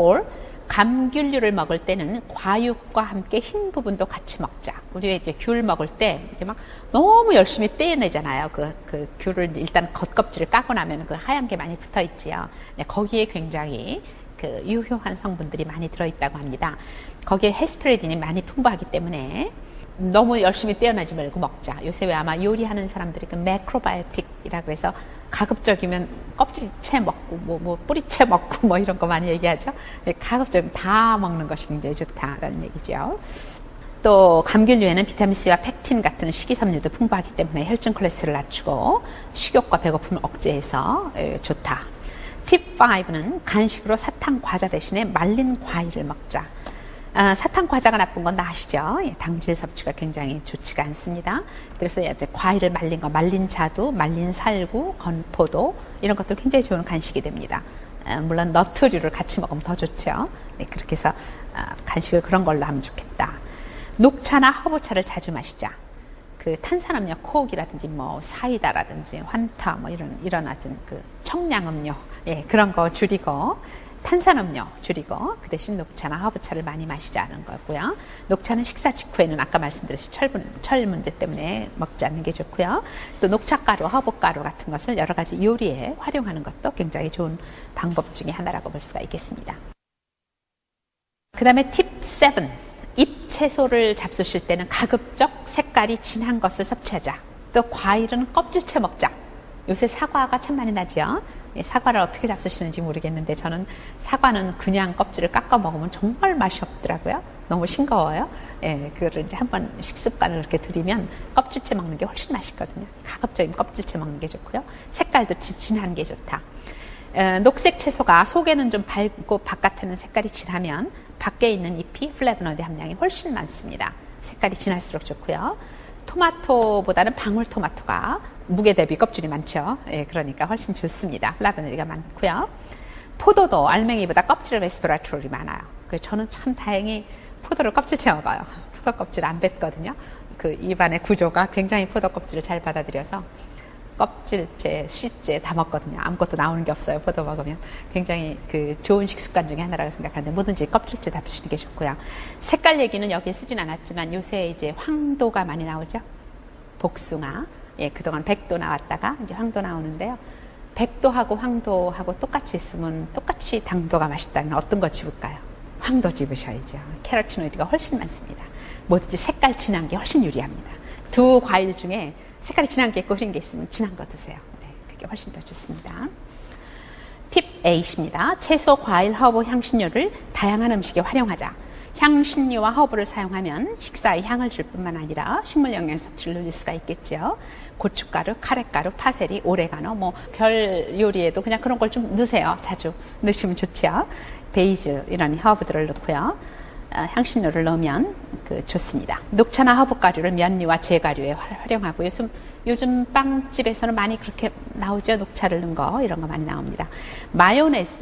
감귤류를 먹을 때는 과육과 함께 흰 부분도 같이 먹자. 우리가 이제 귤 먹을 때 이제 막 너무 열심히 떼내잖아요. 그 귤을 일단 겉껍질을 까고 나면 그 하얀 게 많이 붙어 있지요. 네, 거기에 굉장히 그 유효한 성분들이 많이 들어있다고 합니다. 거기에 헤스페리딘이 많이 풍부하기 때문에 너무 열심히 떼어내지 말고 먹자. 요새 왜 아마 요리하는 사람들이 그 매크로바이오틱이라고 해서 가급적이면 껍질채 먹고 뭐 뿌리채 먹고 뭐 이런 거 많이 얘기하죠. 가급적이면 다 먹는 것이 굉장히 좋다라는 얘기죠. 또 감귤류에는 비타민C와 팩틴 같은 식이섬유도 풍부하기 때문에 혈중 콜레스테롤을 낮추고 식욕과 배고픔을 억제해서 좋다. 팁 5는 간식으로 사탕 과자 대신에 말린 과일을 먹자. 사탕 과자가 나쁜 건 다 아시죠? 예, 당질 섭취가 굉장히 좋지가 않습니다. 그래서 과일을 말린 거, 말린 자두, 말린 살구, 건포도 이런 것도 굉장히 좋은 간식이 됩니다. 물론 너트류를 같이 먹으면 더 좋죠. 네, 그렇게 해서 간식을 그런 걸로 하면 좋겠다. 녹차나 허브차를 자주 마시자. 그 탄산음료, 콕이라든지 뭐 사이다라든지 환타 뭐 이런 하여튼 그 청량음료, 예, 그런 거 줄이고. 탄산음료 줄이고 그 대신 녹차나 허브차를 많이 마시자는 거고요. 녹차는 식사 직후에는 아까 말씀드렸듯이 철 문제 때문에 먹지 않는 게 좋고요. 또 녹차가루, 허브가루 같은 것을 여러 가지 요리에 활용하는 것도 굉장히 좋은 방법 중에 하나라고 볼 수가 있겠습니다. 그 다음에 팁 7. 잎 채소를 잡수실 때는 가급적 색깔이 진한 것을 섭취하자. 또 과일은 껍질채 먹자. 요새 사과가 참 많이 나죠. 사과를 어떻게 잡수시는지 모르겠는데 저는 사과는 그냥 껍질을 깎아 먹으면 정말 맛이 없더라고요. 너무 싱거워요. 예, 그거를 이제 한번 식습관을 이렇게 들이면 껍질째 먹는 게 훨씬 맛있거든요. 가급적이면 껍질째 먹는 게 좋고요. 색깔도 진한 게 좋다. 녹색 채소가 속에는 좀 밝고 바깥에는 색깔이 진하면 밖에 있는 잎이 플래보노이드 함량이 훨씬 많습니다. 색깔이 진할수록 좋고요. 토마토보다는 방울토마토가 무게 대비 껍질이 많죠. 예, 그러니까 훨씬 좋습니다. 플라보노이드가 많고요. 포도도 알맹이보다 껍질 레스베라트롤이 많아요. 그래서 저는 참 다행히 포도를 껍질째 먹어요. 포도 껍질 안 뱉거든요. 그 입안의 구조가 굉장히 포도 껍질을 잘 받아들여서 껍질째, 씨째 다 먹거든요. 아무것도 나오는 게 없어요. 포도 먹으면. 굉장히 그 좋은 식습관 중에 하나라고 생각하는데 뭐든지 껍질째 다 드시는 게 좋고요. 색깔 얘기는 여기에 쓰진 않았지만 요새 이제 황도가 많이 나오죠. 복숭아. 예, 그동안 백도 나왔다가 이제 황도 나오는데요. 백도하고 황도하고 똑같이 있으면 똑같이 당도가 맛있다면 어떤 거 집을까요? 황도 집으셔야죠. 캐로티노이드가 훨씬 많습니다. 뭐든지 색깔 진한 게 훨씬 유리합니다. 두 과일 중에 색깔이 진한 게 있고 흐린 게 있으면 진한 거 드세요. 네, 그게 훨씬 더 좋습니다. 팁 8입니다. 채소, 과일, 허브, 향신료를 다양한 음식에 활용하자. 향신료와 허브를 사용하면 식사에 향을 줄 뿐만 아니라 식물 영양소 섭취를 늘릴 수가 있겠죠. 고춧가루, 카레가루, 파세리, 오레가노, 뭐 별 요리에도 그냥 그런 걸 좀 넣으세요. 자주 넣으시면 좋죠. 베이즈 이런 허브들을 넣고요. 향신료를 넣으면 좋습니다. 녹차나 허브가루를 면류와 제가류에 활용하고 요즘 빵집에서는 많이 그렇게 나오죠. 녹차를 넣은 거 이런 거 많이 나옵니다. 마요네즈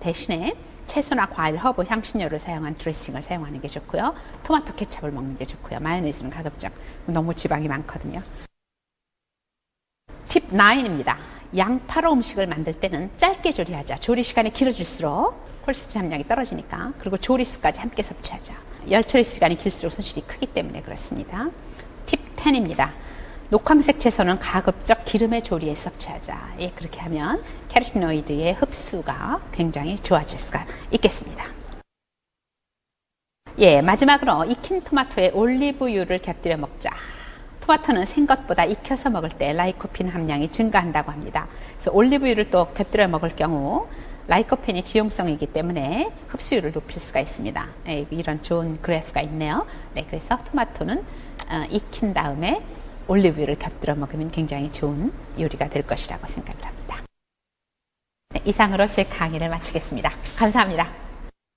대신에 채소나 과일, 허브, 향신료를 사용한 드레싱을 사용하는 게 좋고요. 토마토 케첩을 먹는 게 좋고요. 마요네즈는 가급적 너무 지방이 많거든요. 팁 9입니다. 양파로 음식을 만들 때는 짧게 조리하자. 조리 시간이 길어질수록 콜레스테롤 함량이 떨어지니까. 그리고 조리수까지 함께 섭취하자. 열처리 시간이 길수록 손실이 크기 때문에 그렇습니다. 팁 10입니다. 녹황색 채소는 가급적 기름의 조리에 섭취하자. 예, 그렇게 하면 캐로티노이드의 흡수가 굉장히 좋아질 수가 있겠습니다. 예, 마지막으로 익힌 토마토에 올리브유를 곁들여 먹자. 토마토는 생것보다 익혀서 먹을 때 라이코핀 함량이 증가한다고 합니다. 그래서 올리브유를 또 곁들여 먹을 경우 라이코펜이 지용성이기 때문에 흡수율을 높일 수가 있습니다. 이런 좋은 그래프가 있네요. 네, 그래서 토마토는 익힌 다음에 올리브유를 곁들여 먹으면 굉장히 좋은 요리가 될 것이라고 생각을 합니다. 네, 이상으로 제 강의를 마치겠습니다. 감사합니다.